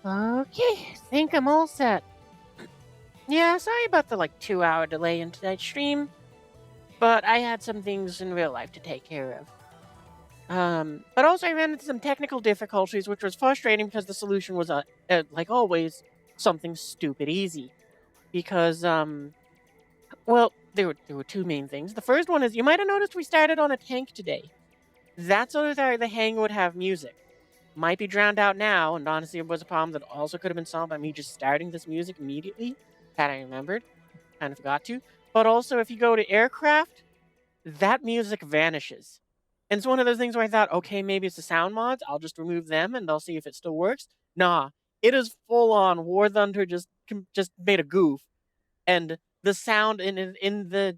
Okay, think I'm all set. Yeah, sorry about the 2-hour delay in tonight's stream, but I had some things in real life to take care of. But also I ran into some technical difficulties, which was frustrating because the solution was, like always, something stupid easy. Because, well, there were two main things. The first one is you might have noticed we started on a tank today. That's so that the hang would have music. Might be drowned out now, and honestly, it was a problem that also could have been solved by me just starting this music immediately, had I remembered. Kind of forgot to. But also, if you go to aircraft, that music vanishes. And it's one of those things where I thought, okay, maybe it's the sound mods. I'll just remove them and I'll see if it still works. Nah, it is full on. War Thunder just made a goof, and the sound in the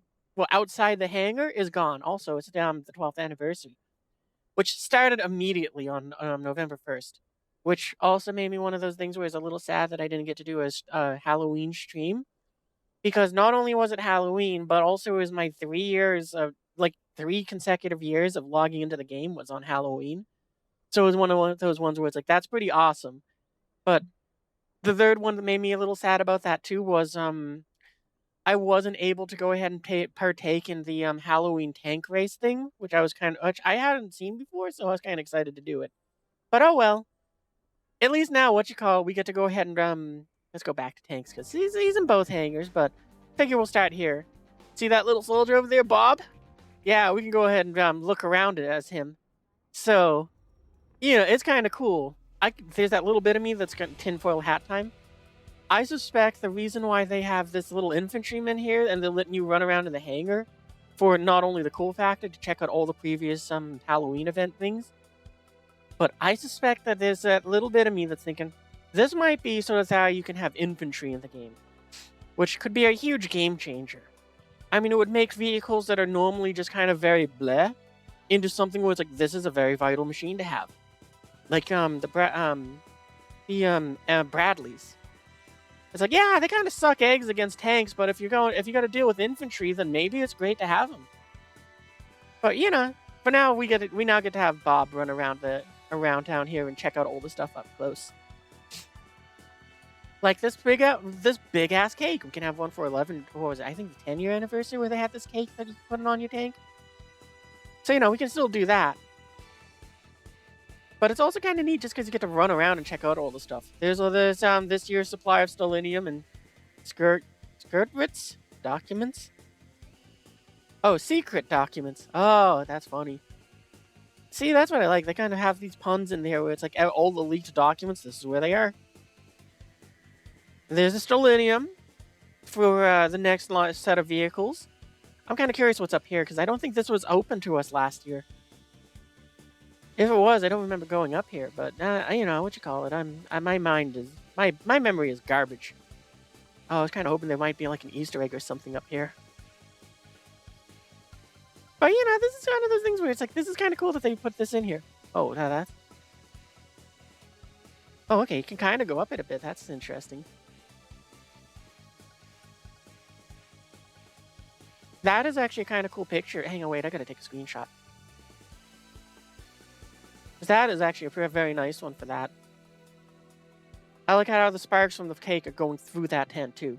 outside the hangar is gone. Also, it's the 12th anniversary, which started immediately on November 1st, which also made me one of those things where it's a little sad that I didn't get to do a Halloween stream, because not only was it Halloween, but also it was my 3 years of 3 consecutive years of logging into the game was on Halloween. So it was one of those ones where it's like, that's pretty awesome. But the third one that made me a little sad about that too was I wasn't able to go ahead and partake in the Halloween tank race thing, which I hadn't seen before, so I was kind of excited to do it. But oh well. At least now, we get to go ahead and let's go back to tanks because he's in both hangars. But figure we'll start here. See that little soldier over there, Bob? Yeah, we can go ahead and look around it as him. So, it's kind of cool. There's that little bit of me that's got tinfoil hat time. I suspect the reason why they have this little infantryman here and they're letting you run around in the hangar for not only the cool factor to check out all the previous Halloween event things, but I suspect that there's that little bit of me that's thinking this might be sort of how you can have infantry in the game, which could be a huge game changer. I mean, it would make vehicles that are normally just kind of very bleh into something where it's like, this is a very vital machine to have. Like Bradleys. It's like, yeah, they kind of suck eggs against tanks, but if you got to deal with infantry, then maybe it's great to have them. But for now we now get to have Bob run around town here and check out all the stuff up close. Like this big ass cake. We can have one for 11. What was it? I think the 10-year anniversary where they had this cake that you put on your tank. So we can still do that. But it's also kind of neat just because you get to run around and check out all the stuff. There's this year's supply of stellinium and skirtwits documents. Oh, secret documents. Oh, that's funny. See, that's what I like. They kind of have these puns in there where it's like all the leaked documents. This is where they are. There's a stellinium for the next set of vehicles. I'm kind of curious what's up here because I don't think this was open to us last year. If it was, I don't remember going up here, but what you call it? My memory is garbage. Oh, I was kind of hoping there might be like an Easter egg or something up here. But this is kind of those things where it's like, this is kind of cool that they put this in here. Oh, that. Oh, okay, you can kind of go up it a bit. That's interesting. That is actually a kind of cool picture. Hang on, wait, I gotta take a screenshot. That is actually a very nice one for that. I like how the sparks from the cake are going through that tent, too.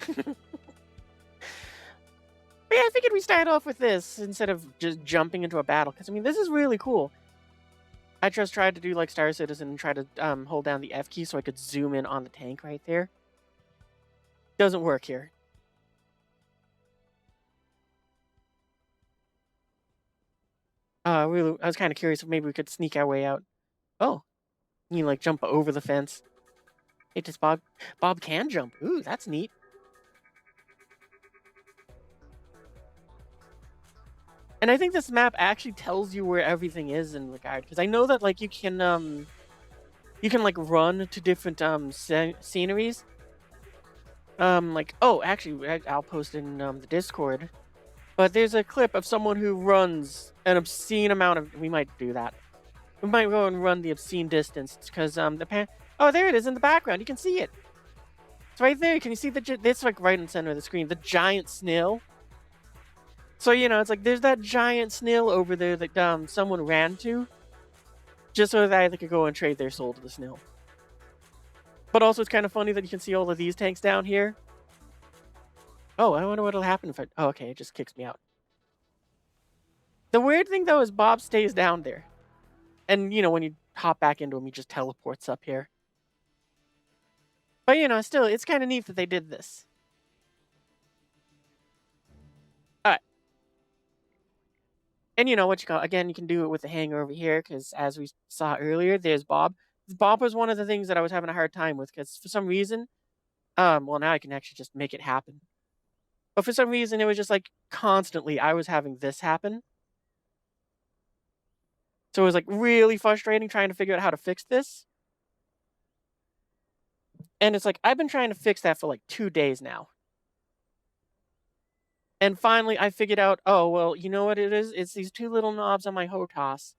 But yeah, I figured we start off with this instead of just jumping into a battle. Because, I mean, this is really cool. I just tried to do like Star Citizen and try to hold down the F key so I could zoom in on the tank right there. Doesn't work here. I was kind of curious if maybe we could sneak our way out. Oh, you like jump over the fence. Hey, does Bob can jump. Ooh, that's neat. And I think this map actually tells you where everything is in regard, because I know that like you can like run to different sceneries. Actually, I'll post it in the Discord. But there's a clip of someone who runs an obscene amount of. We might do that. We might go and run the obscene distance because oh, there it is in the background. You can see it. It's right there. Can you see it's like right in the center of the screen. The giant snail. So it's like there's that giant snail over there that someone ran to, just so that they could go and trade their soul to the snail. But also, it's kind of funny that you can see all of these tanks down here. Oh, I wonder what'll happen if I... Oh, okay, it just kicks me out. The weird thing, though, is Bob stays down there. And, when you hop back into him, he just teleports up here. But, still, it's kind of neat that they did this. Alright. And what you call... Again, you can do it with the hanger over here, because as we saw earlier, there's Bob. Bob was one of the things that I was having a hard time with, because for some reason... well, now I can actually just make it happen. But for some reason, it was just, constantly I was having this happen. So it was, really frustrating trying to figure out how to fix this. And it's I've been trying to fix that for, 2 days now. And finally, I figured out, oh, well, you know what it is? It's these 2 little knobs on my HOTAS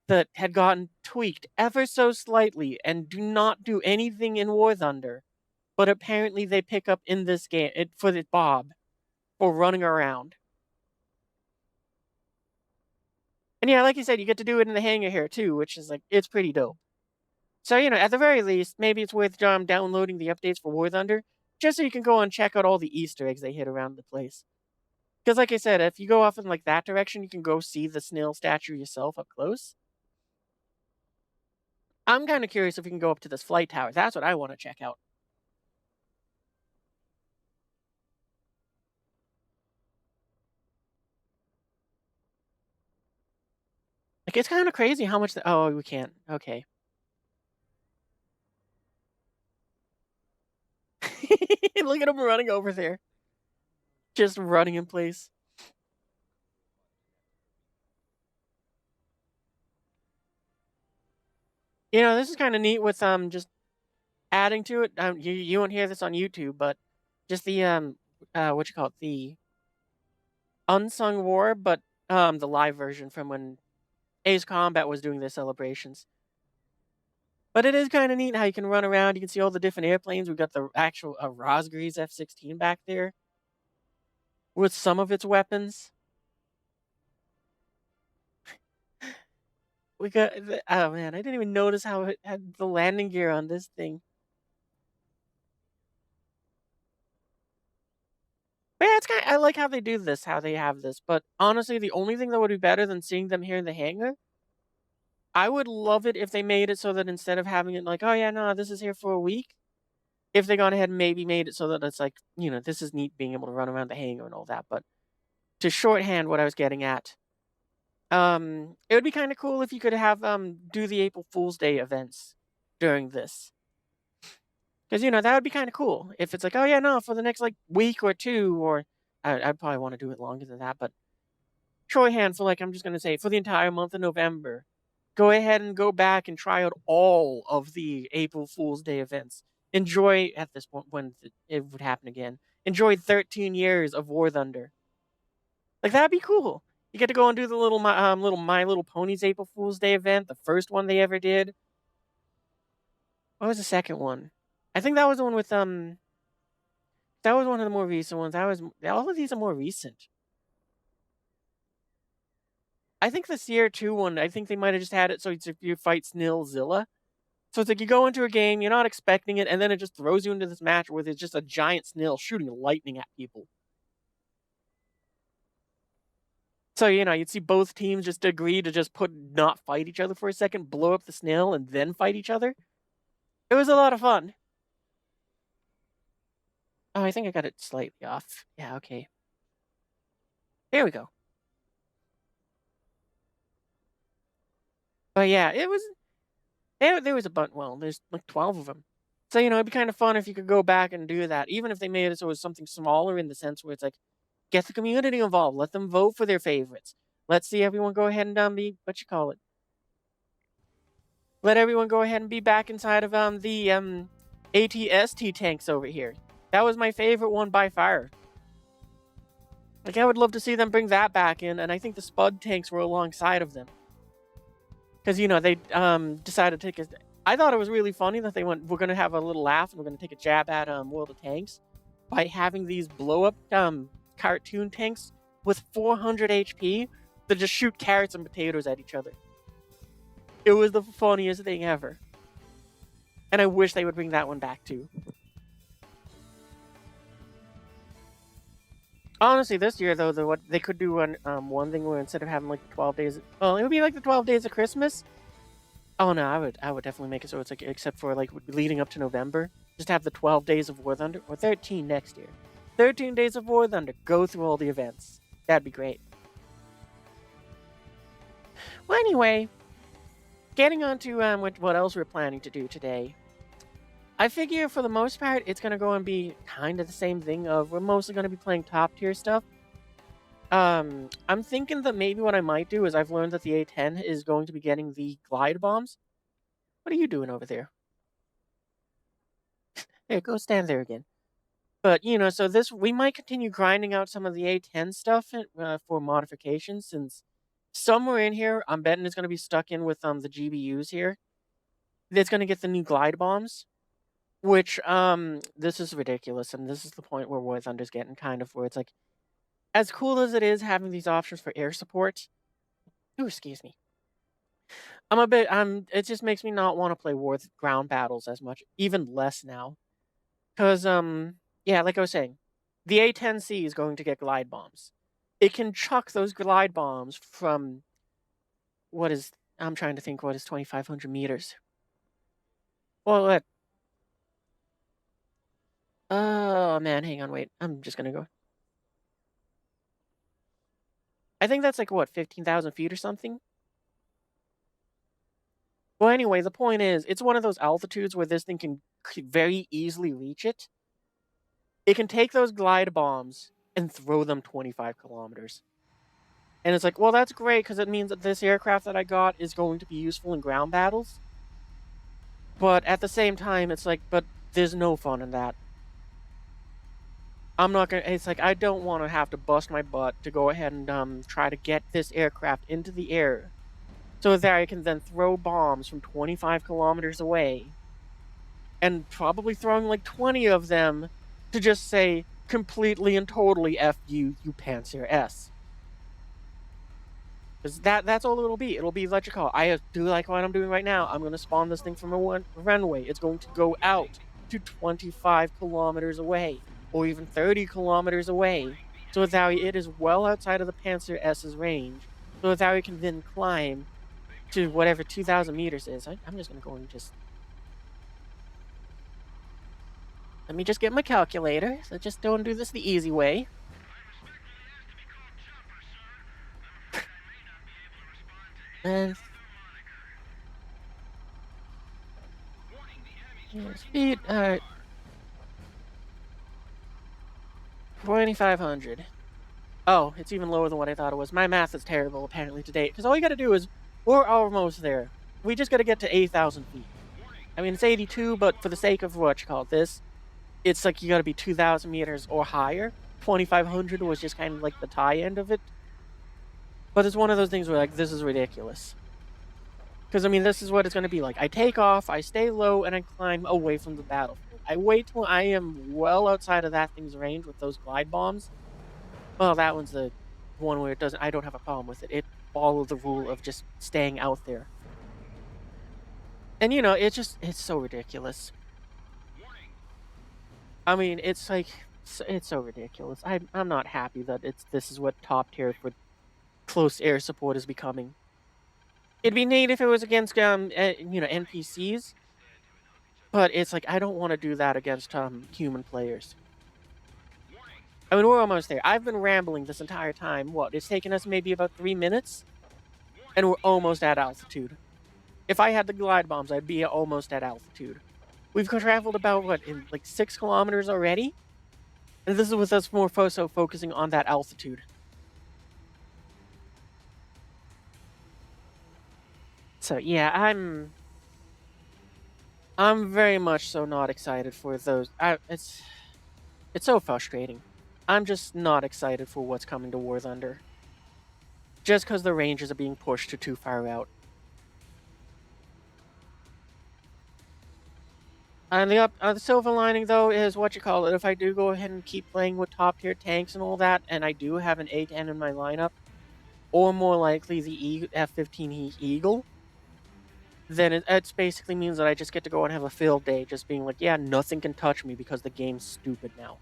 that had gotten tweaked ever so slightly and do not do anything in War Thunder. But apparently they pick up in this game for the Bob for running around. And yeah, like you said, you get to do it in the hangar here too, which is it's pretty dope. So, at the very least, maybe it's worth downloading the updates for War Thunder, just so you can go and check out all the Easter eggs they hit around the place. Because like I said, if you go off in that direction, you can go see the snail statue yourself up close. I'm kind of curious if we can go up to this flight tower. That's what I want to check out. It's kind of crazy how much... Oh, we can't. Okay. Look at him running over there. Just running in place. This is kind of neat with just adding to it. You won't hear this on YouTube, but just the what you call it, the Unsung War, but the live version from when Ace Combat was doing their celebrations. But it is kind of neat how you can run around. You can see all the different airplanes. We've got the actual Rosgrees F-16 back there with some of its weapons. We got... Oh, man, I didn't even notice how it had the landing gear on this thing. But yeah, it's I like how they do this, how they have this. But honestly, the only thing that would be better than seeing them here in the hangar, I would love it if they made it so that instead of having it oh yeah, no, this is here for a week, if they gone ahead and maybe made it so that it's this is neat being able to run around the hangar and all that. But to shorthand what I was getting at, it would be kind of cool if you could have do the April Fool's Day events during this. Because, that would be kind of cool. If it's oh yeah, no, for the next week or 2, or I'd probably want to do it longer than that, but shorthand for I'm just going to say for the entire month of November, go ahead and go back and try out all of the April Fool's Day events. Enjoy, at this point, when it would happen again, enjoy 13 years of War Thunder. That'd be cool. You get to go and do the little My Little Ponies April Fool's Day event, the first one they ever did. What was the second one? I think that was the one with that was one of the more recent ones. All of these are more recent. I think the Sierra 2 one, I think they might have just had it so it's if you fight Snillzilla. So it's you go into a game, you're not expecting it, and then it just throws you into this match where there's just a giant snail shooting lightning at people. So, you'd see both teams just agree to just not fight each other for a second, blow up the snail, and then fight each other. It was a lot of fun. Oh, I think I got it slightly off. Yeah, okay. There we go. But yeah, it was... There was a bunch. Well, there's 12 of them. So, it'd be kind of fun if you could go back and do that, even if they made it so it was something smaller in the sense where it's get the community involved. Let them vote for their favorites. Let's see everyone go ahead and be... What you call it? Let everyone go ahead and be back inside of the ATST tanks over here. That was my favorite one by far. I would love to see them bring that back in, and I think the Spud tanks were alongside of them. Because, they decided to take a... I thought it was really funny that they went, we're going to have a little laugh, and we're going to take a jab at World of Tanks by having these blow-up cartoon tanks with 400 HP that just shoot carrots and potatoes at each other. It was the funniest thing ever. And I wish they would bring that one back too. Honestly, this year though, what they could do one thing where instead of having like 12 days, well, it would be like the 12 days of Christmas. Oh no, I would definitely make it so it's like except for like leading up to November, just have the 12 days of War Thunder or 13 next year. 13 days of War Thunder. Go through all the events. That'd be great. Well, anyway, getting on to what else we're planning to do today. I figure for the most part, it's gonna go and be kind of the same thing. Of we're mostly gonna be playing top tier stuff. I'm thinking that maybe what I might do is I've learned that the A10 is going to be getting the glide bombs. What are you doing over there? Here, go stand there again. But so this we might continue grinding out some of the A10 stuff for modifications, since somewhere in here, I'm betting it's gonna be stuck in with the GBUs here. That's gonna get the new glide bombs. Which, this is ridiculous, and this is the point where War Thunder's getting kind of where it's like, as cool as it is having these options for air support. Ooh, excuse me. It just makes me not want to play ground battles as much, even less now. Because, yeah, like I was saying, the A10C is going to get glide bombs. It can chuck those glide bombs from, I'm trying to think what is 2,500 meters. Well, oh man, hang on, wait. I'm just gonna go. I think that's like, what, 15,000 feet or something? Well, anyway, the point is, it's one of those altitudes where this thing can very easily reach it. It can take those glide bombs and throw them 25 kilometers. And it's like, well, that's great because it means that this aircraft that I got is going to be useful in ground battles. But at the same time, it's like, but there's no fun in that. I'm not gonna. It's like I don't want to have to bust my butt to go ahead and try to get this aircraft into the air, so that I can then throw bombs from 25 kilometers away, and probably throwing like 20 of them to just say completely and totally F you, you Panzer S. Because that's all it'll be. It'll be what you call. I do like what I'm doing right now. I'm going to spawn this thing from a runway. It's going to go out to 25 kilometers away, or even 30 kilometers away, so that it is well outside of the Panzer S's range, so that we can then climb to whatever 2,000 meters is. I'm just going to go and just... Let me just get my calculator. So just don't do this the easy way. And speed, 2,500. Oh, it's even lower than what I thought it was. My math is terrible, apparently, to date. Because all you gotta do is, we're almost there. We just gotta get to 8,000 feet. I mean, it's 82, but for the sake of what you call this, it's like you gotta be 2,000 meters or higher. 2,500 was just kind of like the tie end of it. But it's one of those things where, like, this is ridiculous. Because, I mean, this is what it's gonna be like. I take off, I stay low, and I climb away from the battlefield. I wait till I am well outside of that thing's range with those glide bombs. Well, that one's the one where I don't have a problem with it. It followed the rule of just staying out there. And it's so ridiculous. I mean, it's like, it's so ridiculous. I'm not happy that this is what top tier for close air support is becoming. It'd be neat if it was against NPCs, but it's like I don't want to do that against human players. I mean, we're almost there. I've been rambling this entire time. What? It's taken us maybe about 3 minutes, and we're almost at altitude. If I had the glide bombs, I'd be almost at altitude. We've traveled about, what, in like 6 kilometers already? And this is with us more so focusing on that altitude. So yeah, I'm very much so not excited for those. It's so frustrating. I'm just not excited for what's coming to War Thunder. Just because the ranges are being pushed to too far out. And the silver lining, though, is what you call it. If I do go ahead and keep playing with top tier tanks and all that, and I do have an A10 in my lineup, or more likely the F-15 Eagle, then it's basically means that I just get to go and have a field day, just being like, yeah, nothing can touch me because the game's stupid now.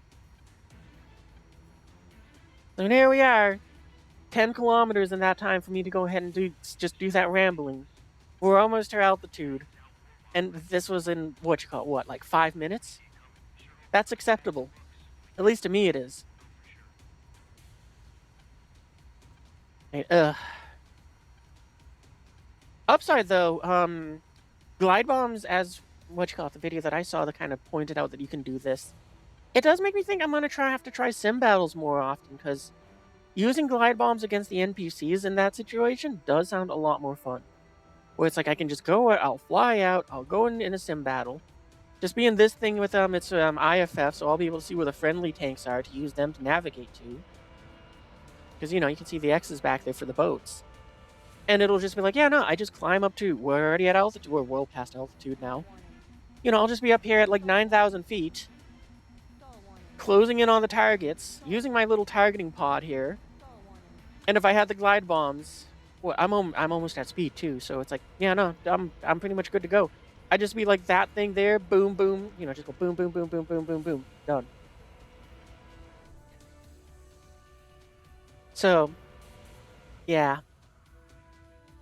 So here we are, 10 kilometers in that time for me to go ahead and just do that rambling. We're almost to altitude, and this was in what, like 5 minutes? That's acceptable. At least to me, it is. Ugh. Upside though, glide bombs, as the video that I saw that kind of pointed out that you can do this. It does make me think I'm gonna have to try sim battles more often, because using glide bombs against the NPCs in that situation does sound a lot more fun. Where it's like I can just go, I'll fly out, I'll go in a sim battle. Just being this thing with it's IFF, so I'll be able to see where the friendly tanks are to use them to navigate to. Because you can see the X's back there for the boats. And it'll just be like, yeah, no, I just climb up to, we're already at altitude, we're well past altitude now. I'll just be up here at like 9,000 feet, closing in on the targets, using my little targeting pod here. And if I had the glide bombs, well, I'm almost at speed too, so it's like, yeah, no, I'm pretty much good to go. I just be like that thing there, boom, boom, just go boom, boom, boom, boom, boom, boom, boom, done. So, yeah.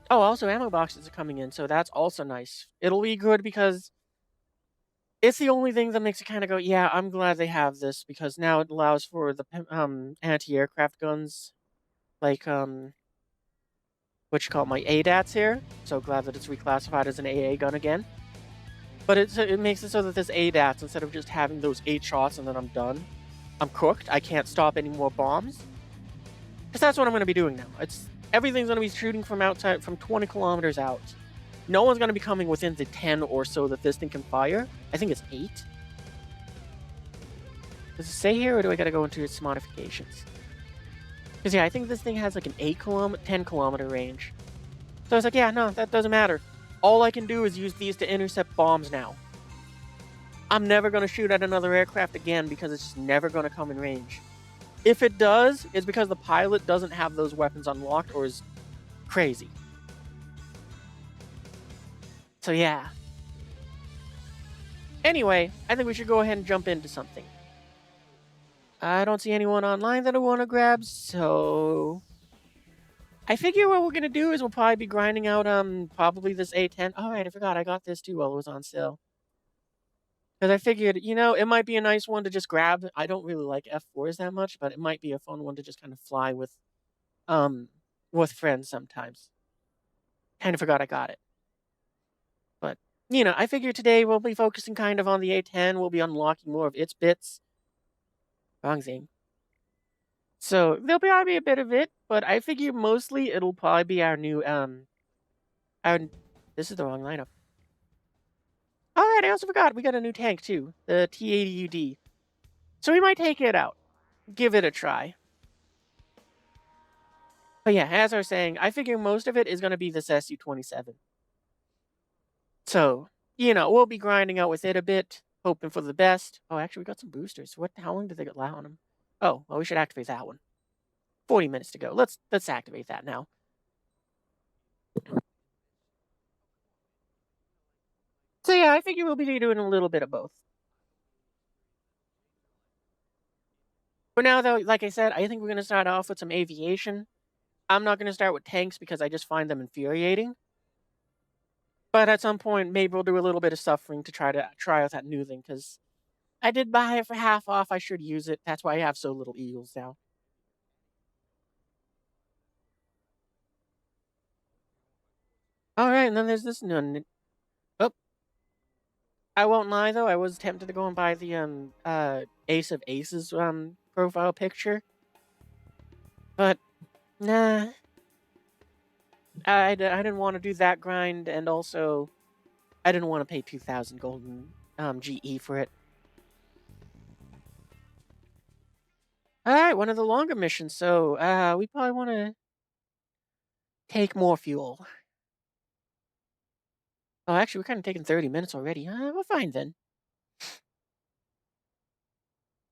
Oh, also ammo boxes are coming in, so that's also nice. It'll be good because it's the only thing that makes it kind of go, yeah, I'm glad they have this, because now it allows for the anti-aircraft guns, like my ADATs here. So glad that it's reclassified as an AA gun again. But it makes it so that this ADATs, instead of just having those 8 shots and then I'm done, I'm cooked. I can't stop any more bombs. Because that's what I'm going to be doing now. Everything's going to be shooting from outside, from 20 kilometers out. No one's going to be coming within the 10 or so that this thing can fire. I think it's 8. Does it say here, or do I got to go into its modifications? Because, yeah, I think this thing has like an 10 kilometer range. So I was like, yeah, no, that doesn't matter. All I can do is use these to intercept bombs now. I'm never going to shoot at another aircraft again because it's just never going to come in range. If it does, it's because the pilot doesn't have those weapons unlocked or is crazy. So yeah. Anyway, I think we should go ahead and jump into something. I don't see anyone online that I want to grab, so I figure what we're gonna do is we'll probably be grinding out probably this A10. Oh right, I forgot I got this too while it was on sale. Because I figured, it might be a nice one to just grab. I don't really like F4s that much, but it might be a fun one to just kind of fly with friends sometimes. Kind of forgot I got it. But, I figure today we'll be focusing kind of on the A10. We'll be unlocking more of its bits. Wrong thing. So there'll probably be a bit of it, but I figure mostly it'll probably be our new this is the wrong lineup. Alright, I also forgot we got a new tank too, the T80UD. So we might take it out. Give it a try. But yeah, as I was saying, I figure most of it is gonna be this SU-27. So, we'll be grinding out with it a bit, hoping for the best. Oh, actually we got some boosters. How long did they allow on them? Oh, well, we should activate that one. 40 minutes to go. Let's activate that now. So yeah, I figure we'll be doing a little bit of both. For now, though, like I said, I think we're going to start off with some aviation. I'm not going to start with tanks because I just find them infuriating. But at some point, maybe we'll do a little bit of suffering to try out that new thing, because I did buy it for half off. I should use it. That's why I have so little eagles now. Alright, and then there's this one. Oh, I won't lie, though. I was tempted to go and buy the Ace of Aces profile picture. But, nah. I didn't want to do that grind, and also, I didn't want to pay 2,000 golden GE for it. Alright, one of the longer missions, so we probably want to take more fuel. Oh, actually, we're kind of taking 30 minutes already. We're fine then.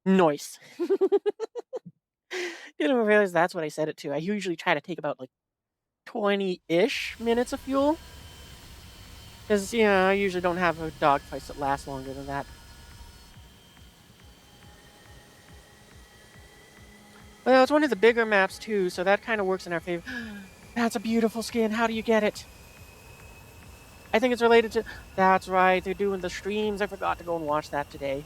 Noise. Didn't realize that's what I said it to. I usually try to take about like 20-ish minutes of fuel. Because, you know, I usually don't have dogfights that last longer than that. Well, it's one of the bigger maps, too, so that kind of works in our favor. That's a beautiful skin. How do you get it? I think it's related to... That's right. They're doing the streams. I forgot to go and watch that today.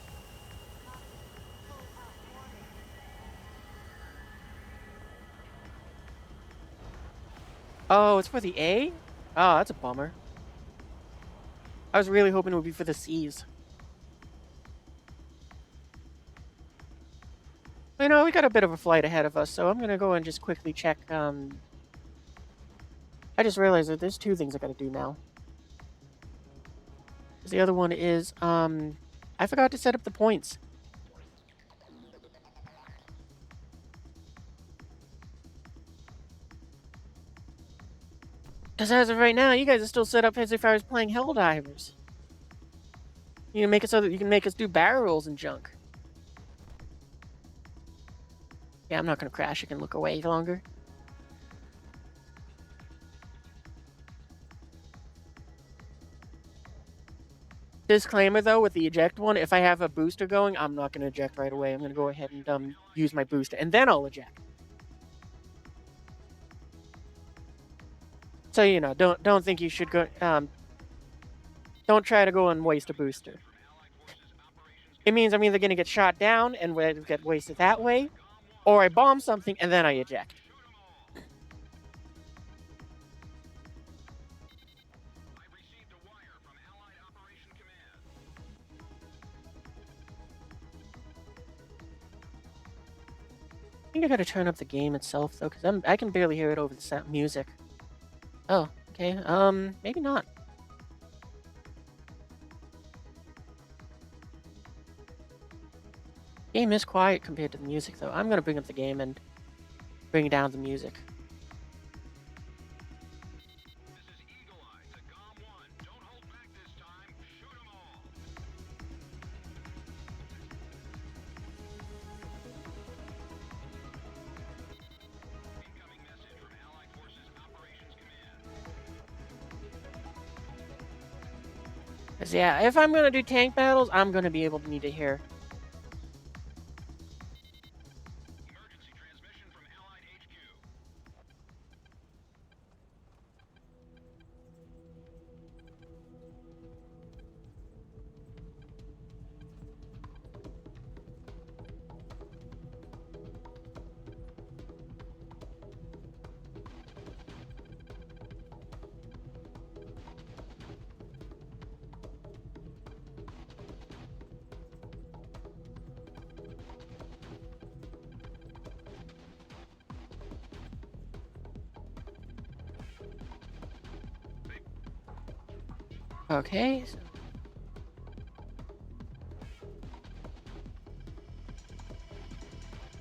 Oh, it's for the A? Oh, that's a bummer. I was really hoping it would be for the C's. You know, we got a bit of a flight ahead of us, so I'm gonna go and just quickly check, I just realized that there's two things I gotta do now. The other one is, I forgot to set up the points. Because as of right now, you guys are still set up as if I was playing Helldivers. You can make it so that you can make us do barrel rolls and junk. Yeah, I'm not gonna crash. I can look away longer. Disclaimer though, with the eject one, if I have a booster going, I'm not gonna eject right away. I'm gonna go ahead and use my booster, and then I'll eject. So you know, don't think you should go. Don't try to go and waste a booster. It means I'm either gonna get shot down and get wasted that way, or I bomb something and then I eject. I think I gotta turn up the game itself though, because I can barely hear it over the sound music. Oh, okay. Maybe not. Game is quiet compared to the music though. I'm gonna bring up the game and bring down the music. Cause yeah, if I'm gonna do tank battles, I'm gonna be able to need to hear. Okay.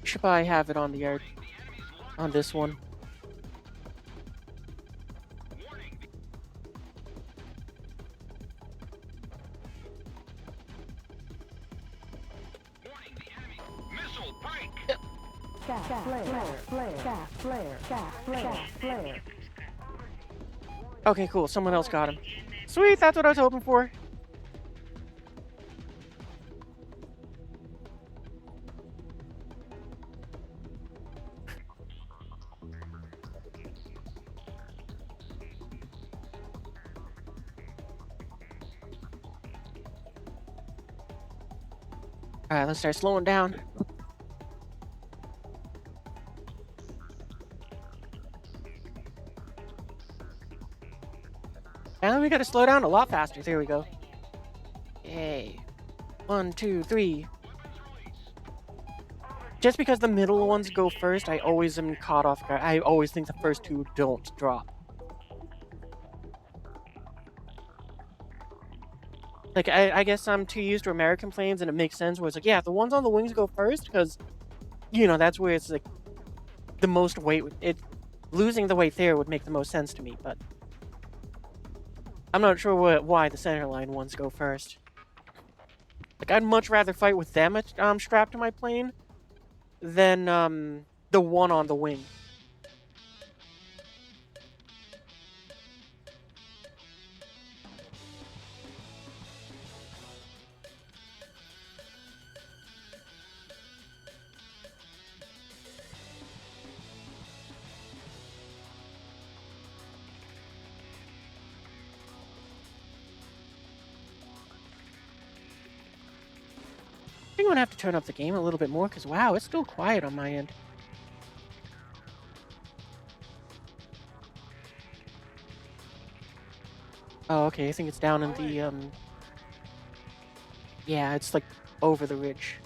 Should probably have it on the yard on this one. Okay, cool. Someone else got him. Sweet, that's what I was hoping for. Alright, let's start slowing down. And we gotta slow down a lot faster. There we go. Yay. 1, 2, 3. Just because the middle ones go first, I always am caught off guard. I always think the first two don't drop. Like, I guess I'm too used to American planes, and it makes sense where it's like, yeah, the ones on the wings go first, because, you know, that's where it's, like, the most weight. Losing the weight there would make the most sense to me, but I'm not sure why the center line ones go first. Like, I'd much rather fight with them strapped to my plane than the one on the wing. think I'm gonna have to turn up the game a little bit more because wow, it's still quiet on my end. Oh, okay. I think it's down in the yeah, it's like over the ridge.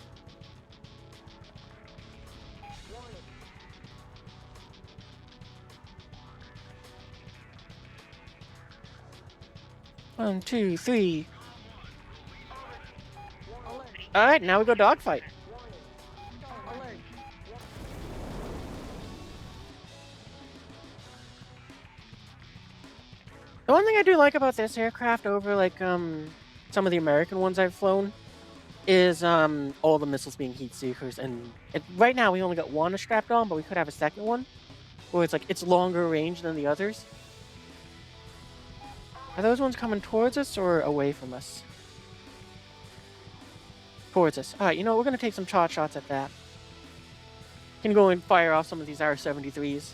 One, two, three. All right, now we go dogfight. The one thing I do like about this aircraft over like some of the American ones I've flown is all the missiles being heat seekers, and right now we only got one strapped on, but we could have a second one where it's like it's longer range than the others. Are those ones coming towards us or away from us? Towards us. All right, you know, we're gonna take some shot shots at that. Can go and fire off some of these R-73s.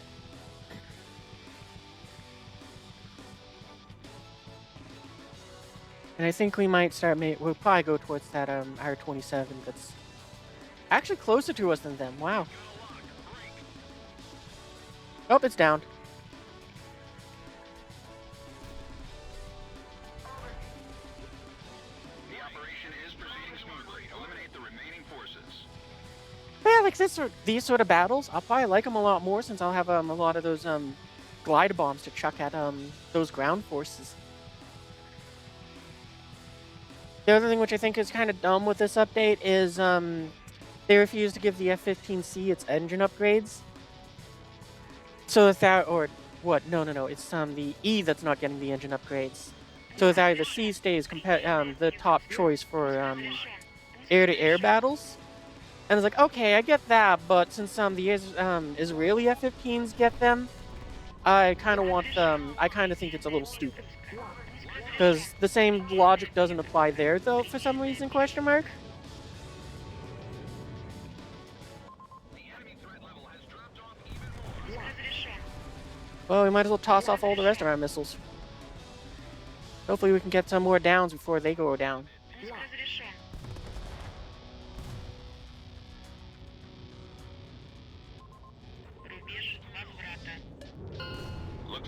And I think we might start. We'll probably go towards that R-27 that's actually closer to us than them. Wow. Oh, it's down. Yeah, like these sort of battles, I'll probably like them a lot more since I'll have a lot of those glide bombs to chuck at those ground forces. The other thing which I think is kind of dumb with this update is they refuse to give the F-15C its engine upgrades. So if that or what? No, no, no. It's the E that's not getting the engine upgrades. So if either the C stays the top choice for air-to-air battles. And it's like, okay, I get that, but since the Israeli F-15s get them, I kind of want them. I kind of think it's a little stupid because the same logic doesn't apply there, though. For some reason, question mark. Well, we might as well toss off all the rest of our missiles. Hopefully, we can get some more downs before they go down.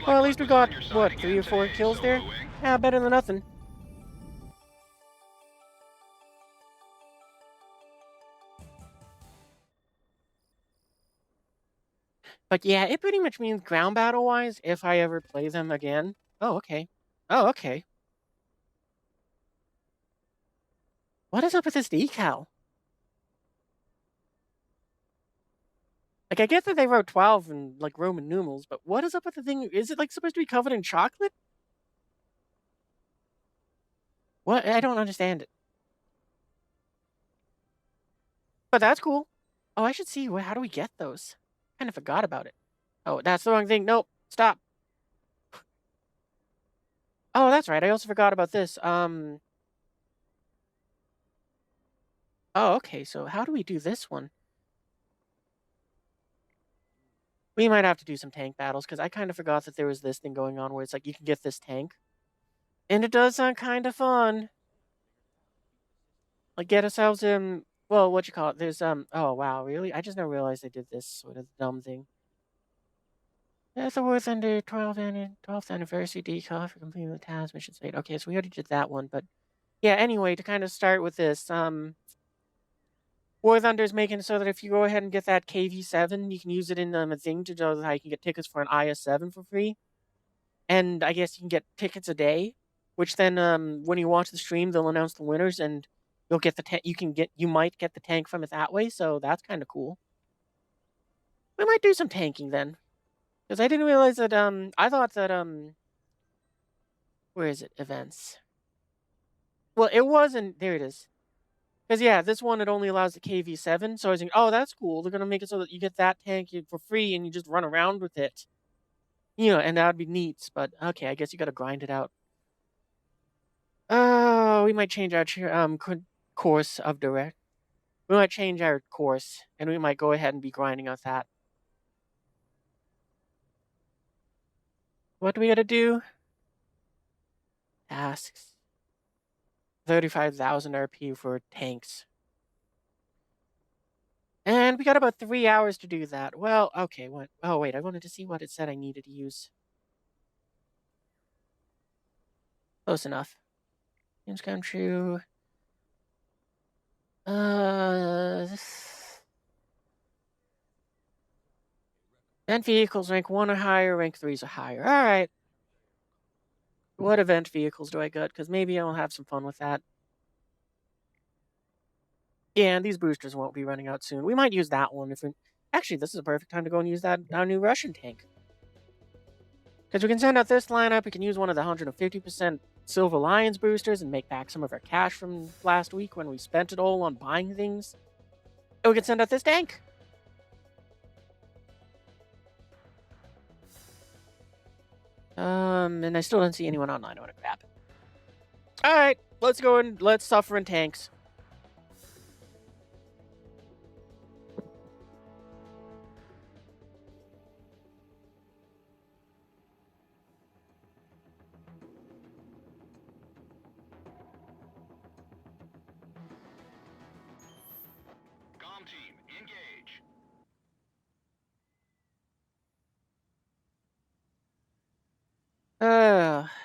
Well, at least we got what 3 or 4 kills there. Yeah, better than nothing. But yeah, it pretty much means ground battle wise, if I ever play them again. Oh, okay. Oh, okay. What is up with this decal? Like, I get that they wrote 12 in like Roman numerals, but what is up with the thing? Is it like supposed to be covered in chocolate? What? I don't understand it. But that's cool. Oh, I should see. How do we get those? Kind of forgot about it. Oh, that's the wrong thing. Nope. Stop. Oh, that's right. I also forgot about this. Oh, okay. So how do we do this one? We might have to do some tank battles because I kind of forgot that there was this thing going on where it's like you can get this tank, and it does sound kind of fun. Like get ourselves in. Well, what you call it? There's Oh wow, really? I just never realized they did this sort of dumb thing. That's the worth under 12th anniversary decal for completing the task mission state. Okay, so we already did that one, but yeah. Anyway, to kind of start with this, War Thunder's making it so that if you go ahead and get that KV7, you can use it in a thing to know how you can get tickets for an IS-7 for free. And I guess you can get tickets a day, which then when you watch the stream, they'll announce the winners, and you'll get the you might get the tank from it that way. So that's kind of cool. We might do some tanking then, because I didn't realize that I thought that where is it events? Well, it wasn't. There it is. Because yeah, this one it only allows the KV7. So I was thinking, oh, that's cool. They're gonna make it so that you get that tank for free and you just run around with it. You know, and that would be neat. But okay, I guess you got to grind it out. Oh, we might change our course of direct. We might change our course, and we might go ahead and be grinding on that. What do we got to do? Tasks. 35,000 RP for tanks. we got about 3 hours to do that. Well, okay, what? Oh, wait, I wanted to see what it said I needed to use. Close enough. Games come true. Event vehicles rank 1 or higher, rank 3s or higher. Alright. What event vehicles do I get? Because maybe I'll have some fun with that. Yeah, and these boosters won't be running out soon. We might use that one if we... Actually, this is a perfect time to go and use our new Russian tank. Because we can send out this lineup, we can use one of the 150% Silver Lions boosters and make back some of our cash from last week when we spent it all on buying things. And we can send out this tank. And I still don't see anyone online. I want to grab it. Alright, let's go and let's suffer in tanks. Comm team, engage.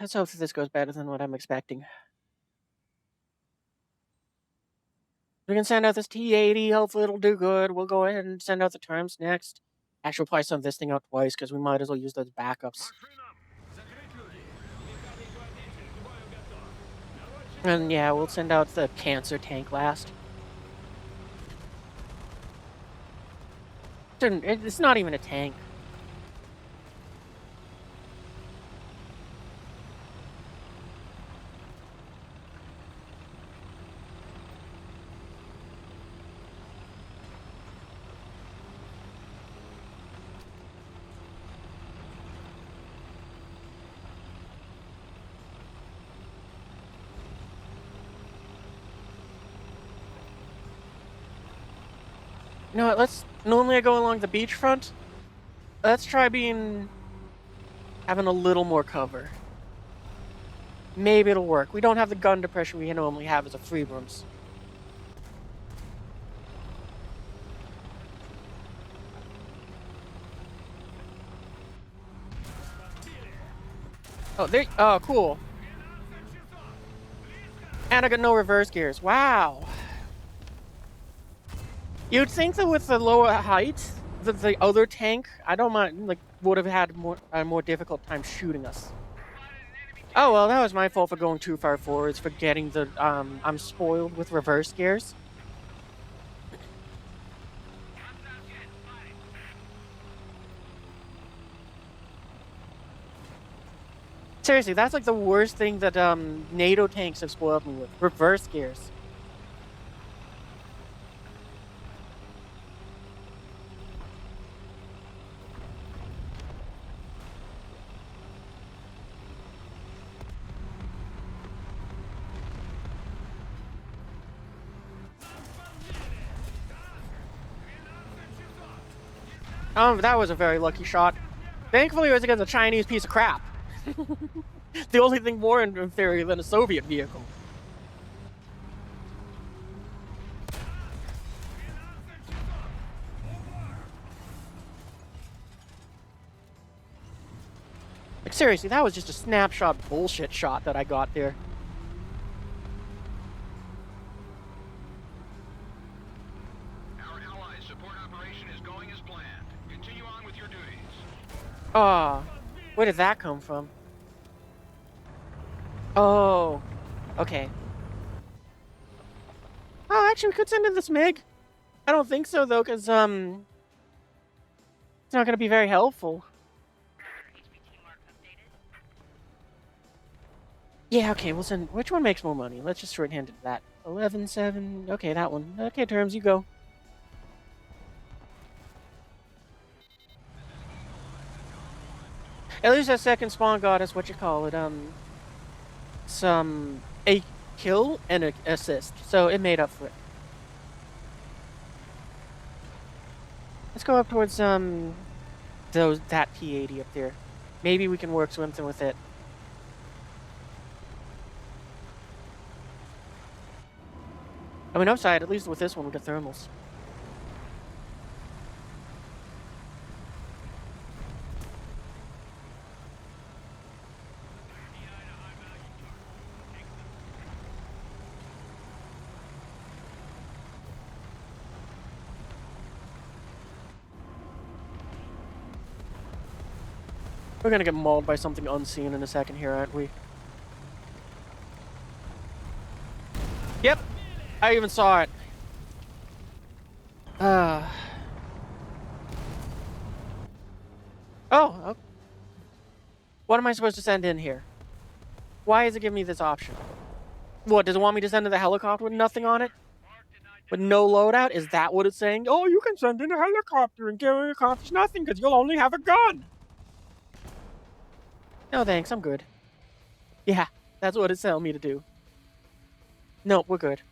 Let's hope that this goes better than what I'm expecting. We can send out this T80. Hopefully it'll do good. We'll go ahead and send out the terms next. Actually, we'll probably send this thing out twice because we might as well use those backups. And yeah, we'll send out the cancer tank last. It's not even a tank. You know what, normally I go along the beachfront. Let's try having a little more cover. Maybe it'll work. We don't have the gun depression we normally have as a Freebrooms. Oh, cool. And I got no reverse gears. Wow. You'd think that with the lower height, that the other tank, I don't mind, would have had a more difficult time shooting us. Oh, well, that was my fault for going too far forwards, for getting the, I'm spoiled with reverse gears. Seriously, that's like the worst thing that, NATO tanks have spoiled me with. Reverse gears. That was a very lucky shot. Thankfully, it was against a Chinese piece of crap. The only thing more inferior than a Soviet vehicle. Like, seriously, that was just a snapshot bullshit shot that I got there. Our allies' support operation is going as planned. Continue on with your duties. Where did that come from? Oh, okay. Oh, actually, we could send in this MiG. I don't think so, though, because, it's not going to be very helpful. Yeah, okay, we'll send... Which one makes more money? Let's just shorthand it that. 11-7. Okay, that one. Okay, terms, you go. At least that second spawn got us, what you call it, a kill and an assist. So it made up for it. Let's go up towards, that P80 up there. Maybe we can work something with it. I mean, upside, at least with this one, we got thermals. We're gonna get mauled by something unseen in a second here, aren't we? Yep, I even saw it. Uh. Oh, what am I supposed to send in here? Why is it giving me this option? What, does it want me to send in the helicopter with nothing on it? With no loadout? Is that what it's saying? Oh, you can send in a helicopter and accomplish nothing because you'll only have a gun. No thanks, I'm good. Yeah, that's what it's telling me to do. No, we're good.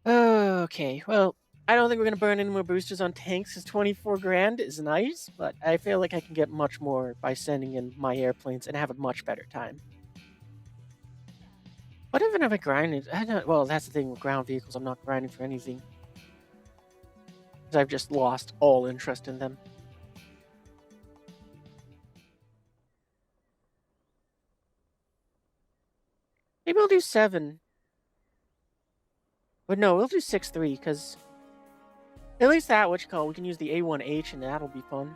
Okay, well, I don't think we're gonna burn any more boosters on tanks because 24 grand is nice, but I feel like I can get much more by sending in my airplanes and have a much better time. What even have I grinded? I don't. Well, that's the thing with ground vehicles. I'm not grinding for anything because I've just lost all interest in them. Maybe we'll do 7. But no, we'll do 6-3 because at least that what you call we can use the A1H and that'll be fun,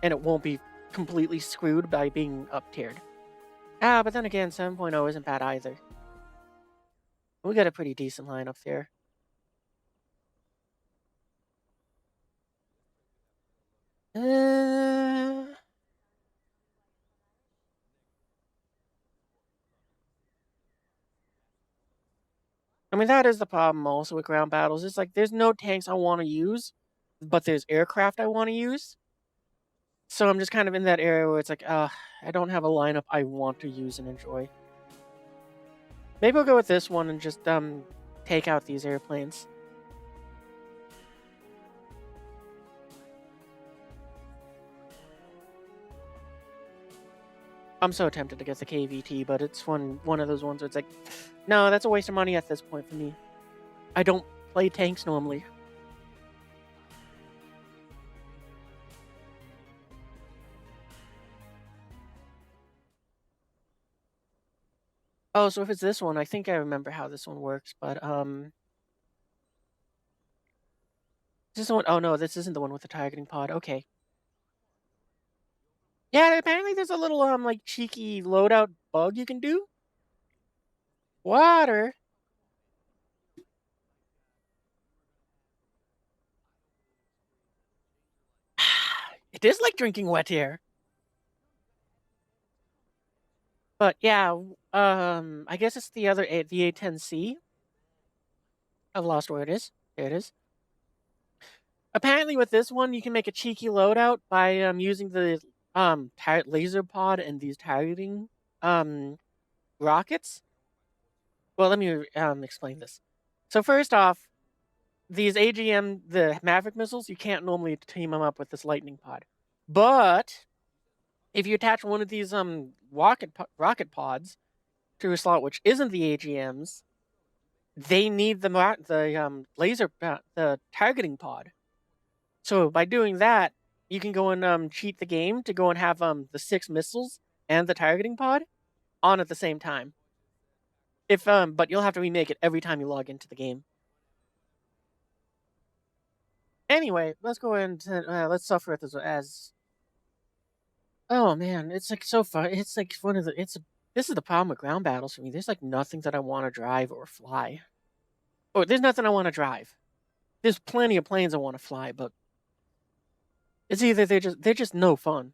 and it won't be completely screwed by being up tiered. Ah, but then again, 7.0 isn't bad either. We got a pretty decent lineup there. I mean, that is the problem also with ground battles. It's like there's no tanks I want to use, but there's aircraft I want to use. So I'm just kind of in that area where it's like, I don't have a lineup I want to use and enjoy. Maybe I'll go with this one and just take out these airplanes. I'm so tempted to get the KVT, but it's one of those ones where it's like, no, that's a waste of money at this point for me. I don't play tanks normally. Oh, so if it's this one, I think I remember how this one works, but is this the one? Oh no, this isn't the one with the targeting pod. Okay. Yeah, apparently there's a little like cheeky loadout bug you can do. Water. It is like drinking wet air. But yeah, I guess it's the other the A10C. I've lost where it is. There it is. Apparently, with this one, you can make a cheeky loadout by using the laser pod and these targeting rockets. Well, let me explain this. So first off, these AGM, the Maverick missiles, you can't normally team them up with this lightning pod. But if you attach one of these rocket pods to a slot which isn't the AGMs, they need the laser the targeting pod. So by doing that, you can go and cheat the game to go and have the 6 missiles and the targeting pod on at the same time. If but you'll have to remake it every time you log into the game. Anyway, let's go and let's suffer it as. Oh man, it's like so fun. It's like one of the. This is the problem with ground battles for me. There's like nothing that I want to drive or fly. Oh, there's nothing I want to drive. There's plenty of planes I want to fly, but it's either they're just no fun.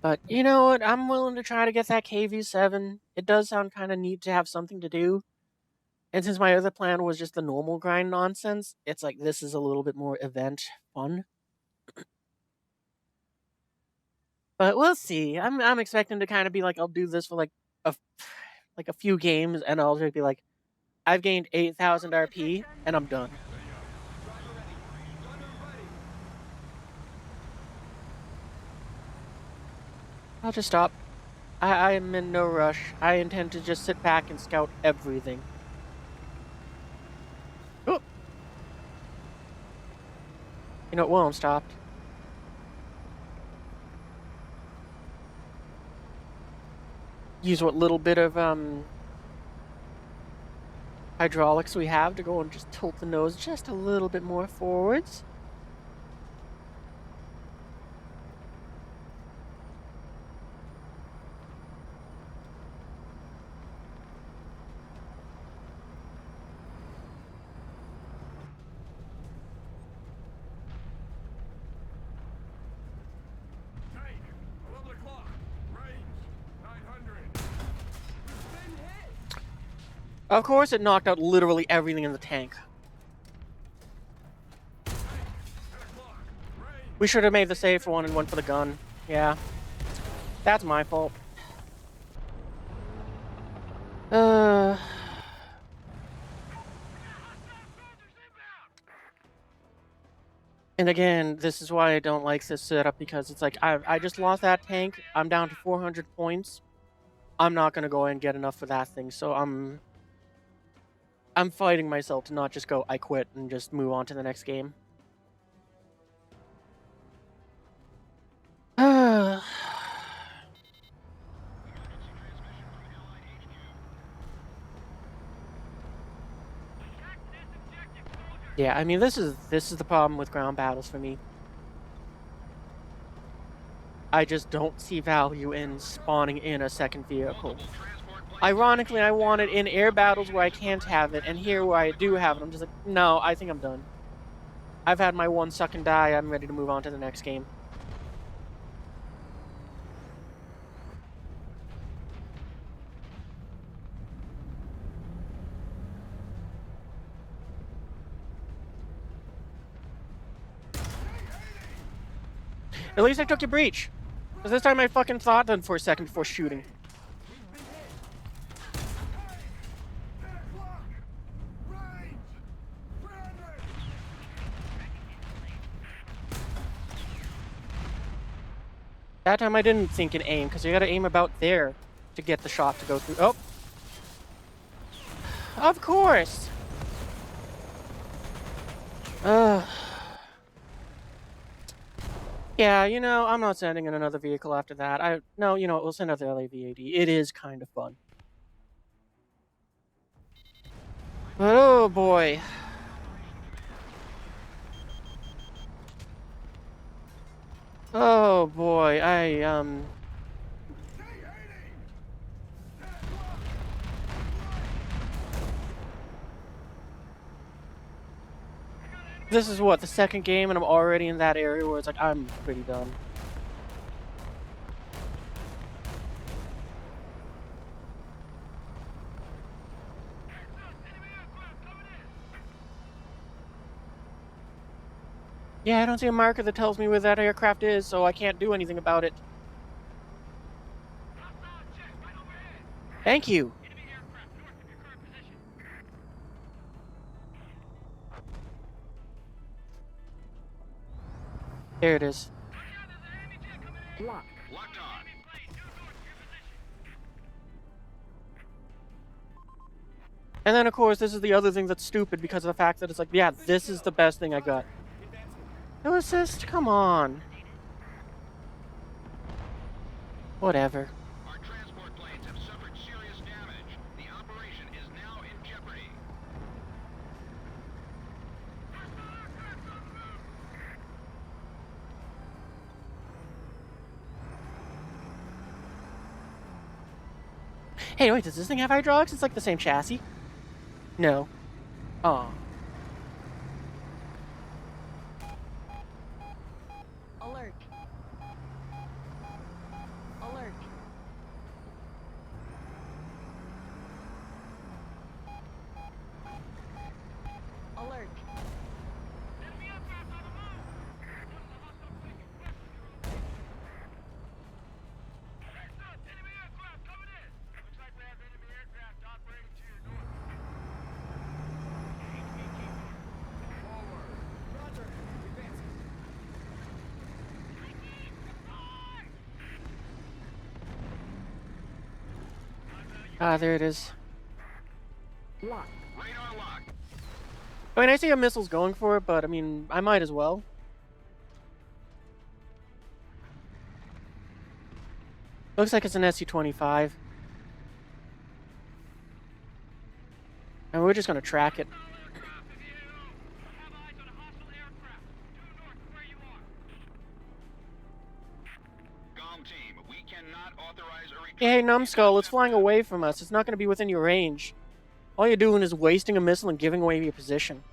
But you know what? I'm willing to try to get that KV7. It does sound kind of neat to have something to do. And since my other plan was just the normal grind nonsense, it's like this is a little bit more event fun. But we'll see. I'm expecting to kind of be like I'll do this for like a few games and I'll just be like, I've gained 8,000 RP, and I'm done. I'll just stop. I am in no rush. I intend to just sit back and scout everything. Oh! You know, Willem stopped. Use what little bit of, hydraulics we have to go and just tilt the nose just a little bit more forwards. Tank, 11 o'clock. Range, 900. We've been hit. Of course, it knocked out literally everything in the tank. Tank, 10 o'clock. Range. We should have made the safe one and went for the gun. Yeah. That's my fault. And again, this is why I don't like this setup, because it's like, I just lost that tank. I'm down to 400 points. I'm not gonna go and get enough for that thing, so I'm fighting myself to not just go, I quit, and just move on to the next game. Yeah, I mean, this is the problem with ground battles for me. I just don't see value in spawning in a second vehicle. Ironically, I want it in air battles where I can't have it, and here where I do have it, I'm just like, no, I think I'm done. I've had my one suck and die, I'm ready to move on to the next game. At least I took your breach. Because this time I fucking thought then for a second before shooting. That time I didn't think and aim, because you gotta aim about there to get the shot to go through. Oh! Of course! Yeah, you know, I'm not sending in another vehicle after that. No, you know what, we'll send another LAVAD. It is kind of fun. But oh boy. Oh boy, this is what, the second game, and I'm already in that area where it's like, I'm pretty done. Yeah, I don't see a marker that tells me where that aircraft is, so I can't do anything about it. Thank you. There it is. Locked on. And then, of course, this is the other thing that's stupid, because of the fact that it's like, yeah, this is the best thing I got. No assist? Come on. Whatever. Our transport planes have suffered serious damage. The operation is now in jeopardy. Hey, wait, does this thing have hydraulics? It's like the same chassis. No. Aw. Alert. Alert. Alert. Ah, there it is. Lock. Radar lock. I mean, I see a missile's going for it, but I mean, I might as well. Looks like it's an SU-25. And we're just gonna track it. Team, we cannot authorize a retreat. Hey, Numbskull, it's flying away from us. It's not gonna be within your range. All you're doing is wasting a missile and giving away your position.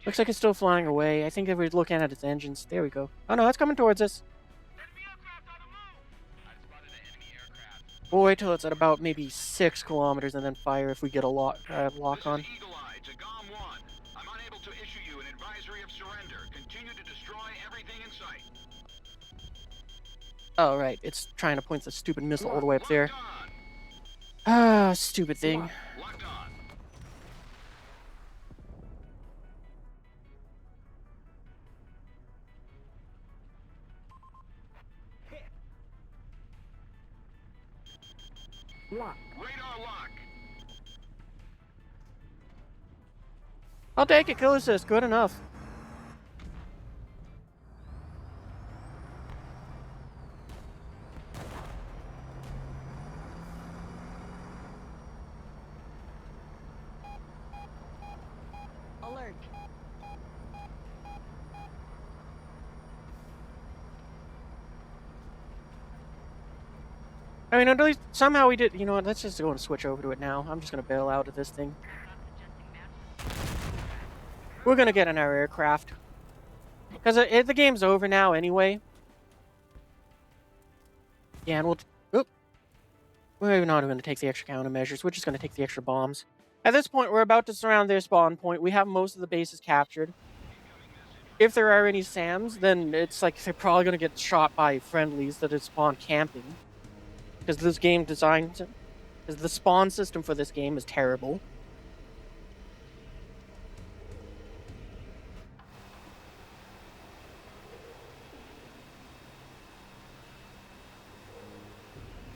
Looks like it's still flying away. I think if we're looking at its engines. There we go. Oh no, it's coming towards us. We'll wait till it's at about maybe 6 kilometers and then fire if we get a lock on. I'm unable to issue you an advisory of surrender. Continue to destroy everything in sight. Oh, right. It's trying to point the stupid missile all the way up there. Ah, stupid thing. Locked on. Lock. Radar lock. I'll take it. Kill assist. Good enough. Alert. I mean, at least somehow we did. You know what? Let's just go and switch over to it now. I'm just gonna bail out of this thing. We're gonna get in our aircraft because the game's over now anyway. Yeah, and we're not going to take the extra countermeasures. We're just going to take the extra bombs. At this point, we're about to surround their spawn point. We have most of the bases captured. If there are any SAMs, then it's like they're probably going to get shot by friendlies that have spawned camping. Because this game because the spawn system for this game is terrible.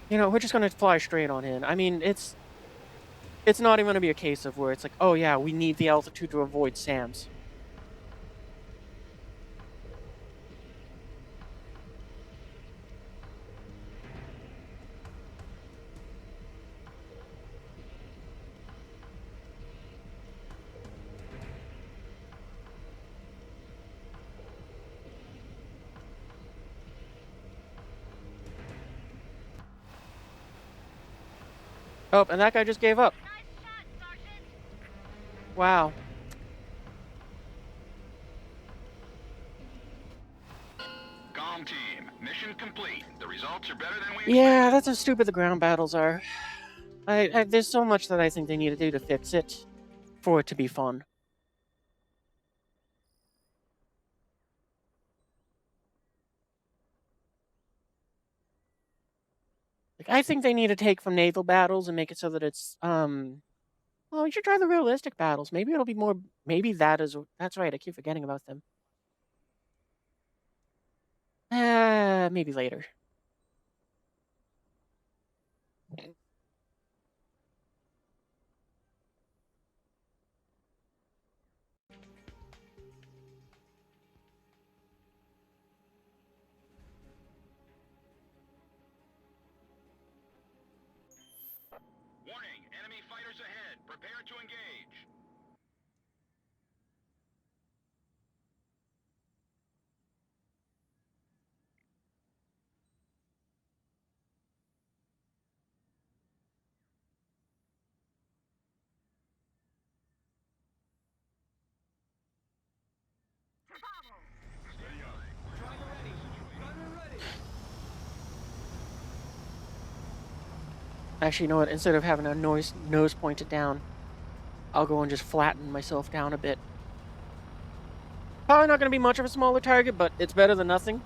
You know, we're just going to fly straight on in. I mean, it's not even going to be a case of where it's like, oh yeah, we need the altitude to avoid SAMs. Oh, and that guy just gave up. Wow. Team, mission complete. The results are better than we expected. Yeah, that's how stupid the ground battles are. There's so much that I think they need to do to fix it for it to be fun. Like, I think they need to take from naval battles and make it so that it's well, we should try the realistic battles. Maybe it'll be more. Maybe that's right. I keep forgetting about them. Maybe later. Warning, enemy fighters ahead. Prepare to engage. Actually, you know what? Instead of having a nose pointed down, I'll go and just flatten myself down a bit. Probably not going to be much of a smaller target, but it's better than nothing.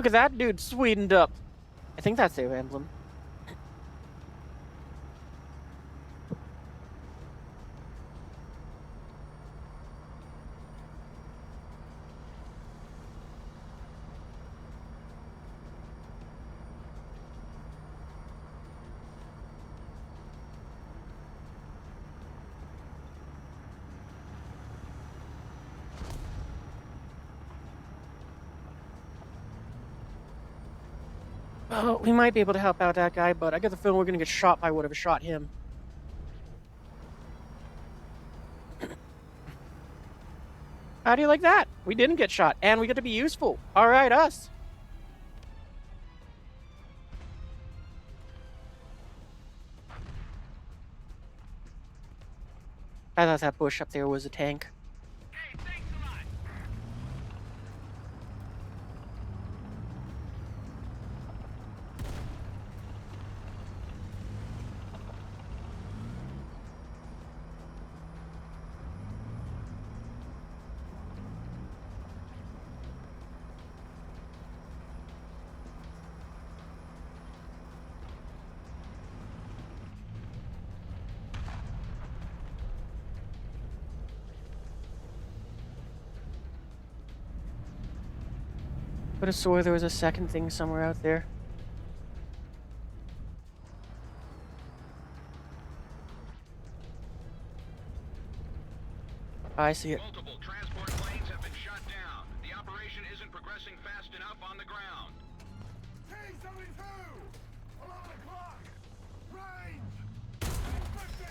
Look at that dude sweetened up. I think that's their emblem. Oh, we might be able to help out that guy, but I get the feeling we're gonna get shot by whatever shot him. How do you like that? We didn't get shot, and we get to be useful. All right, us. I thought that bush up there was a tank. Hey, thanks a lot. But I swore there was a second thing somewhere out there. I see it. Multiple transport planes have been shot down. The operation isn't progressing fast enough on the ground. T-72! 11 o'clock! Range! 50!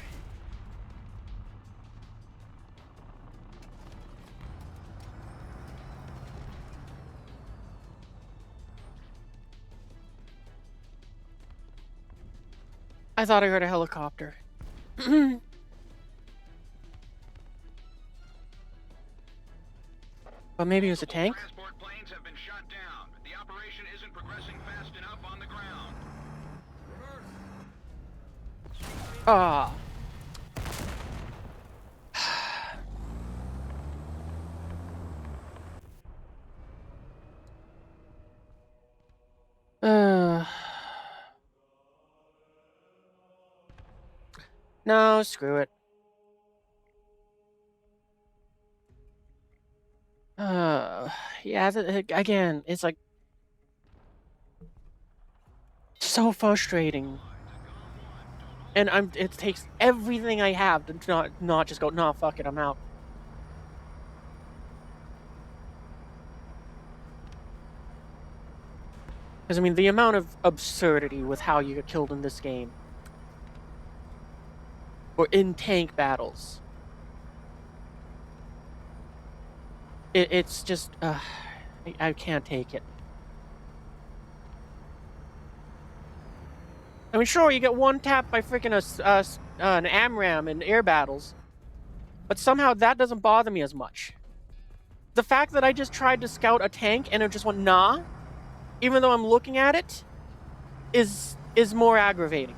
I thought I heard a helicopter. But maybe it was a tank? Transport planes have been shot down. The operation isn't progressing fast enough on the ground. Ah. No, screw it. Yeah, again, it's like so frustrating. And it takes everything I have to not just go, no, fuck it, I'm out. Because, I mean, the amount of absurdity with how you get killed in this game. Or in tank battles. It's just, I can't take it. I mean, sure, you get one tap by freaking an AMRAAM in air battles. But somehow that doesn't bother me as much. The fact that I just tried to scout a tank and it just went, nah, even though I'm looking at it, is more aggravating.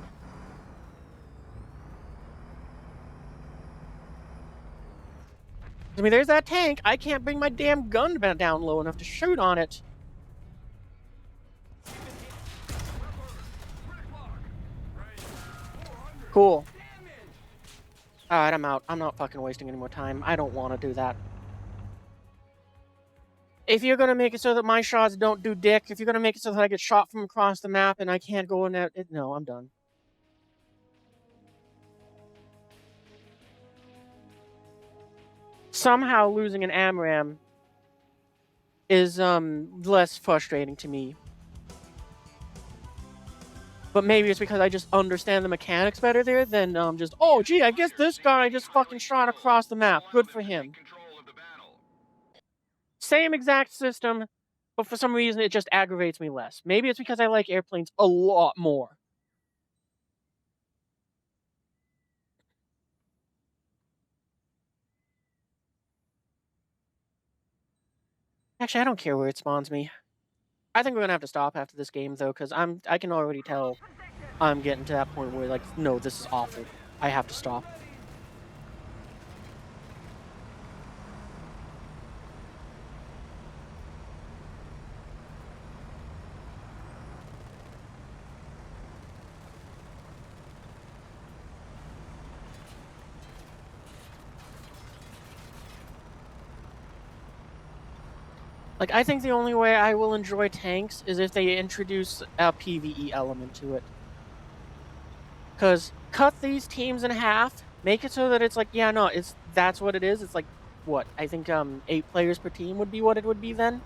I mean, there's that tank. I can't bring my damn gun down low enough to shoot on it. Cool. Alright, I'm out. I'm not fucking wasting any more time. I don't want to do that. If you're gonna make it so that my shots don't do dick, if you're gonna make it so that I get shot from across the map and I can't go in there, no, I'm done. Somehow losing an AMRAAM is less frustrating to me. But maybe it's because I just understand the mechanics better there than just, oh gee, I guess this guy just fucking shot across the map. Good for him. Same exact system, but for some reason it just aggravates me less. Maybe it's because I like airplanes a lot more. Actually, I don't care where it spawns me. I think we're gonna have to stop after this game though, because I can already tell I'm getting to that point where like, no, this is awful. I have to stop. Like, I think the only way I will enjoy tanks is if they introduce a PvE element to it. Because cut these teams in half, make it so that it's like, yeah, no, that's what it is. It's like, what? I think 8 players per team would be what it would be then.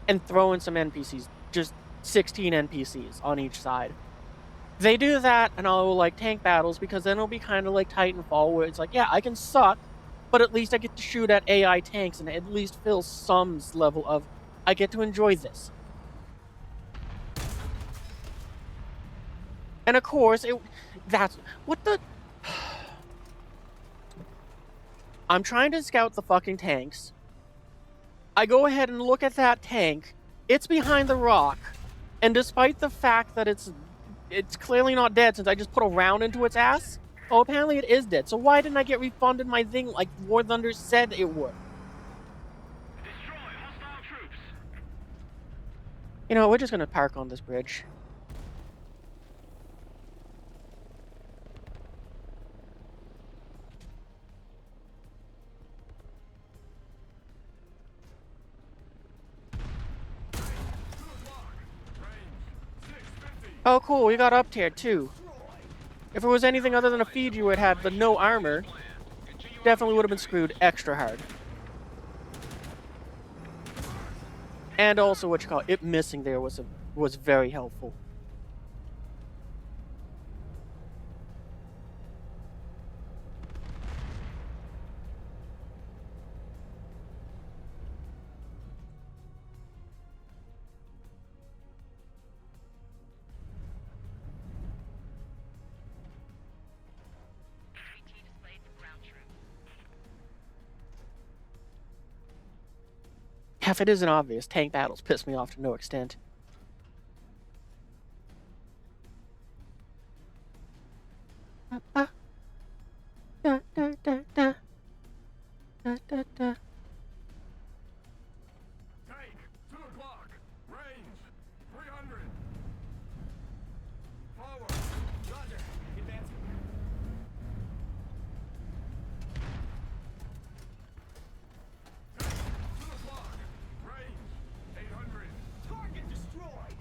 And throw in some NPCs. Just 16 NPCs on each side. They do that, and I'll like tank battles, because then it'll be kind of like Titanfall, where it's like, yeah, I can suck, but at least I get to shoot at AI tanks, and at least feel some level of, I get to enjoy this. And of course, that's what the. I'm trying to scout the fucking tanks. I go ahead and look at that tank. It's behind the rock, and despite the fact that it's clearly not dead since I just put a round into its ass. Oh, apparently it is dead. So why didn't I get refunded my thing like War Thunder said it would? Destroy hostile troops. You know, we're just gonna park on this bridge. Oh, cool, we got up tier too. If it was anything other than a Fiji where it had the no armor, definitely would have been screwed extra hard. And also, what you call it missing there was very helpful. If it isn't obvious, tank battles piss me off to no extent. Da, da, da, da. Da, da, da. Tank, 2 o'clock. Range, 300. Forward. Roger. Advancing. Tank, 2 o'clock. Range, 800. Target destroyed.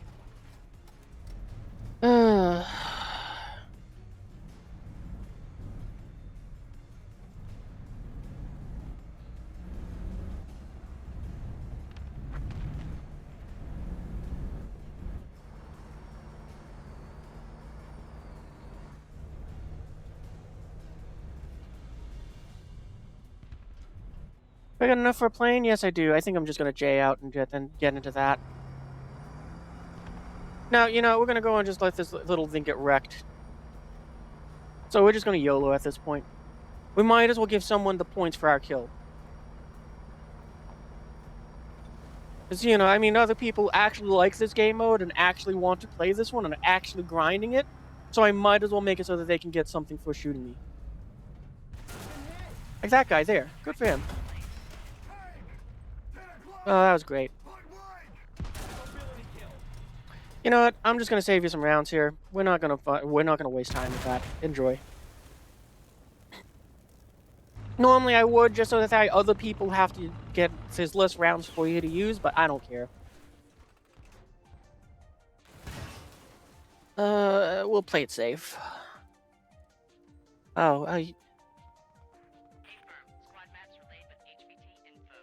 I got enough for a plane? Yes, I do. I think I'm just gonna J out and get into that. Now, you know, we're gonna go and just let this little thing get wrecked. So we're just gonna YOLO at this point. We might as well give someone the points for our kill. Because, you know, I mean, other people actually like this game mode and actually want to play this one and are actually grinding it. So I might as well make it so that they can get something for shooting me. Like that guy there. Good for him. Oh, that was great. You know what? I'm just gonna save you some rounds here. We're not gonna waste time with that. Enjoy. Normally I would, just so that other people have to get there's less rounds for you to use, but I don't care. We'll play it safe. Oh, Confirmed. Squad maps relayed with HVT info.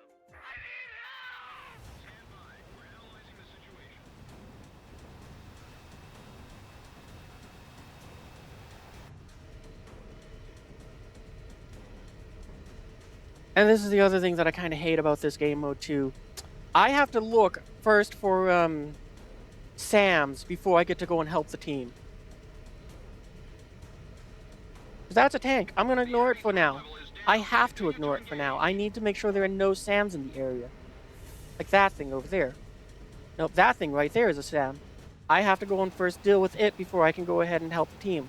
Stand by. We're analyzing the situation. and this is the other thing that I kind of hate about this game mode too. I have to look first for SAMs before I get to go and help the team. That's a tank. I'm gonna ignore it for now. I have to ignore it for now. I need to make sure there are no SAMs in the area. Like that thing over there. Nope, that thing right there is a SAM. I have to go and first deal with it before I can go ahead and help the team.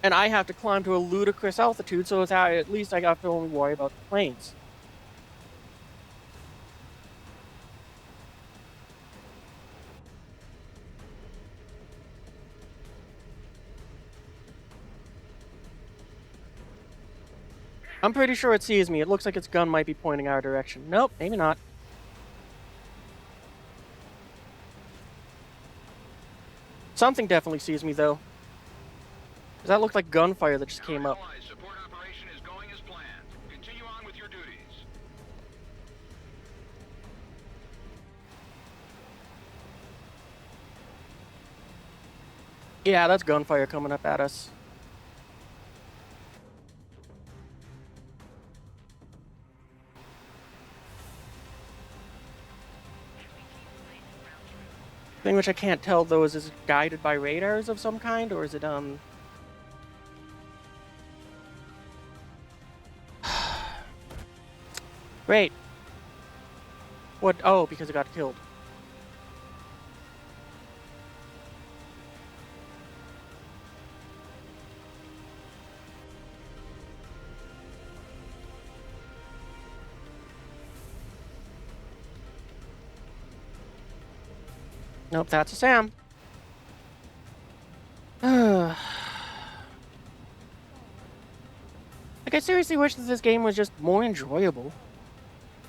And I have to climb to a ludicrous altitude, so that at least I have to only worry about the planes. I'm pretty sure it sees me. It looks like its gun might be pointing our direction. Nope, maybe not. Something definitely sees me, though. 'Cause that looked like gunfire that just came up. Allied support operation is going as planned. Continue on with your duties. Yeah, that's gunfire coming up at us. Thing which I can't tell, though, is it guided by radars of some kind, or is it, Great. What? Oh, because it got killed. Nope, that's a Sam. Like, I seriously wish that this game was just more enjoyable.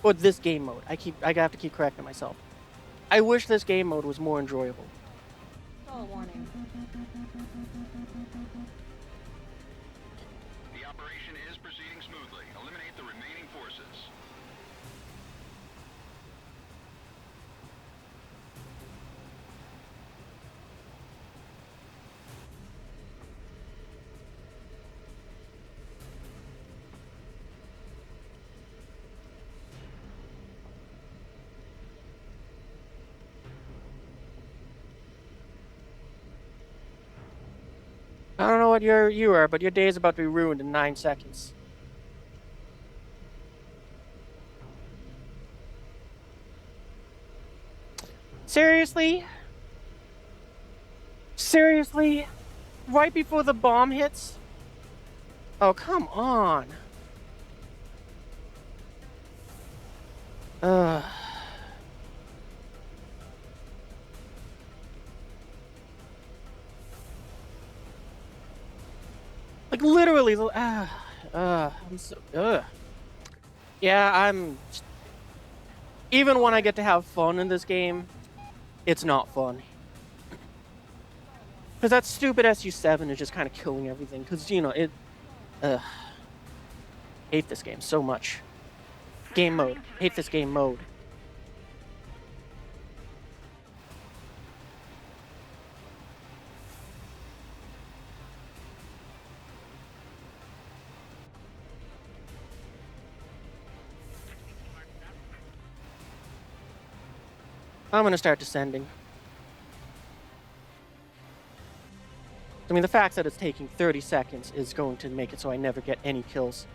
Or this game mode. I have to keep correcting myself. I wish this game mode was more enjoyable. Stall warning. The operation is proceeding smoothly. Eliminate the remaining forces. I don't know what you are, but your day is about to be ruined in 9 seconds. Seriously? Seriously? Right before the bomb hits? Oh, come on. Ugh. Like, literally, I'm so, yeah, even when I get to have fun in this game, it's not fun. Because that stupid SU-7 is just kind of killing everything. Because, hate this game so much. Game mode. Hate this game mode. I'm gonna start descending. I mean, the fact that it's taking 30 seconds is going to make it so I never get any kills.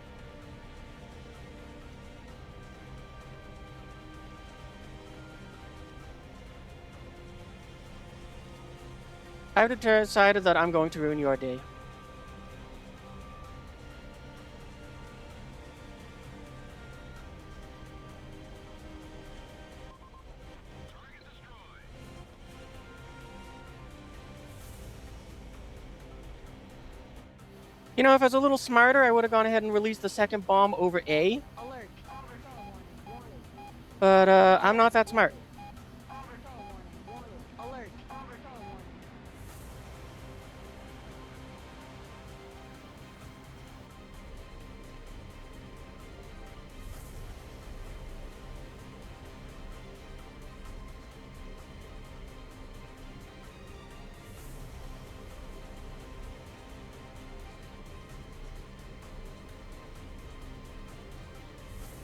I've decided that I'm going to ruin your day. Target destroyed. You know, if I was a little smarter, I would have gone ahead and released the second bomb over A. Alert. Stall warning. Warning. But, I'm not that smart. Stall warning. Warning. Alert. Stall warning.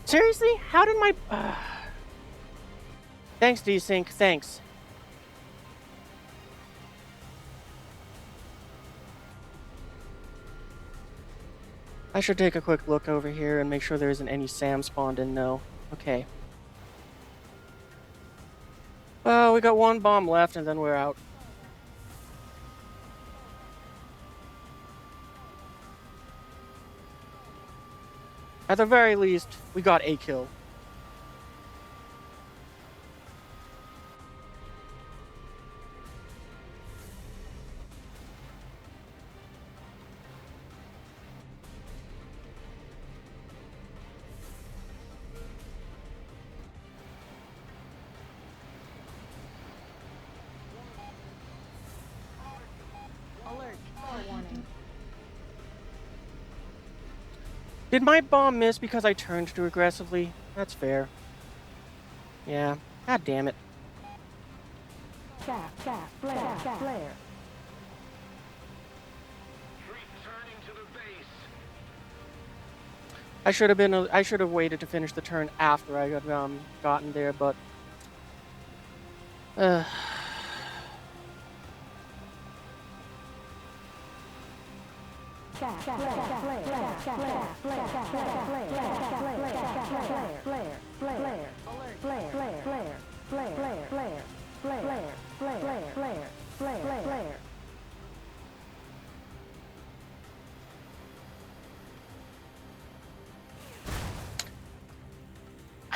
Seriously? How did my... Thanks, Desync. Thanks. I should take a quick look over here and make sure there isn't any Sam spawned in. No. Okay. Well, we got one bomb left and then we're out. At the very least, we got a kill. Did my bomb miss because I turned too aggressively? That's fair. Yeah. God damn it. Flare. Returning to the base. I should have waited to finish the turn after I had gotten there, but are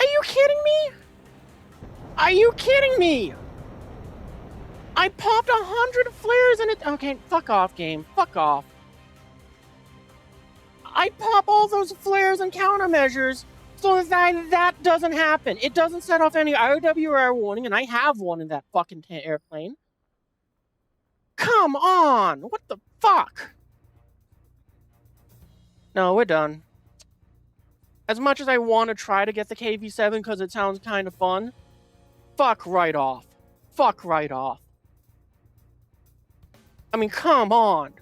you kidding me? Are you kidding me? I popped 100 flares and it. Okay, fuck off, game. Fuck off. I pop all those flares and countermeasures so that doesn't happen. It doesn't set off any RWR warning, and I have one in that fucking airplane. Come on! What the fuck? No, we're done. As much as I want to try to get the KV-7 because it sounds kind of fun, fuck right off. Fuck right off. I mean, come on.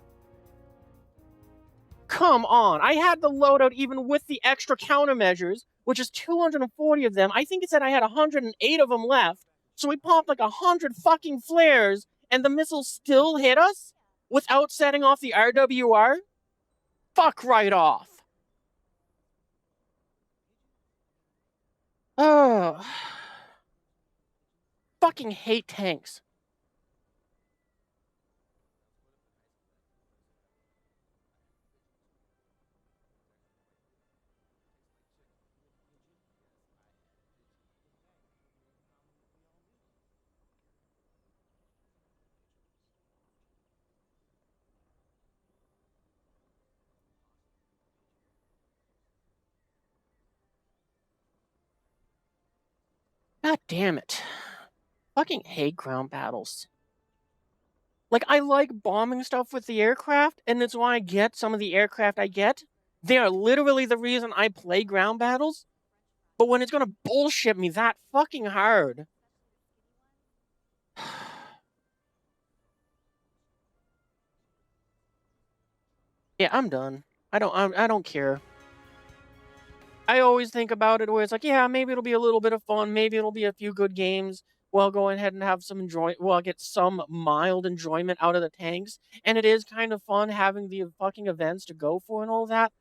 Come on. I had the loadout even with the extra countermeasures, which is 240 of them. I think it said I had 108 of them left. So we popped like 100 fucking flares, and the missiles still hit us without setting off the RWR? Fuck right off. Oh. Fucking hate tanks. God damn it. Fucking hate ground battles. Like, I like bombing stuff with the aircraft, and it's why I get some of the aircraft I get. They are literally the reason I play ground battles. But when it's gonna bullshit me that fucking hard. Yeah, I'm done. I don't care. I always think about it where it's like, yeah, maybe it'll be a little bit of fun, maybe it'll be a few good games. Well, go ahead and have some get some mild enjoyment out of the tanks. And it is kind of fun having the fucking events to go for and all that.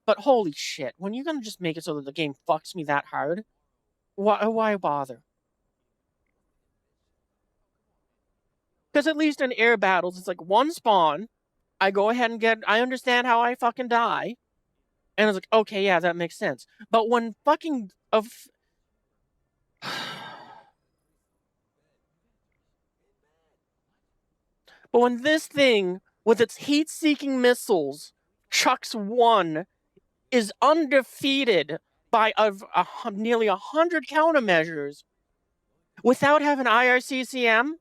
But holy shit, when you're gonna just make it so that the game fucks me that hard, why bother? Because at least in air battles, it's like one spawn. I go ahead and I understand how I fucking die. And I was like, okay, yeah, that makes sense. But when fucking but when this thing with its heat-seeking missiles chucks one is undefeated by nearly 100 countermeasures without having IRCCM,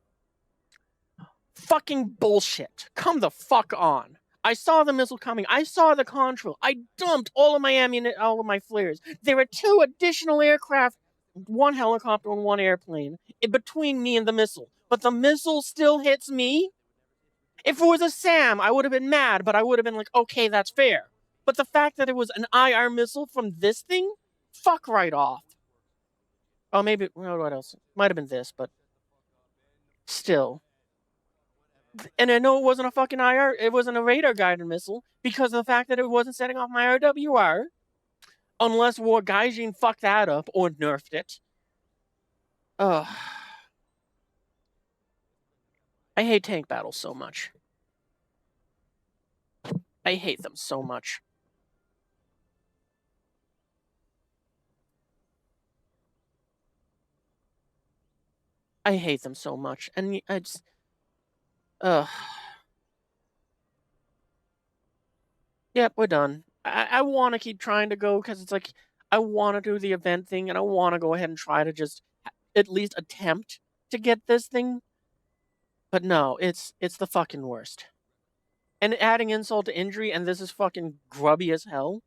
fucking bullshit. Come the fuck on. I saw the missile coming. I saw the contrail. I dumped all of my ammunition, all of my flares. There were 2 additional aircraft, 1 helicopter and 1 airplane, in between me and the missile. But the missile still hits me? If it was a SAM, I would have been mad, but I would have been like, okay, that's fair. But the fact that it was an IR missile from this thing? Fuck right off. Oh, maybe, well, what else? Might have been this, but still. And I know it wasn't a fucking IR, it wasn't a radar guided missile because of the fact that it wasn't setting off my RWR. Unless War Gaijin fucked that up or nerfed it. Ugh. I hate tank battles so much. I hate them so much. I hate them so much. And I just... Ugh. Yep, we're done. I want to keep trying to go because it's like, I want to do the event thing and I want to go ahead and try to just at least attempt to get this thing. But no, it's the fucking worst. And adding insult to injury, and this is fucking grubby as hell.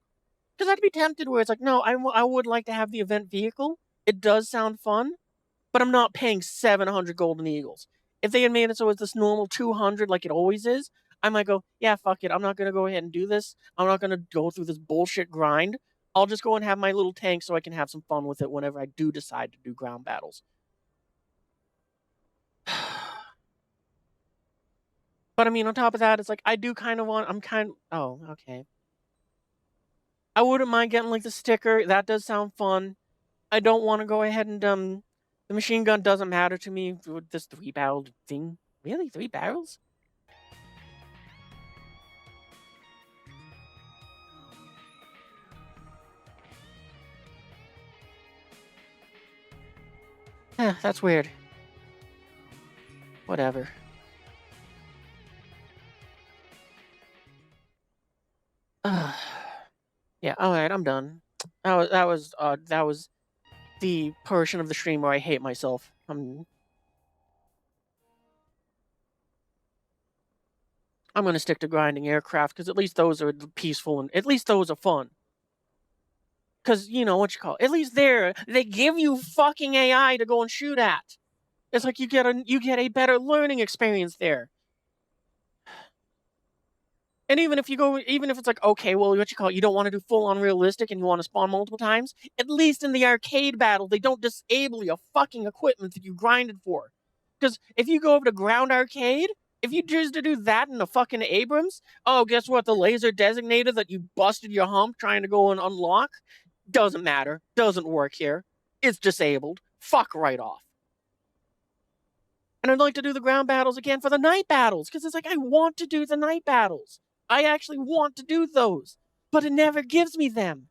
Because I'd be tempted where it's like, no, I would like to have the event vehicle. It does sound fun, but I'm not paying 700 golden eagles. If they had made it so it's this normal 200 like it always is, I might go, yeah, fuck it. I'm not going to go ahead and do this. I'm not going to go through this bullshit grind. I'll just go and have my little tank so I can have some fun with it whenever I do decide to do ground battles. But I mean, on top of that, it's like, I do kind of want, oh, okay. I wouldn't mind getting like the sticker. That does sound fun. I don't want to go ahead and, the machine gun doesn't matter to me with this 3-barrel thing. Really? 3 barrels? That's weird. Whatever. Yeah, alright, I'm done. That was the portion of the stream where I hate myself. I'm gonna stick to grinding aircraft, because at least those are peaceful, and at least those are fun. Because, you know, what you call it, at least they give you fucking AI to go and shoot at. It's like you get a better learning experience there. And even if it's like, okay, well, what you call it, you don't want to do full on realistic and you want to spawn multiple times, at least in the arcade battle, they don't disable your fucking equipment that you grinded for. Because if you go over to ground arcade, if you choose to do that in the fucking Abrams, oh, guess what? The laser designator that you busted your hump trying to go and unlock doesn't matter. Doesn't work here. It's disabled. Fuck right off. And I'd like to do the ground battles again for the night battles, because it's like, I want to do the night battles. I actually want to do those, but it never gives me them.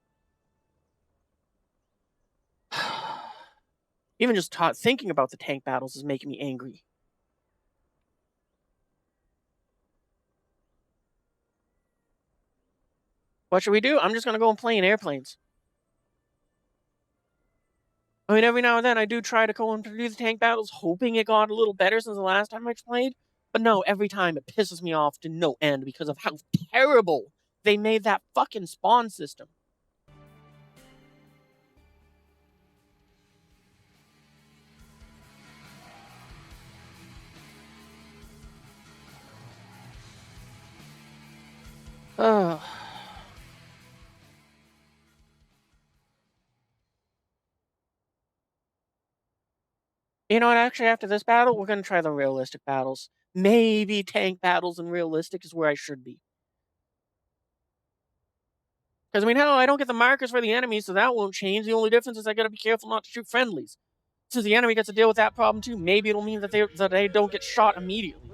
Even just thinking about the tank battles is making me angry. What should we do? I'm just going to go and play in airplanes. I mean, every now and then I do try to go and do the tank battles, hoping it got a little better since the last time I played. But no, every time it pisses me off to no end because of how terrible they made that fucking spawn system. Ugh. You know what? Actually, after this battle, we're going to try the realistic battles. Maybe tank battles and realistic is where I should be. Because, I mean, hell, I don't get the markers for the enemies, so that won't change. The only difference is I gotta be careful not to shoot friendlies. Since the enemy gets to deal with that problem too, maybe it'll mean that they don't get shot immediately.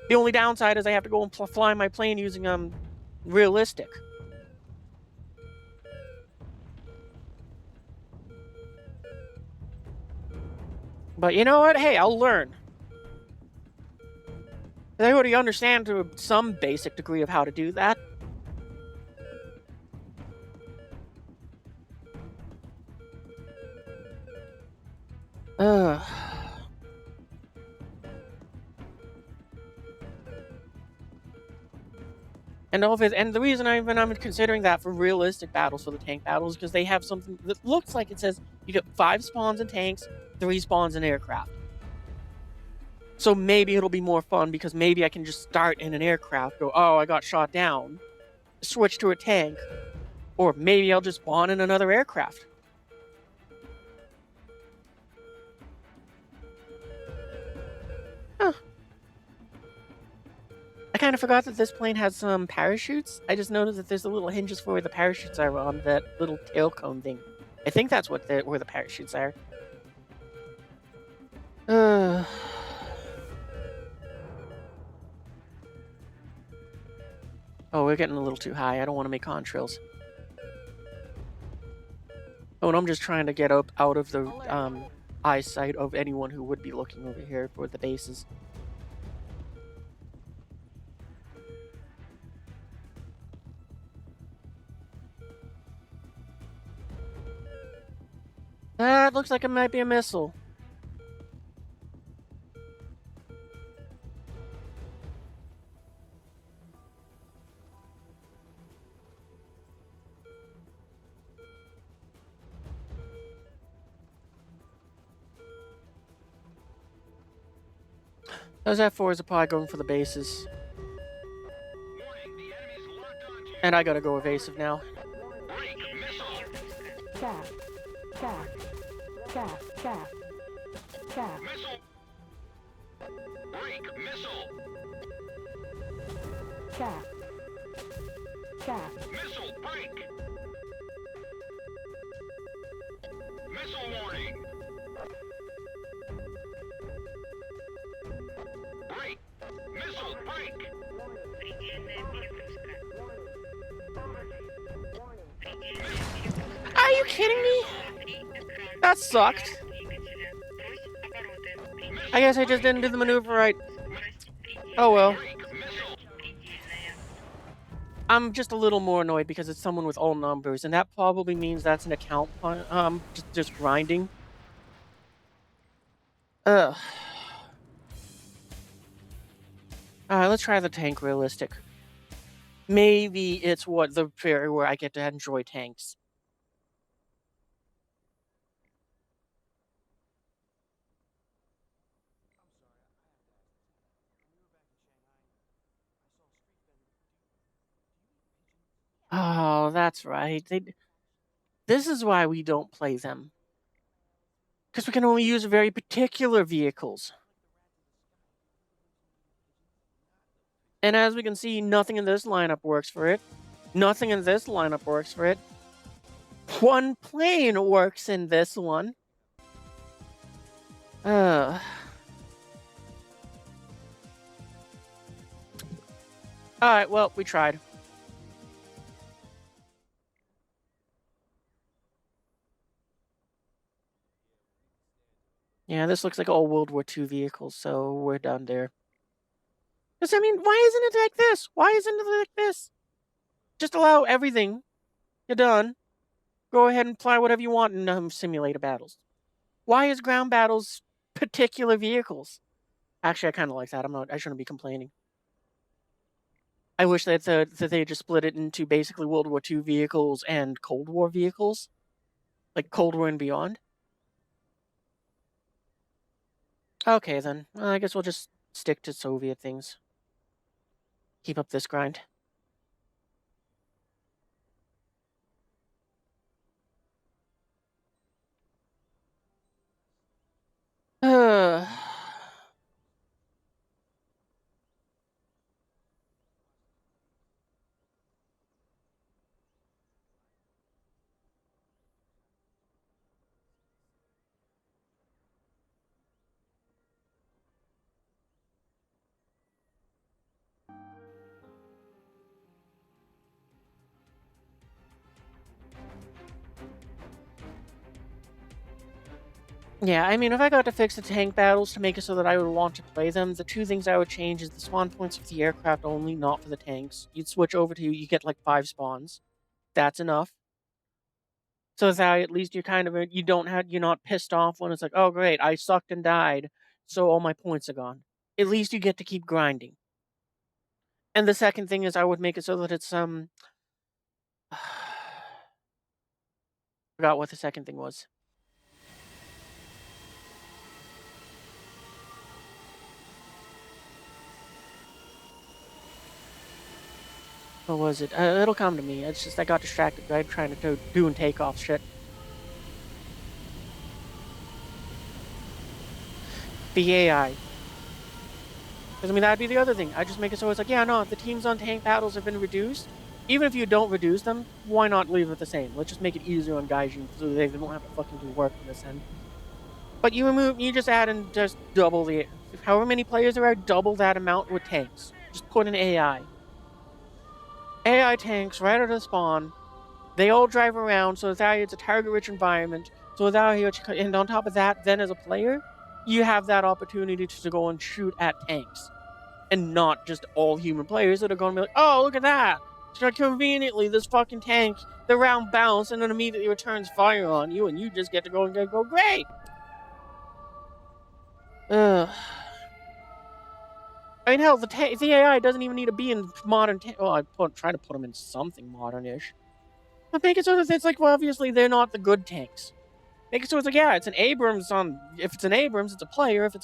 The only downside is I have to go and fly my plane using, realistic. But you know what? Hey, I'll learn. I already understand to some basic degree of how to do that. Ugh. And the reason I'm considering that for realistic battles for the tank battles is because they have something that looks like it says you get 5 spawns in tanks, 3 spawns in aircraft. So maybe it'll be more fun because maybe I can just start in an aircraft, go, oh, I got shot down, switch to a tank, or maybe I'll just spawn in another aircraft. Huh. I kind of forgot that this plane has some parachutes. I just noticed that there's the little hinges for where the parachutes are on that little tail cone thing. I think that's where the parachutes are. Oh, we're getting a little too high. I don't want to make contrails. Oh, and I'm just trying to get up out of the eyesight of anyone who would be looking over here for the bases. That looks like it might be a missile. Those F4s are probably going for the bases. Warning, the enemy's locked onto you. And I gotta go evasive now. Break, missile. Cap. Cap. Cap. Cap. Cap. Missile. Break, missile. Cap. Cap. Missile, break. Missile warning. Break. Missile, break. Предельная перегрузка. Предельная перегрузка. Are you kidding me? Смотри экран. That sucked. Двигателя. Брось обороты. I guess I just didn't do the maneuver right. Скорость предельная. Oh well. Break, missile. Предельная. I'm just a little more annoyed because it's someone with all numbers, and that probably means that's an account, just grinding. Ugh. Alright, let's try the tank realistic. Maybe it's the area where I get to enjoy tanks. Oh, that's right. This is why we don't play them. Because we can only use very particular vehicles. And as we can see, nothing in this lineup works for it. Nothing in this lineup works for it. One plane works in this one. Alright, well, we tried. Yeah, this looks like all World War II vehicles, so we're done there. Because, I mean, why isn't it like this? Why isn't it like this? Just allow everything. You're done. Go ahead and apply whatever you want in simulator battles. Why is ground battles particular vehicles? Actually, I kind of like that. I shouldn't be complaining. I wish that they just split it into basically World War II vehicles and Cold War vehicles. Like Cold War and beyond. Okay, then. I guess we'll just stick to Soviet things. Keep up this grind. Yeah, I mean, if I got to fix the tank battles to make it so that I would want to play them, the two things I would change is the spawn points for the aircraft only, not for the tanks. You'd switch over to, you get like 5 spawns. That's enough. So that at least you're kind of, you're not pissed off when it's like, oh great, I sucked and died, so all my points are gone. At least you get to keep grinding. And the second thing is I would make it so that it's, forgot what the second thing was. What was it? It'll come to me. It's just I got distracted by trying to do and take off shit. The AI. Because, I mean, that'd be the other thing. I just make it so it's like, yeah, no, the teams on tank battles have been reduced. Even if you don't reduce them, why not leave it the same? Let's just make it easier on Gaijin so they don't have to fucking do work on this end. But you just add and just double the... However many players there are, double that amount with tanks. Just put an AI. AI tanks right out of the spawn. They all drive around, so it's a target-rich environment. So and on top of that, then as a player, you have that opportunity to go and shoot at tanks. And not just all human players that are going to be like, oh, look at that! So conveniently, this fucking tank, the round bounce and then immediately returns fire on you, and you just get to go and go, great! Ugh. I mean, hell, the AI doesn't even need to be in modern... Well, I try to put them in something modern-ish. But make it so that it's like, well, obviously, they're not the good tanks. Make it so it's like, yeah, it's an Abrams on... If it's an Abrams, it's a player. If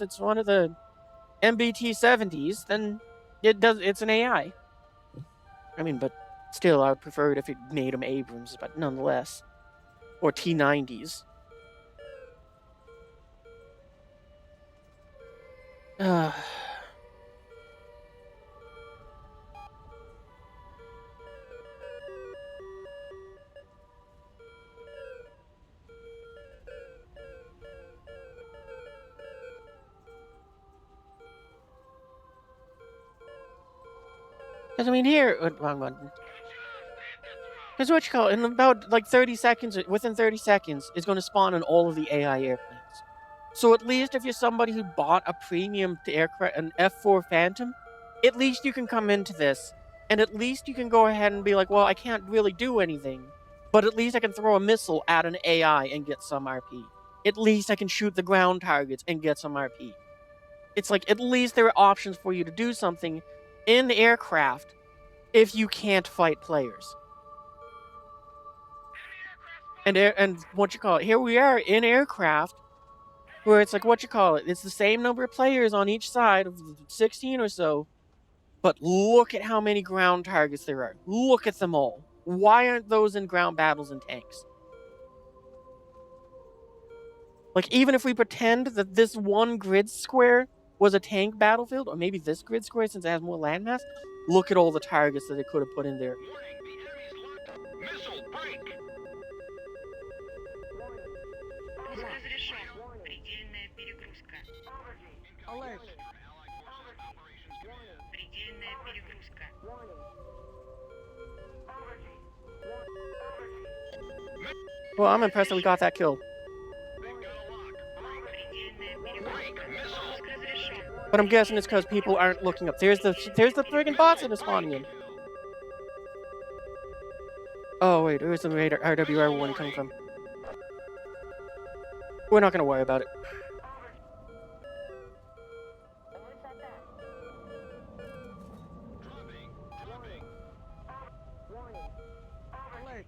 it's one of the MBT-70s, then it's an AI. I mean, but still, I would prefer it if it made them Abrams, but nonetheless. Or T-90s. Because, I mean, here... wrong one. Because what you call it, in about, like, 30 seconds, within 30 seconds, is going to spawn in all of the AI airplanes. So at least if you're somebody who bought a premium aircraft, an F4 Phantom, at least you can come into this, and at least you can go ahead and be like, well, I can't really do anything, but at least I can throw a missile at an AI and get some RP. At least I can shoot the ground targets and get some RP. It's like, at least there are options for you to do something in the aircraft if you can't fight players. And what you call it, here we are in aircraft, where it's like, what you call it, it's the same number of players on each side of 16 or so, but look at how many ground targets there are. Look at them all. Why aren't those in ground battles and tanks? Like, even if we pretend that this one grid square was a tank battlefield, or maybe this grid square since it has more landmass, look at all the targets that they could have put in there. Warning, the enemy's locked. Missile break. Пуск разрешен. Предельная перегрузка. Alert. Предельная перегрузка. Well, I'm impressed that we got that kill. Предельная перегрузка. Пуск разрешен. But I'm guessing it's because people aren't looking up. There's the friggin' bots that are spawning in. Oh, wait, where's the RWR warning coming from? We're not gonna worry about it. Alert.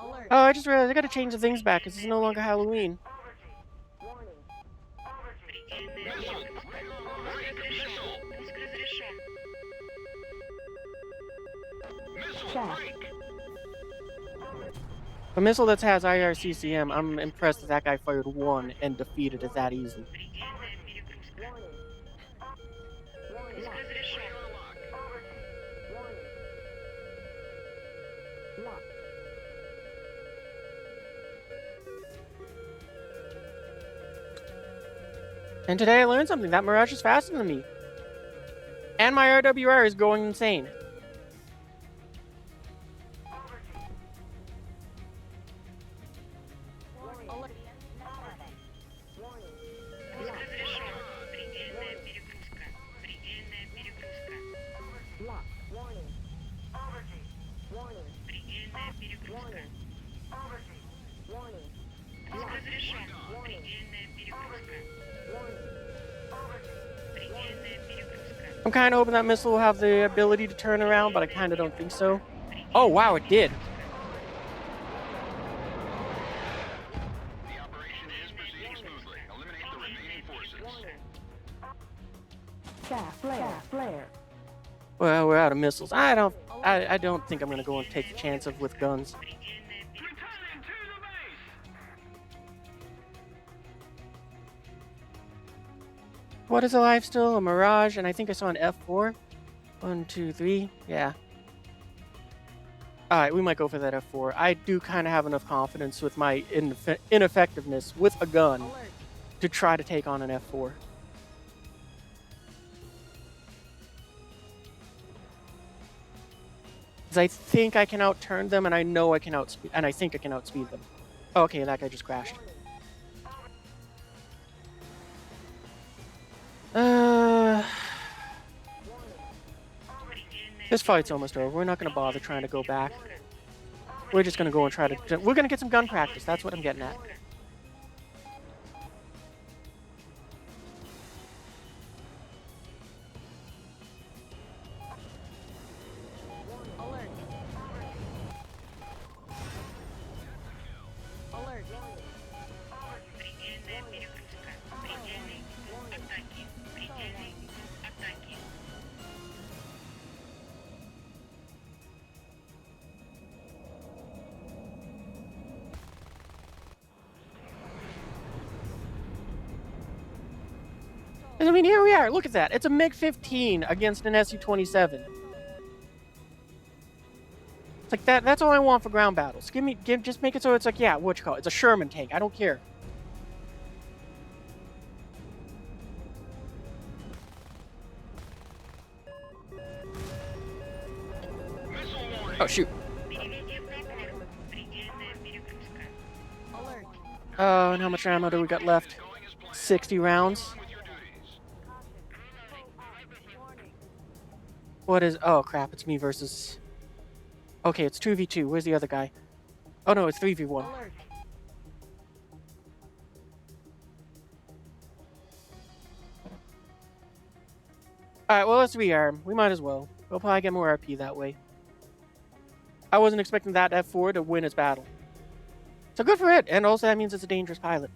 Alert. Oh, I just realized I gotta change the things back because it's no longer Halloween. Предельная перегрузка. Пуск разрешен. Пуск разрешен. Missile break. A missile that has IRCCM, I'm impressed that that guy fired one and defeated it that easily. Предельная перегрузка. Пуск разрешен. And today I learned something. That Mirage is faster than me. And my RWR is going insane. Alert. Пуск разрешен. Предельная перегрузка. Предельная перегрузка. Предельная перегрузка. Пуск разрешен. Предельная перегрузка. Предельная перегрузка. I'm kind of hoping that missile will have the ability to turn around, but I kind of don't think so. Oh, wow, it did. The operation is proceeding smoothly. Eliminate the remaining forces. Flare. Well, we're out of missiles. I don't think I'm going to go and take the chance of with guns. Предельная перегрузка. Returning to the base. What is alive still? A Mirage, and I think I saw an F4. 1, 2, 3. Yeah. Alright, we might go for that F4. I do kind of have enough confidence with my ineffectiveness with a gun Alert. to try to take on an F4. Because I think I can outturn them, and I know I can outspeed, and I think I can outspeed them. Okay, that guy just crashed. This fight's almost over. We're not going to bother trying to go back. We're just going to go and try to... We're going to get some gun practice. That's what I'm getting at. I mean, here we are. Look at that. It's a MiG-15 against an Su-27. It's like that. That's all I want for ground battles. Just make it so it's like, yeah, what you call it? It's a Sherman tank. I don't care. Missile warning. Oh shoot. Переведение в набор. Предельная перегрузка. Alert. Oh, and how much ammo do we got left? Going as planned. 60 rounds. With your duties. Warning. What is? Oh crap! It's me versus. Okay, it's 2v2. Where's the other guy? Oh no, it's 3v1. Alert. Alright, well, let's rearm. We might as well. We'll probably get more RP that way. I wasn't expecting that F4 to win its battle. So good for it, and also that means it's a dangerous pilot.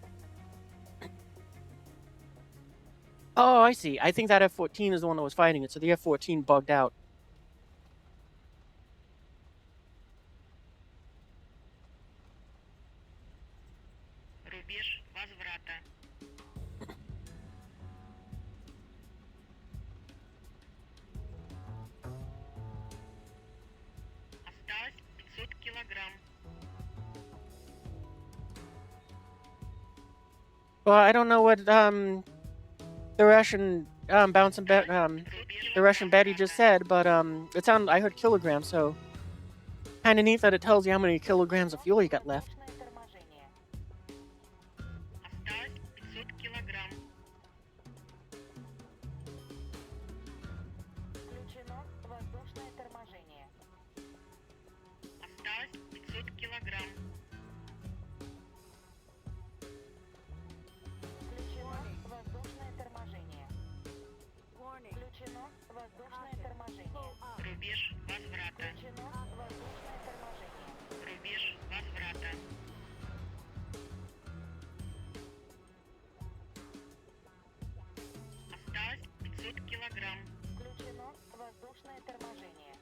Oh, I see. I think that F-14 is the one that was fighting it, so the F-14 bugged out. Рубеж возврата. Осталось 500 килограмм. Well, I don't know what the Russian bouncing bet Рубеж the Russian Betty just said, but it sounded I heard kilograms, so kind of neat that it tells you how many kilograms of fuel you got left. Осталось 500 килограмм. Включено воздушное торможение. Осталось 500 килограмм. Включено воздушное торможение. Включено воздушное торможение. Рубеж возврата. Включено воздушное торможение. Рубеж возврата. Осталось 500 килограмм. Включено воздушное торможение.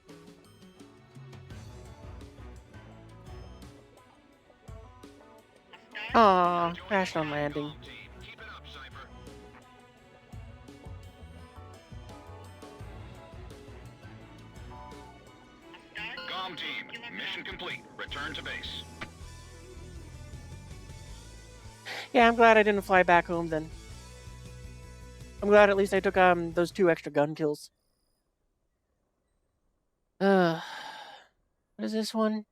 Осталось Aw, crashed on landing. Team, keep it up, Cypher. Осталось Com team, mission complete. Return to base. Yeah, I'm glad I didn't fly back home then. I'm glad at least I took those 2 extra gun kills. What is this one?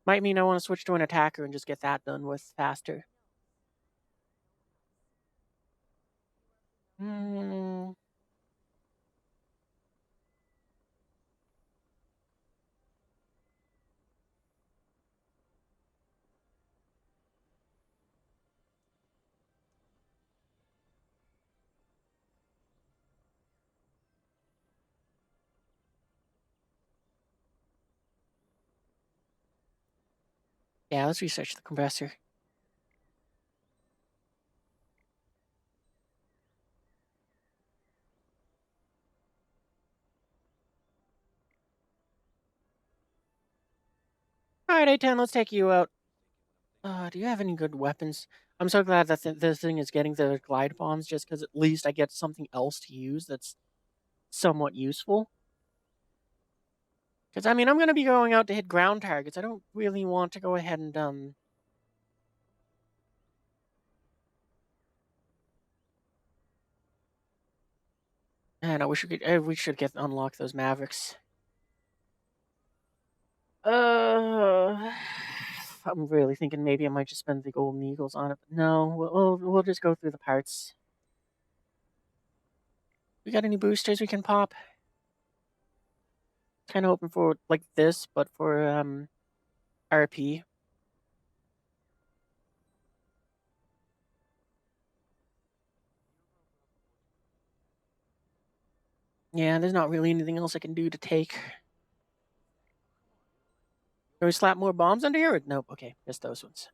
Might mean I want to switch to an attacker and just get that done with faster. Hmm. Yeah, let's research the compressor. Alright, A10, let's take you out. Do you have any good weapons? I'm so glad that this thing is getting the glide bombs just because at least I get something else to use that's somewhat useful. Because, I mean, I'm going to be going out to hit ground targets. I don't really want to go ahead and, Man, I wish we should get unlock those Mavericks. I'm really thinking maybe I might just spend the Golden Eagles on it. But no, we'll just go through the parts. We got any boosters we can pop? Kind of hoping for like this, but for RP. Yeah, there's not really anything else I can do to take. Can we slap more bombs under here? Nope. Okay, just those ones.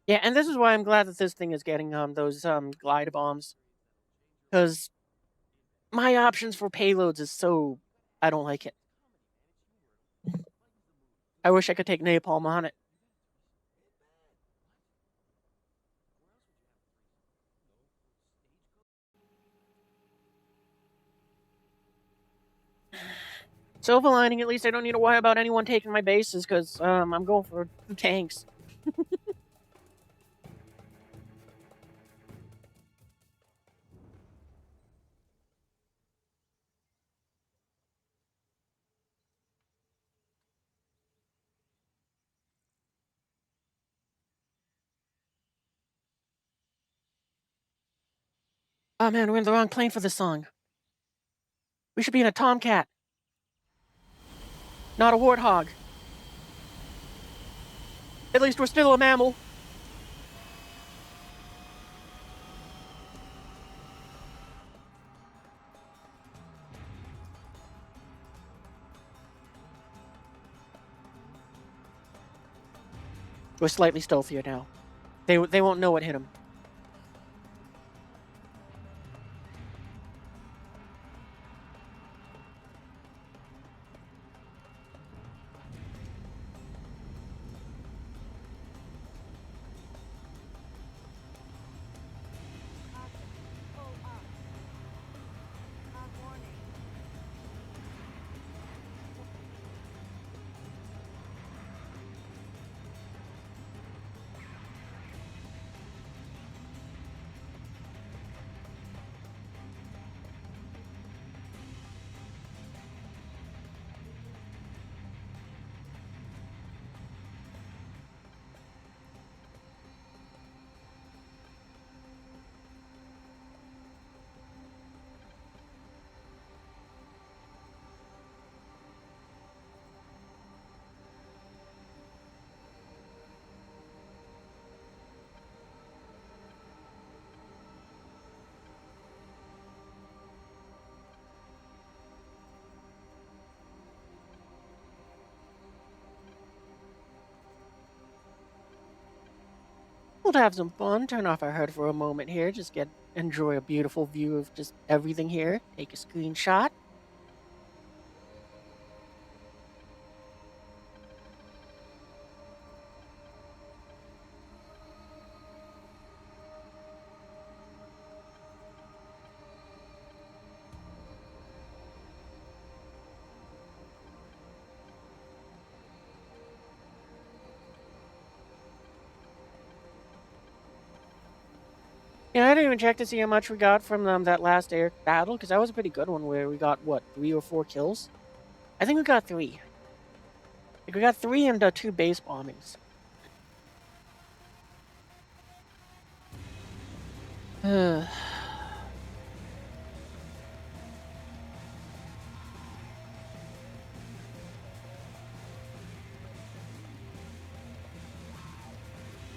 Yeah, and this is why I'm glad that this thing is getting those glide bombs, because my options for payloads is so I don't like it. I wish I could take napalm on it. Silver lining, at least I don't need to worry about anyone taking my bases, because I'm going for the tanks. Oh man, we're in the wrong plane for this song. We should be in a tomcat, not a warthog. At least we're still a mammal. We're slightly stealthier now. They won't know what hit them. Pull up. Warning. We'll have some fun. Turn off our HUD for a moment here. Just enjoy a beautiful view of just everything here. Take a screenshot. Yeah, I didn't even check to see how much we got from that last air battle, because that was a pretty good one where we got, what, 3 or 4 kills? I think we got 3. Like, we got 3 and 2 base bombings.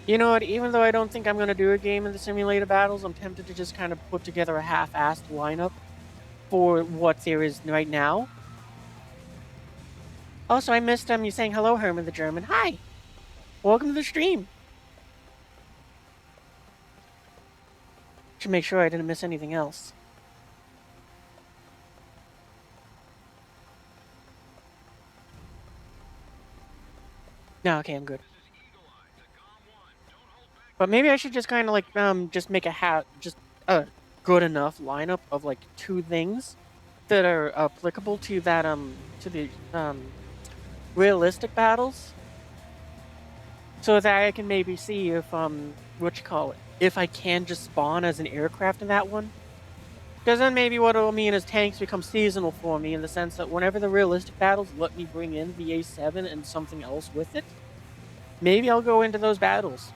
You know what, even though I don't think I'm going to do a game in the simulated battles, I'm tempted to just kind of put together a half-assed lineup for what there is right now. Also, I missed you saying hello, Herman the German. Hi! Welcome to the stream! Should make sure I didn't miss anything else. No, okay, I'm good. But maybe I should just kind of like just make just a good enough lineup of like 2 things that are applicable to that to the realistic battles, so that I can maybe see if what you call it, if I can just spawn as an aircraft in that one. Because then maybe what it'll mean is tanks become seasonal for me, in the sense that whenever the realistic battles let me bring in the A7 and something else with it, maybe I'll go into those battles.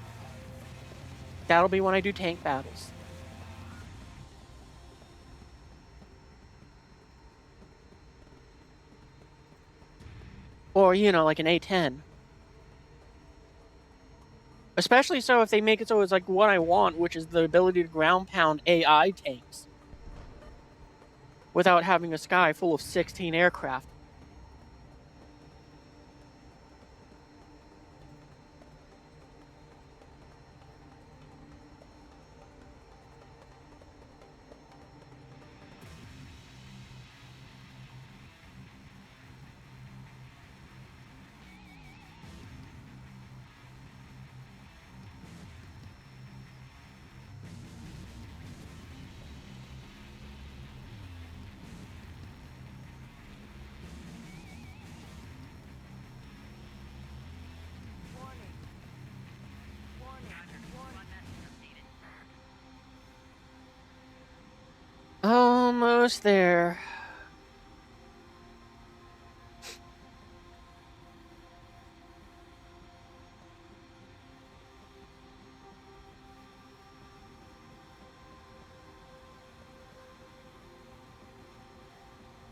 That'll be when I do tank battles. Or, you know, like an A10. Especially so if they make it so it's like what I want, which is the ability to ground pound AI tanks without having a sky full of 16 aircraft. Almost there.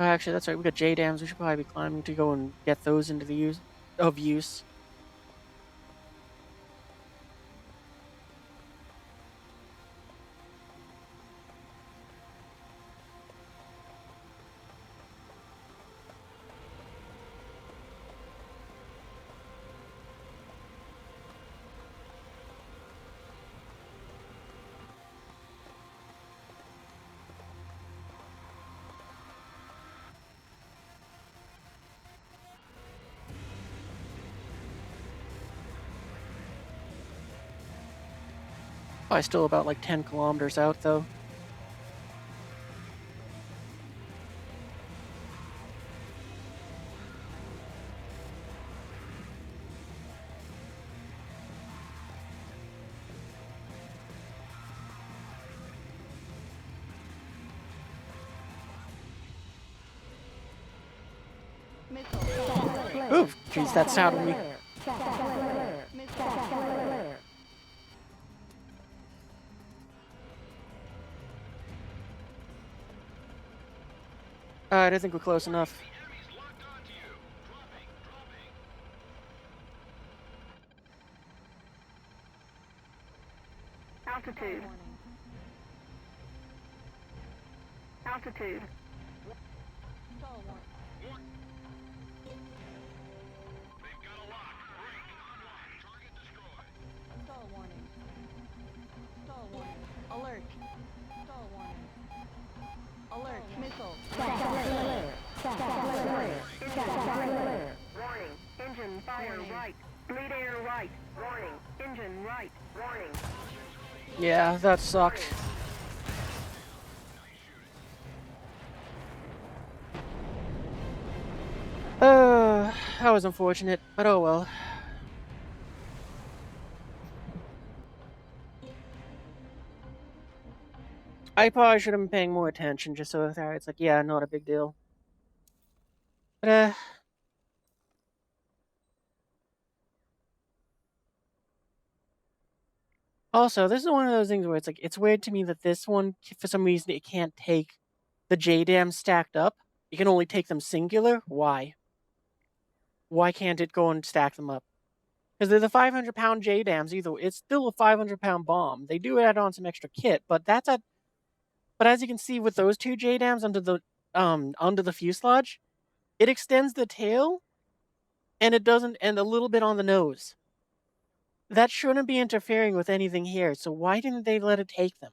Actually, that's right. We got J dams. We should probably be climbing to go and get those into the use. Probably still about like 10 kilometers out though. Missile. Ooh, jeez, that sounded me. Alright, I think we're close enough. The enemy's locked onto you. Dropping. Altitude. Altitude. Stall warning. They've got a lock. Break. Online. Target destroyed. Stall warning. Stall warning. Alert. Stall warning. Alert. Missile. Warning. Engine fire right. Bleed air right. Warning. Engine right. Warning. Yeah, that sucked. That was unfortunate, but oh well. I probably should have been paying more attention just so it's like, yeah, not a big deal. But, also, this is one of those things where it's like, it's weird to me that this one, for some reason, it can't take the J-dams stacked up. You can only take them singular. Why? Why can't it go and stack them up? Because they're the 500-pound J-dams either. It's still a 500-pound bomb. They do add on some extra kit, but that's a... But as you can see with those two J-dams under the fuselage, it extends the tail, and it doesn't, and a little bit on the nose. That shouldn't be interfering with anything here, so why didn't they let it take them?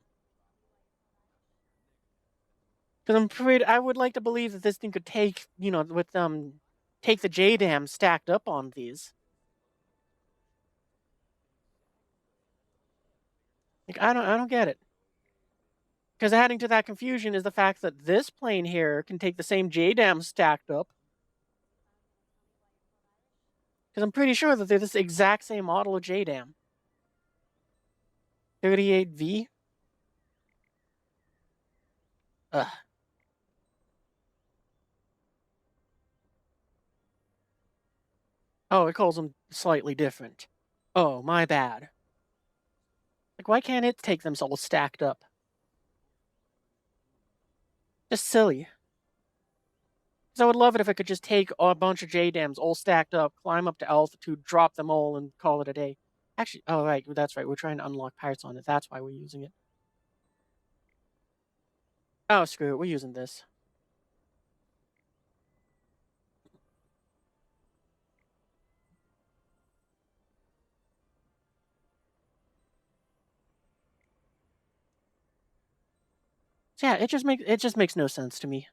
Because I'm afraid I would like to believe that this thing could take, take the J-dam stacked up on these. Like, I don't get it. Because adding to that confusion is the fact that this plane here can take the same J-dam stacked up. Because I'm pretty sure that they're this exact same model of J-dam. 38V? Ugh. Oh, it calls them slightly different. Oh, my bad. Like, why can't it take them all stacked up? Just silly. Because I would love it if I could just take a bunch of J-dams all stacked up, climb up to altitude, drop them all, and call it a day. Actually, oh, right, that's right. We're trying to unlock parts on it. That's why we're using it. Oh, screw it. We're using this. So yeah, it just makes no sense to me.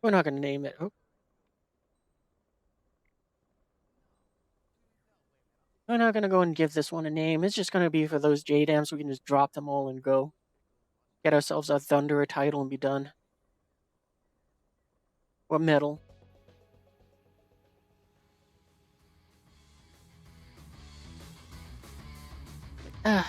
We're not going to name it. Oh. We're not going to go and give this one a name. It's just going to be for those J-dams. We can just drop them all and go. Get ourselves a Thunderer title and be done. What metal? Ugh.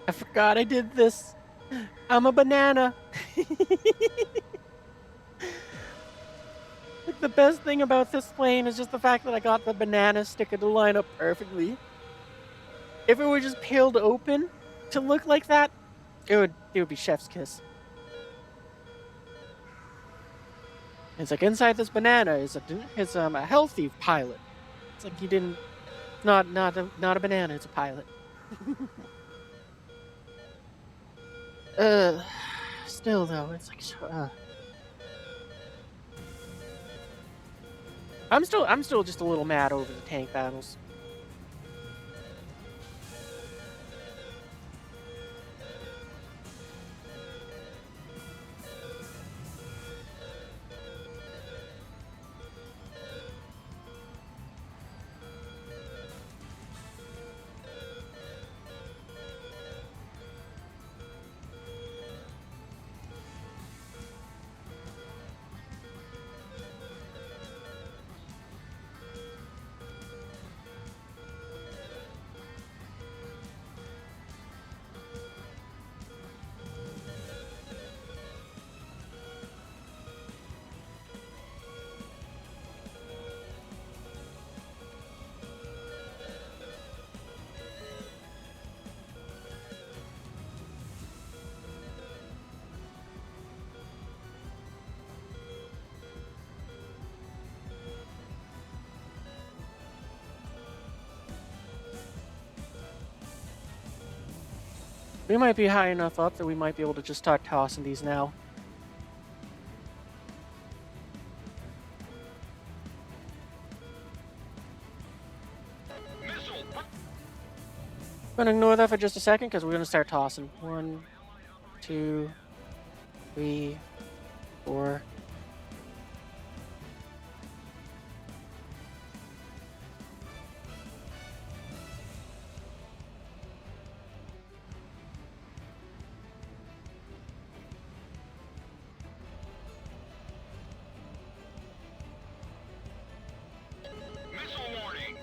I forgot I did this. I'm a banana. Like, the best thing about this plane is just the fact that I got the banana sticker to line up perfectly. If it were just peeled open to look like that, it would be chef's kiss. It's like inside this banana is a healthy pilot. It's like you didn't not a banana, it's a pilot. uh Still though, it's like I'm still just a little mad over the tank battles. We might be high enough up that we might be able to just start tossing these now. Missile. I'm gonna ignore that for just a second because we're gonna start tossing. 1, 2, 3, 4. Missile warning.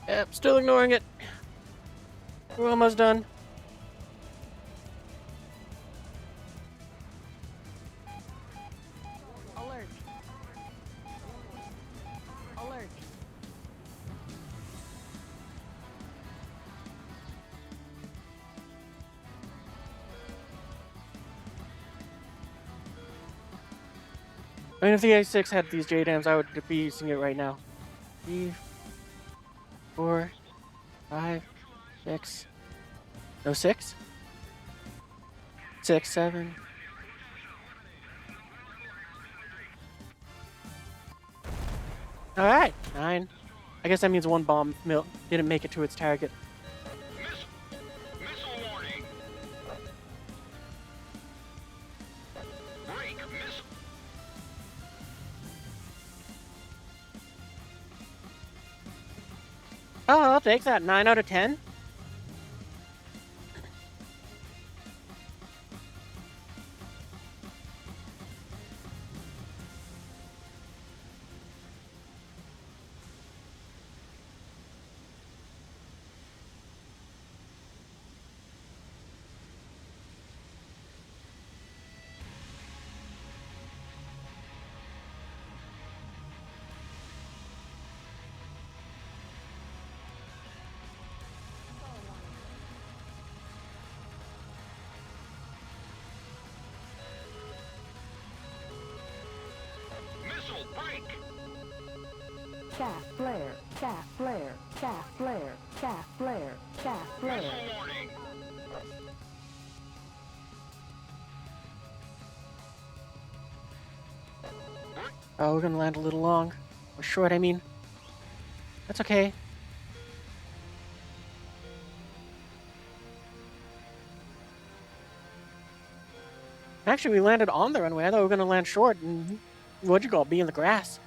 Yep, still ignoring it. We're almost done. Alert. Alert. I mean, if the A6 had these JDAMs, I would be using it right now. 3, 4, 5, 6. No, 6? 6, 7. Alright, 9. I guess that means one bomb didn't make it to its target. Missile warning. Oh, I'll take that. 9 out of 10. Missile break! Shaft flare, shaft flare, shaft flare, shaft flare, shaft flare. Missile warning! Oh, we're gonna land a little long. Or short, I mean. That's okay. Actually, we landed on the runway. I thought we were gonna land short and what'd you call it? Be in the grass.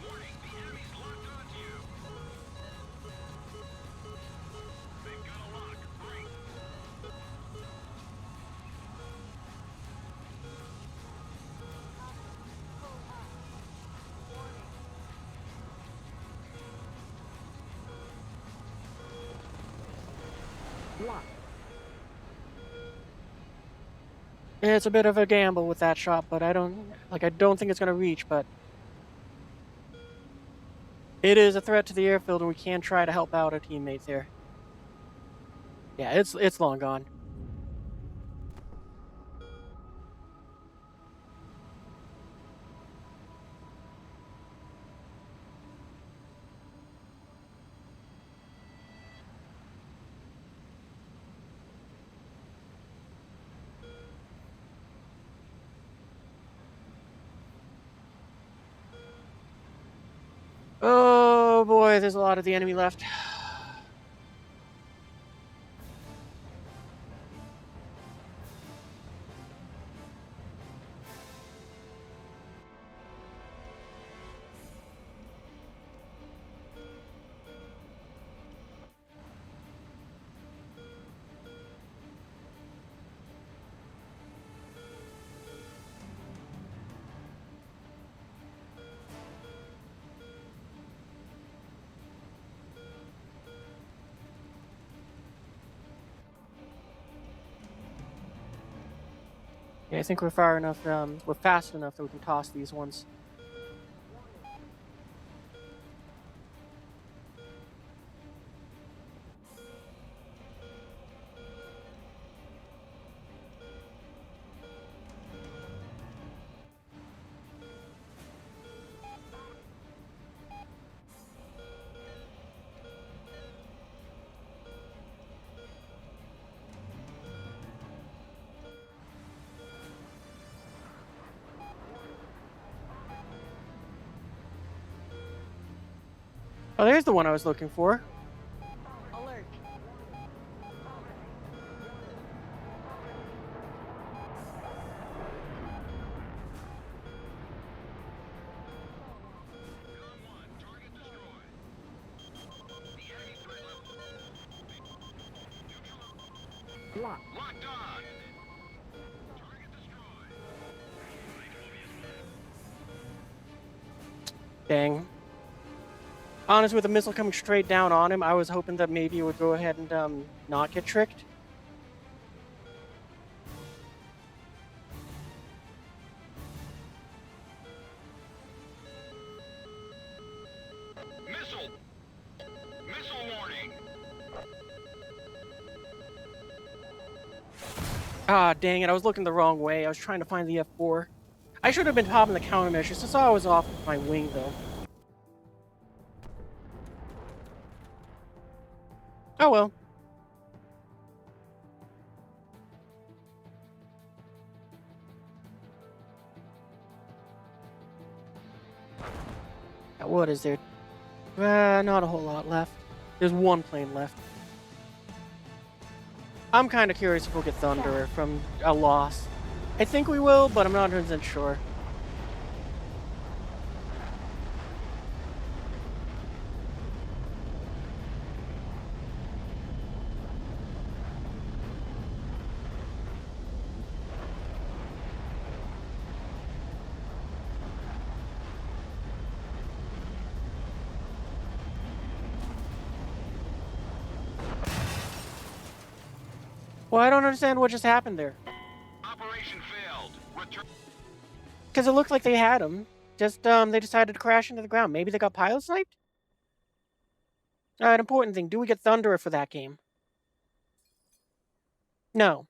Warning, the enemy's locked onto you! They've got a lock. Break! Lock. It's a bit of a gamble with that shot, but I don't think it's gonna reach, but it is a threat to the airfield and we can try to help out our teammates here. Yeah, it's long gone. Oh boy, there's a lot of the enemy left. Yeah, I think we're far enough, we're fast enough that we can toss these ones. Oh, there's the one I was looking for. Alert. Gun 1, target destroyed. The enemy threat level. Neutral. Lock. Locked on! Target destroyed. Dang. Honest, with a missile coming straight down on him, I was hoping that maybe it would go ahead and not get tricked. Missile! Ah, dang it, I was looking the wrong way. I was trying to find the F4. I should have been popping the countermeasures since I was off with my wing, though. Oh well. What is there? Not a whole lot left. There's one plane left. I'm kind of curious if we'll get Thunder from a loss. I think we will, but I'm not 100% sure. Well, I don't understand what just happened there. Operation failed. Return. Because it looked like they had him. Just, they decided to crash into the ground. Maybe they got pilot sniped? An important thing. Do we get Thunderer for that game? No.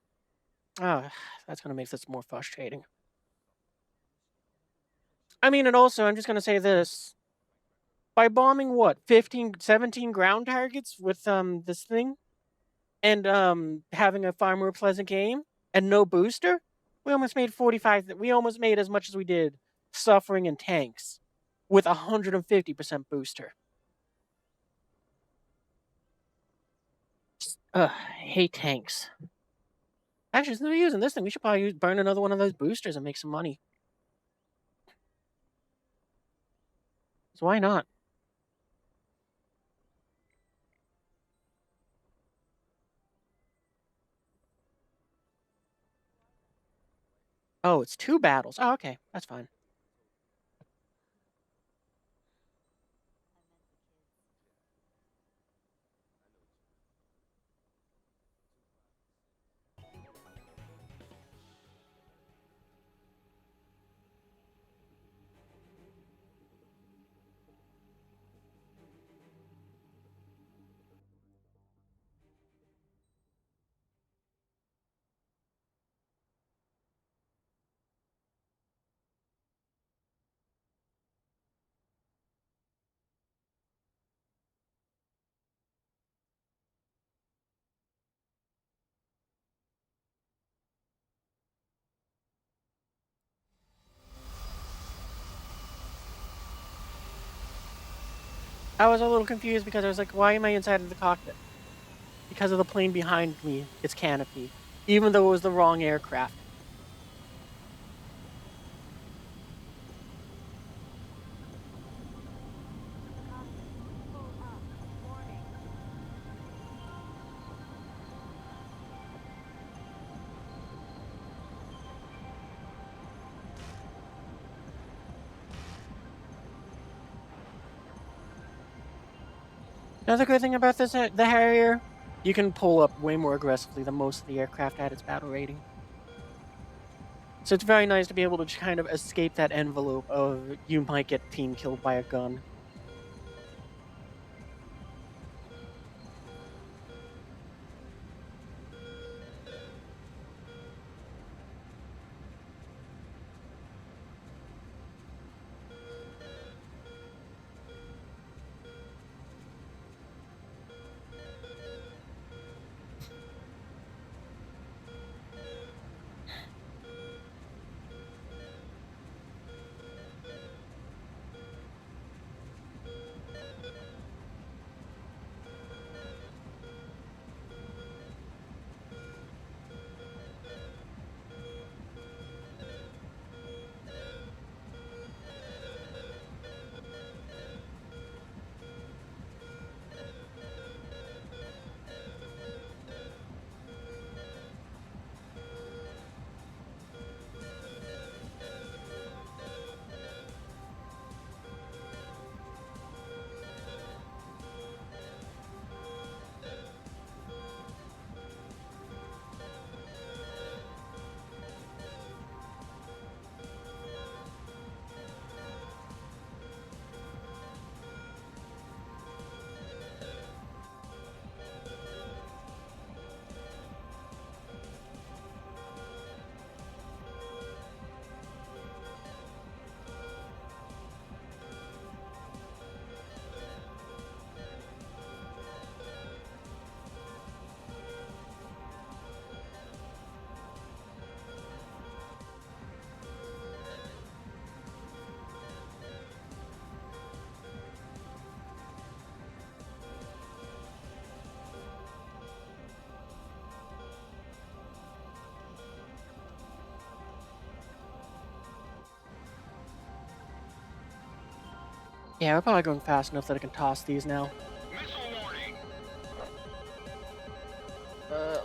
Ah, that's going to make this more frustrating. I mean, and also, I'm just going to say this. By bombing, what, 15, 17 ground targets with, this thing? And, having a far more pleasant game? And no booster? We almost made 45... We almost made as much as we did suffering in tanks. With 150% booster. Ugh, I hate tanks. Actually, since we're using this thing, we should probably burn another one of those boosters and make some money. So why not? Oh, it's 2 battles. Oh, okay. That's fine. I was a little confused because I was like, why am I inside of the cockpit? Because of the plane behind me, its canopy. Even though it was the wrong aircraft. Another good thing about this, the Harrier, you can pull up way more aggressively than most of the aircraft at its battle rating. So it's very nice to be able to just kind of escape that envelope of you might get team killed by a gun. Yeah, we're probably going fast enough that I can toss these now. Missile warning.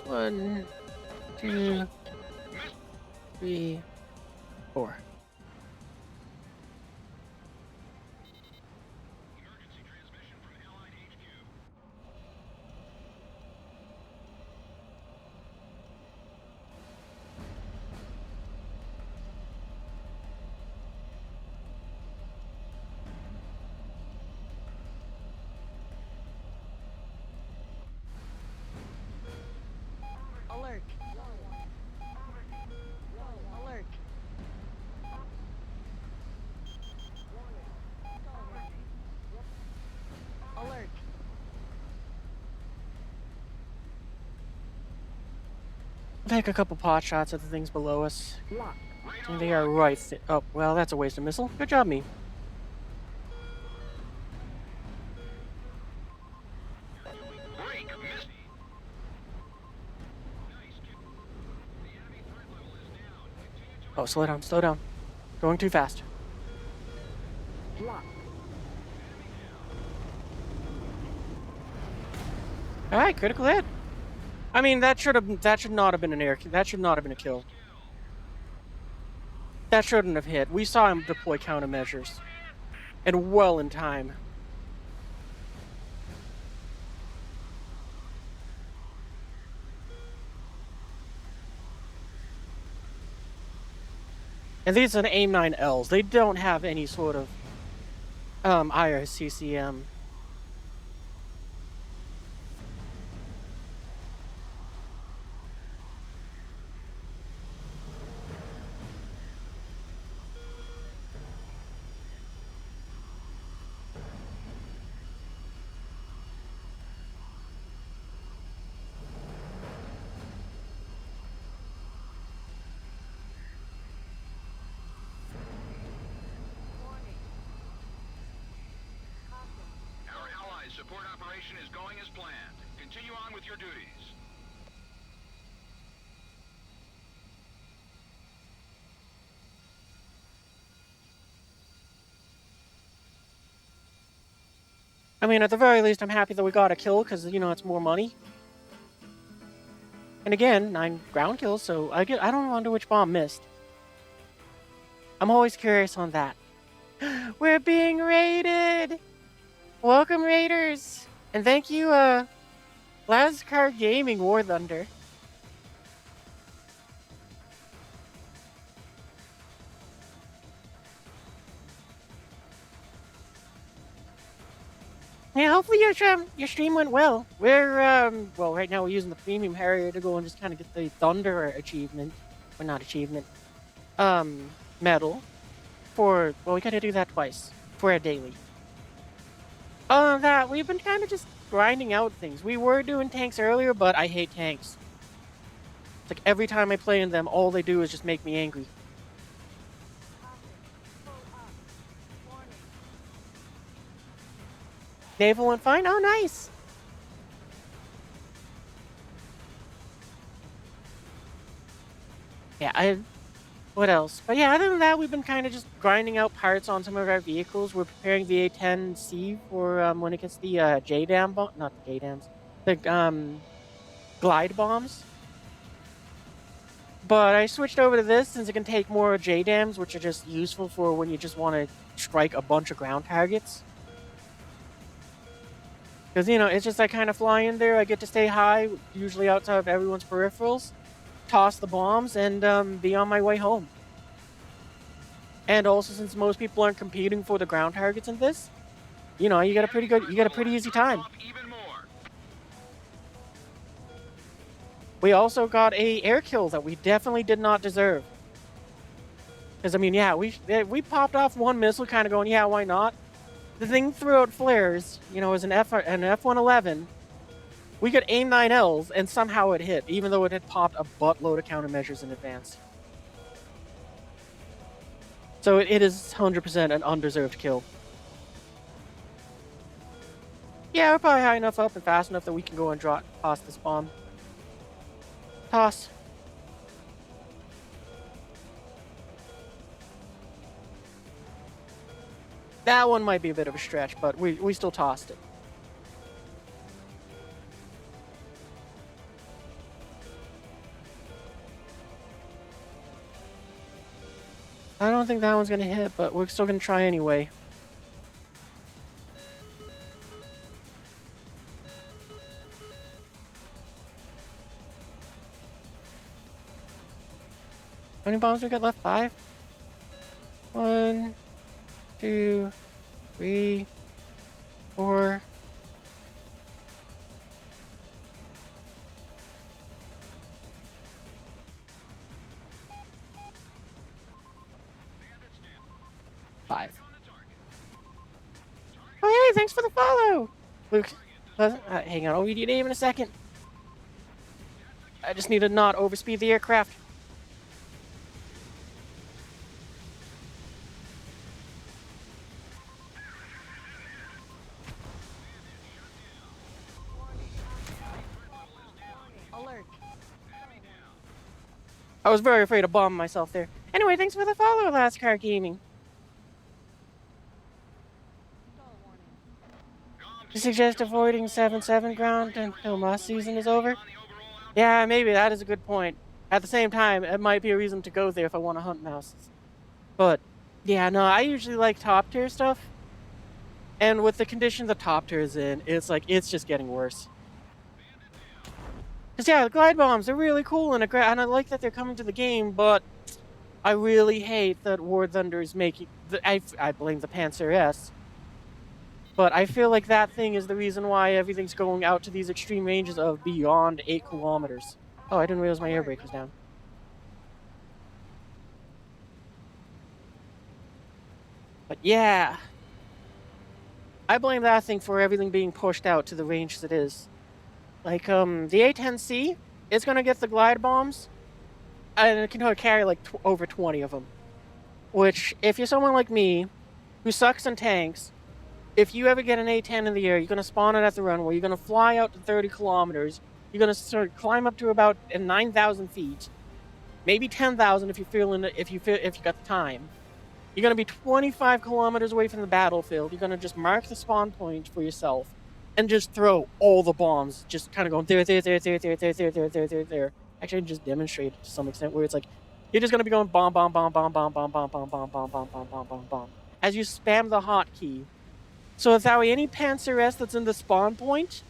1, 2, 3, 4. Emergency transmission from Allied HQ. Alert. Alert. Alert. Take a couple pot shots at the things below us. Lock. And they are right. Oh, well, that's a waste of missile. Good job, me. Break. Miss. Nice. The enemy threat level is down. Continue to Oh, slow down, slow down. Going too fast. Lock. All right, critical hit. I mean, that should not have been an air. That should not have been a kill. That shouldn't have hit. We saw him deploy countermeasures, and well in time. And these are the AIM-9Ls. They don't have any sort of IRCCM. Our allies' support operation is going as planned. Continue on with your duties. I mean, at the very least, I'm happy that we got a kill because you know it's more money. And again, 9 ground kills, so I don't wonder which bomb missed. I'm always curious on that. We're being raided! Welcome, raiders! And thank you, Lazcar Gaming War Thunder. Yeah, hopefully your stream went well. We're well, right now we're using the premium Harrier to go and just kind of get the Thunder achievement, or not achievement, medal for, well, we gotta do that twice for a daily. Other than that, we've been kind of just grinding out things. We were doing tanks earlier, but I hate tanks. It's like every time I play in them, all they do is just make me angry. Naval went fine? Oh, nice! Yeah, what else? But yeah, other than that, we've been kind of just grinding out parts on some of our vehicles. We're preparing the A-10C for when it gets the JDAM bomb, not the JDAMs, the glide bombs. But I switched over to this since it can take more JDAMs, which are just useful for when you just want to strike a bunch of ground targets. Because, you know, it's just I kind of fly in there, I get to stay high, usually outside of everyone's peripherals, toss the bombs, and be on my way home. And also, since most people aren't competing for the ground targets in this, you know, you got a pretty easy time. Even more. We also got a air kill that we definitely did not deserve. Because, I mean, yeah, we popped off one missile kind of going, yeah, why not? The thing threw out flares, you know, as an F-111. We got AIM-9Ls, and somehow it hit, even though it had popped a buttload of countermeasures in advance. So it is 100% an undeserved kill. Yeah, we're probably high enough up and fast enough that we can go and toss this bomb. Toss. That one might be a bit of a stretch, but we still tossed it. I don't think that one's gonna hit, but we're still gonna try anyway. How many bombs we got left? 5? 1, 2, 3, 4. Five. Oh, hey, thanks for the follow! Luke, hang on, I'll read your name in a second. I just need to not overspeed the aircraft. Alert. I was very afraid of bombing myself there. Anyway, thanks for the follow, Last Car Gaming. Stall warning. You suggest avoiding 7-7 ground until moss season is over? Yeah, maybe that is a good point. At the same time, it might be a reason to go there if I want to hunt mouses. But, yeah, no, I usually like top tier stuff. And with the condition the top tier is in, it's like, it's just getting worse. Because, yeah, the glide bombs are really cool and I like that they're coming to the game, but I really hate that War Thunder is making... I blame the Panzer S. But I feel like that thing is the reason why everything's going out to these extreme ranges of beyond 8 kilometers. Oh, I didn't realize my air brake was down. But yeah. I blame that thing for everything being pushed out to the range that it is. Like, the A10C is going to get the glide bombs, and it can carry, like, over 20 of them. Which, if you're someone like me, who sucks in tanks, if you ever get an A10 in the air, you're going to spawn it at the runway, you're going to fly out to 30 kilometers, you're going to sort of climb up to about 9,000 feet, maybe 10,000 if you got the time. You're going to be 25 kilometers away from the battlefield, you're going to just mark the spawn point for yourself, and just throw all the bombs, just kind of going there. Actually, I just demonstrated to some extent where it's like, you're just going to be going bomb, bomb, bomb, bomb, bomb, bomb, bomb, bomb, bomb, bomb, bomb, bomb, bomb, bomb, bomb, as you spam the hotkey. So that way, any Panzer S that's in the spawn point,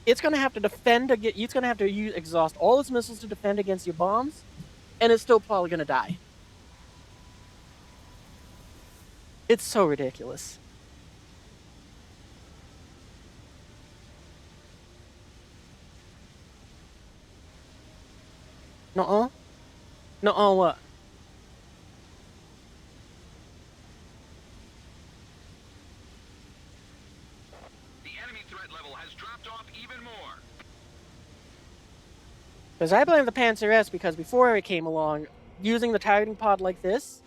it's going to have to defend, it's going to have to exhaust all its missiles to defend against your bombs, and it's still probably going to die. It's so ridiculous. Nuh-uh? Nuh-uh what? The enemy threat level has dropped off even more. Because I blame the Panzer S because before it came along, using the targeting pod like this,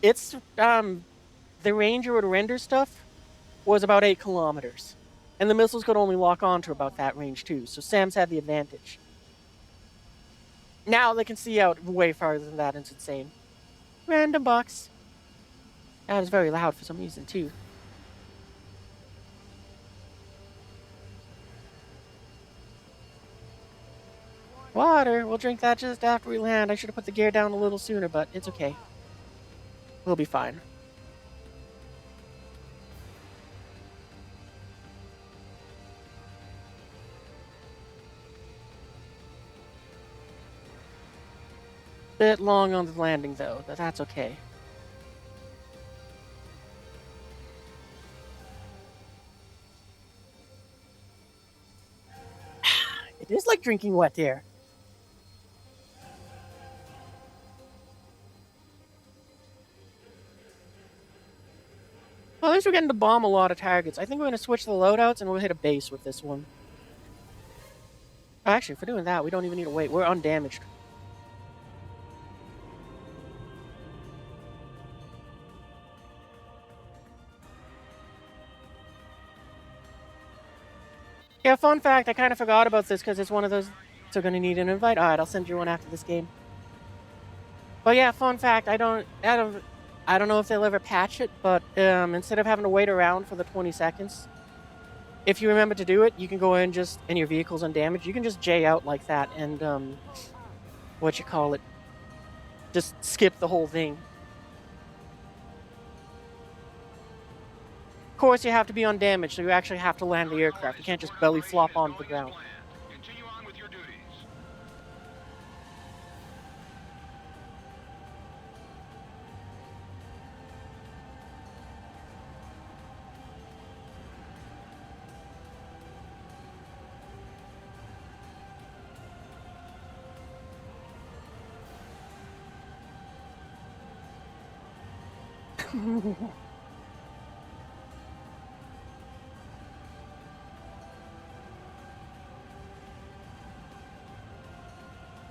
it's, the range it would render stuff was about 8 kilometers. And the missiles could only lock on to about that range too, so Sam's had the advantage. Now they can see out way farther than that, and it's insane. Random box. That is very loud for some reason too. Water! We'll drink that just after we land. I should have put the gear down a little sooner, but it's okay. We'll be fine. Bit long on the landing though, but that's okay. It is like drinking wet air. Well, at least we're getting to bomb a lot of targets. I think we're going to switch the loadouts and we'll hit a base with this one. Actually, if we're doing that, we don't even need to wait. We're undamaged. Yeah, fun fact, I kind of forgot about this because it's one of those, so going to need an invite. Alright, I'll send you one after this game. But yeah, fun fact, I don't know if they'll ever patch it, but instead of having to wait around for the 20 seconds, if you remember to do it, you can go in just and your vehicle's undamaged. You can just J out like that and what you call it, just skip the whole thing. Of course, you have to be undamaged, so you actually have to land the aircraft. You can't just belly flop onto the ground. Continue on with your duties.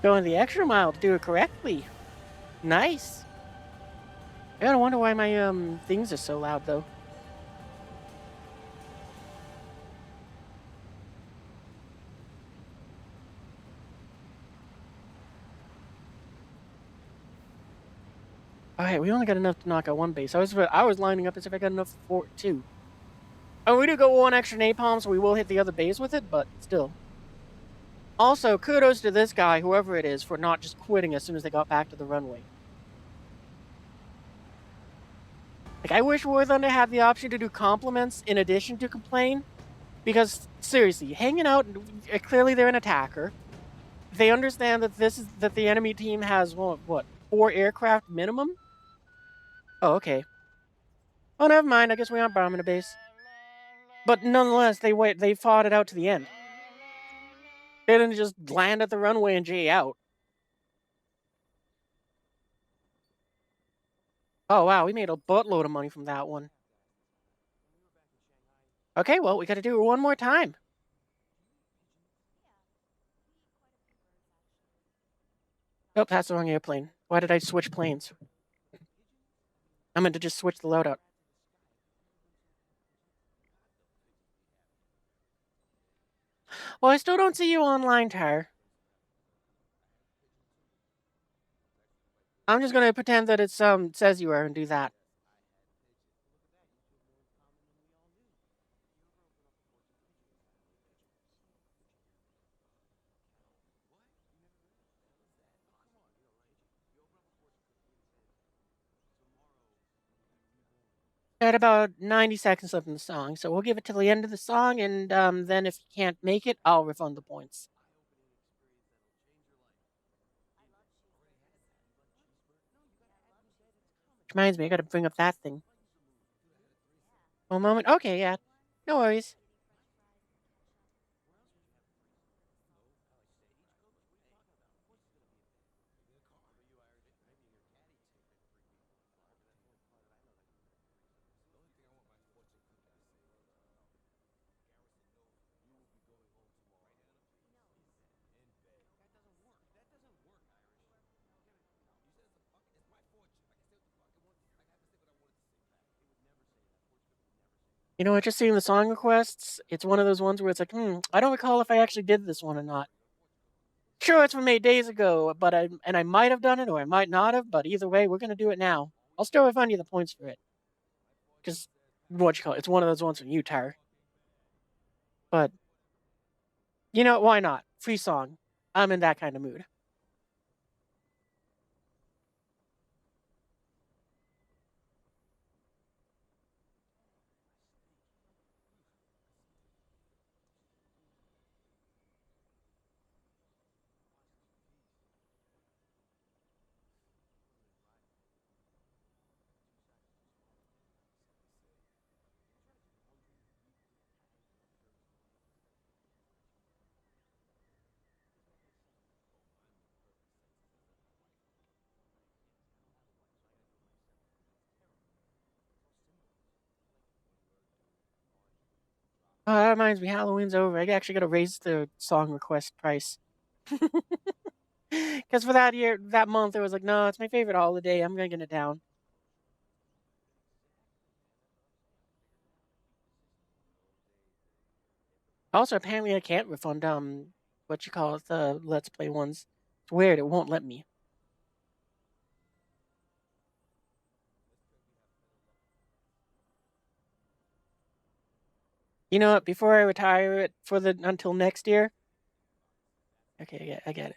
Going the extra mile to do it correctly. Nice. I gotta wonder why my things are so loud though. All right, we only got enough to knock out one base. I was lining up as if I got enough for two. Oh, we do go one extra napalm, so we will hit the other base with it, but still. Also, kudos to this guy, whoever it is, for not just quitting as soon as they got back to the runway. Like, I wish War Thunder had the option to do compliments in addition to complain, because seriously, hanging out, clearly they're an attacker. They understand that that the enemy team has what 4 aircraft minimum. Oh, okay. Oh, never mind. I guess we aren't bombing a base. But nonetheless, they fought it out to the end. They didn't just land at the runway and J out. Oh wow, we made a buttload of money from that one. Okay, well, we gotta do it one more time. Oh, that's the wrong airplane. Why did I switch planes? I meant to just switch the loadout. Well, I still don't see you online, Tyre. I'm just gonna pretend that it's says you are and do that. Got about 90 seconds left in the song, so we'll give it till the end of the song, and then if you can't make it, I'll refund the points. Which reminds me, I gotta bring up that thing. One moment. Okay, yeah. No worries. You know what? Just seeing the song requests, it's one of those ones where it's like, I don't recall if I actually did this one or not. Sure, it's from 8 days ago, but I might have done it or I might not have. But either way, we're gonna do it now. I'll still refund you the points for it. Just what you call it? It's one of those ones from you, Tyre. But you know, why not? Free song. I'm in that kind of mood. Oh, that reminds me, Halloween's over. I actually got to raise the song request price. Because for that month, it was like, no, it's my favorite holiday. I'm gonna get it down. Also, apparently, I can't refund what you call it, the Let's Play ones. It's weird. It won't let me. You know what? Before I retire it for the until next year. Okay, I get it.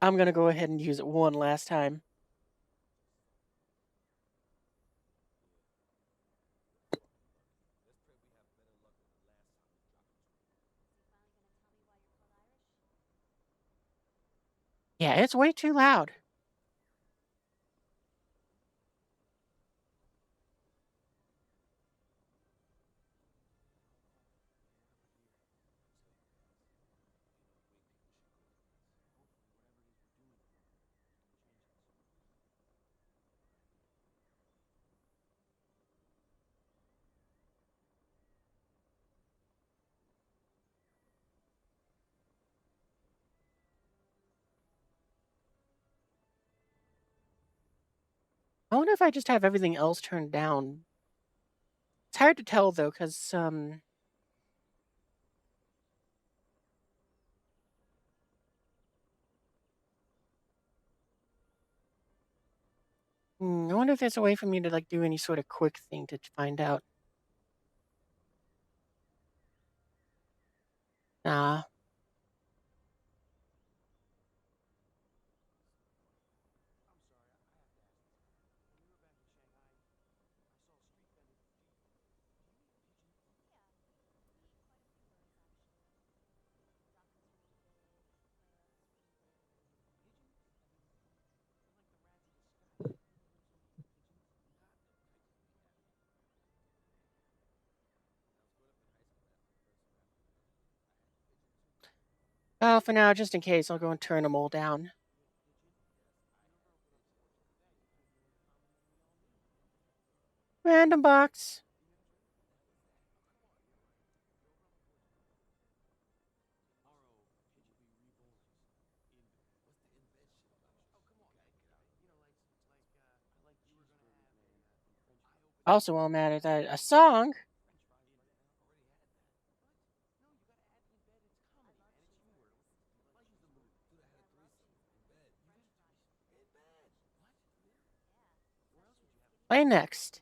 I'm gonna go ahead and use it one last time. Yeah, it's way too loud. I wonder if I just have everything else turned down. It's hard to tell though, because I wonder if there's a way for me to like do any sort of quick thing to find out. Nah. Well, for now, just in case, I'll go and turn them all down. Random box. Also, while I'm at it, a song. Play next.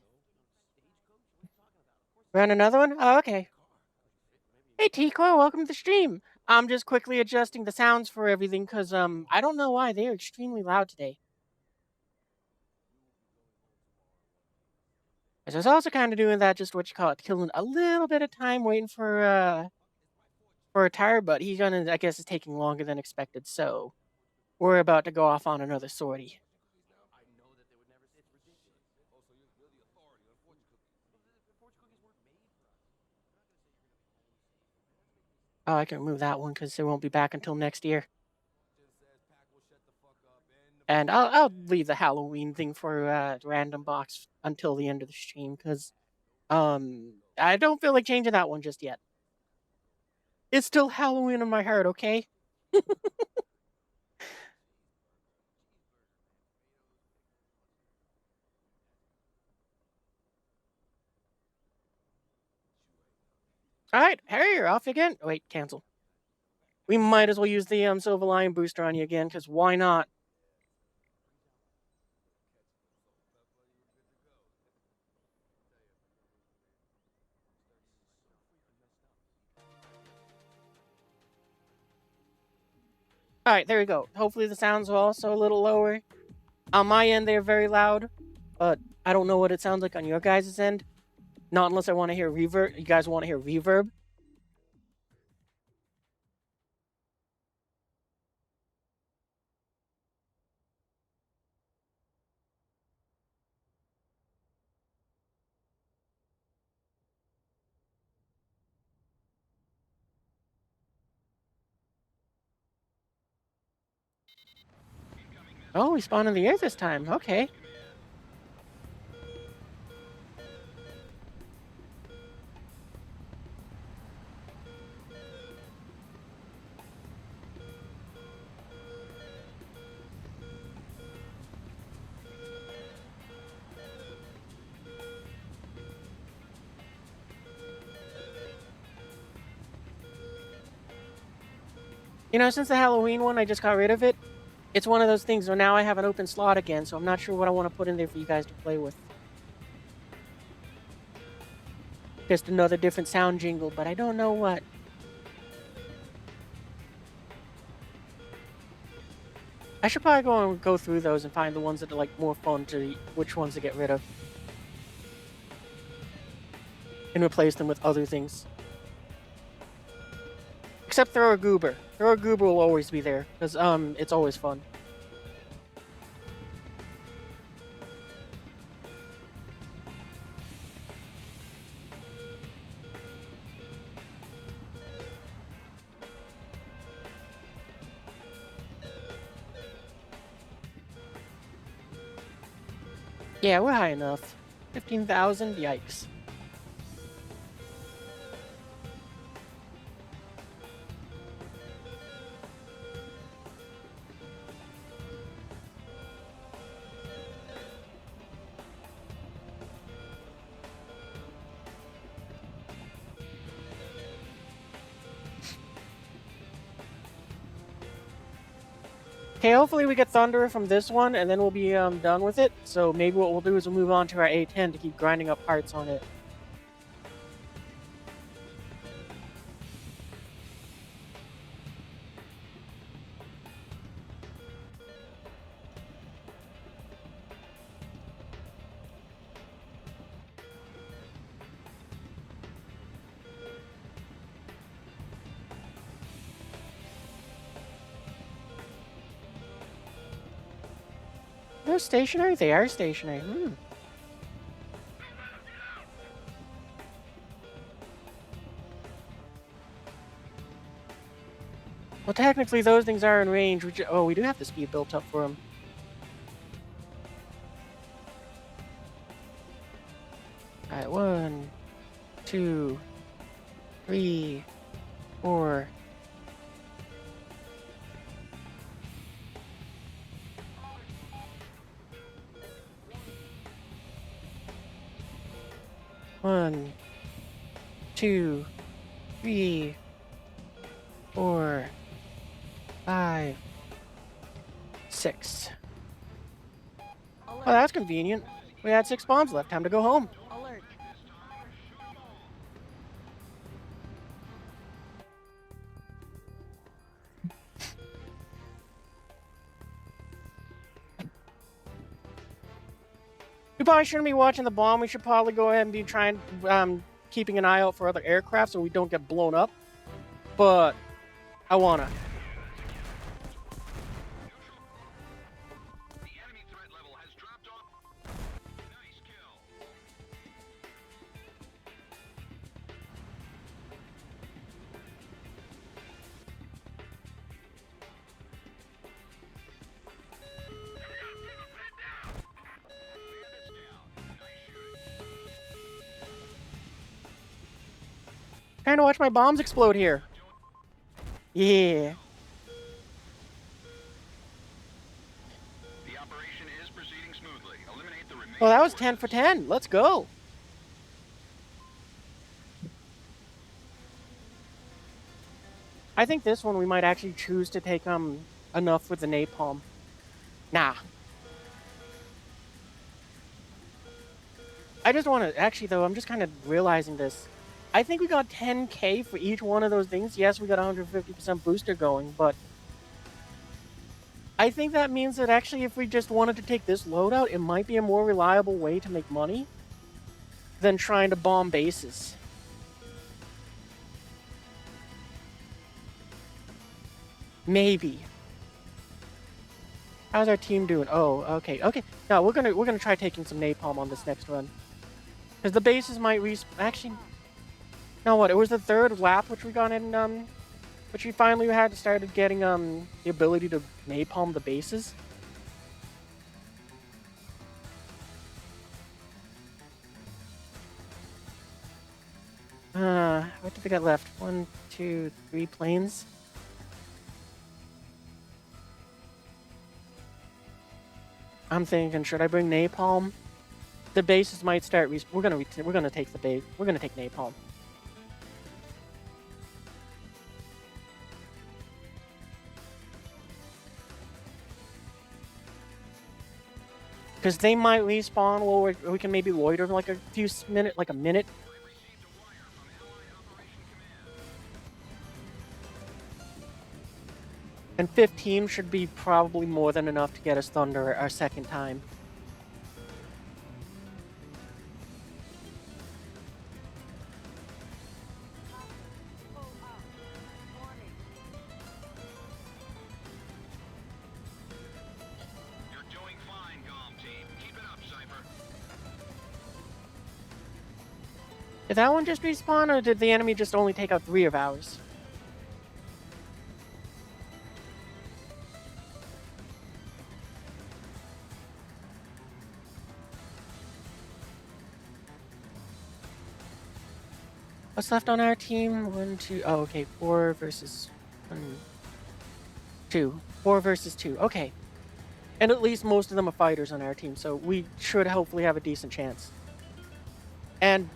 Run another one? Oh, okay. Hey, Tico, welcome to the stream. I'm just quickly adjusting the sounds for everything because I don't know why they're extremely loud today. I was also kind of doing that, just what you call it, killing a little bit of time waiting for a tire, but he's gonna, I guess, is taking longer than expected. So we're about to go off on another sortie. Oh, I can remove that one because it won't be back until next year. And I'll leave the Halloween thing for random box until the end of the stream because I don't feel like changing that one just yet. It's still Halloween in my heart, okay? All right, Harry, you're off again. Oh, wait, cancel. We might as well use the Silver Lion booster on you again because why not? All right, there we go. Hopefully the sounds are also a little lower. On my end, they're very loud, but I don't know what it sounds like on your guys' end. Not unless I want to hear reverb. You guys want to hear reverb? Oh, we spawned in the air this time. Okay. You know, since the Halloween one, I just got rid of it. It's one of those things where now I have an open slot again, so I'm not sure what I want to put in there for you guys to play with. Just another different sound jingle, but I don't know what. I should probably go through those and find the ones that are like more fun to which ones to get rid of. And replace them with other things. Except Throw a Goober. Throw a Goober will always be there, because it's always fun. Yeah, we're high enough. 15,000? Yikes. Okay, hopefully we get Thunderer from this one, and then we'll be done with it. So maybe what we'll do is we'll move on to our A10 to keep grinding up parts on it. They're stationary? They are stationary. Well, technically those things are in range. Oh, we do have the speed built up for them. Alright, 1, 2, 3, 4. One, 2, 3, 4, 5, 6. Oh, that's convenient. We had 6 bombs left. Time to go home. Alert. We probably shouldn't be watching the bomb. We should probably go ahead and be trying, keeping an eye out for other aircraft so we don't get blown up. But I wanna. The enemy threat level has dropped off. Nice kill. Trying to watch my bombs explode here. Yeah. The operation is proceeding smoothly. Eliminate the remaining. Well, that was 10 for 10. Let's go. I think this one we might actually choose to take enough with the napalm. Nah. I just want to actually though. I'm just kind of realizing this. I think we got 10k for each one of those things. Yes, we got 150% booster going, but I think that means that actually if we just wanted to take this loadout, it might be a more reliable way to make money than trying to bomb bases. Maybe. How's our team doing? Oh, okay. No, we're gonna try taking some napalm on this next run. Because the bases might actually. No, what? It was the 3rd lap which we got in, which we finally had started getting, the ability to napalm the bases. What did we got left? 1, 2, 3 planes. I'm thinking, should I bring napalm? The bases might start. We're gonna take the base. We're gonna take napalm. Because they might respawn, or we can maybe loiter like a minute. And 15 should be probably more than enough to get us Thunder our second time. Pull up. Warning. You're doing fine, Golem team. Keep it up, Cypher. Did that one just respawn, or did the enemy just only take out 3 of ours? What's left on our team? 1, 2. Oh, okay. 4 versus 1, 2. 4 versus 2. Okay. And at least most of them are fighters on our team, so we should hopefully have a decent chance. And...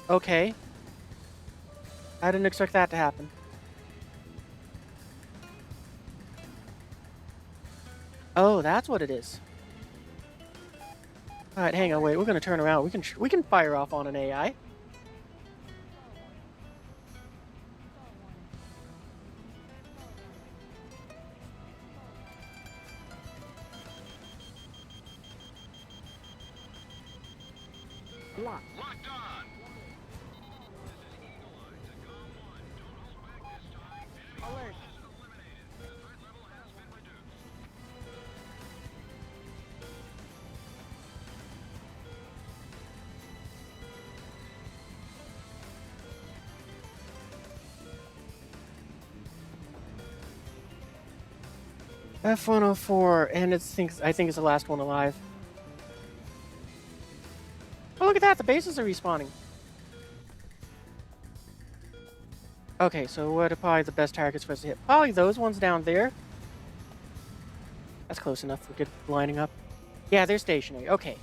okay. I didn't expect that to happen. Oh, that's what it is. All right, hang on, wait. We're gonna turn around. We can fire off on an AI. Lock. Locked on. This is Eagle Eye to Golem 1. Don't hold back this time. Enemy Alert. forces eliminated. The threat level has been reduced. F-104, and I think it's the last one alive. Oh, look at that! The bases are respawning. Okay, so what are probably the best targets for us to hit? Probably those ones down there. That's close enough for good lining up. Yeah, they're stationary. Okay.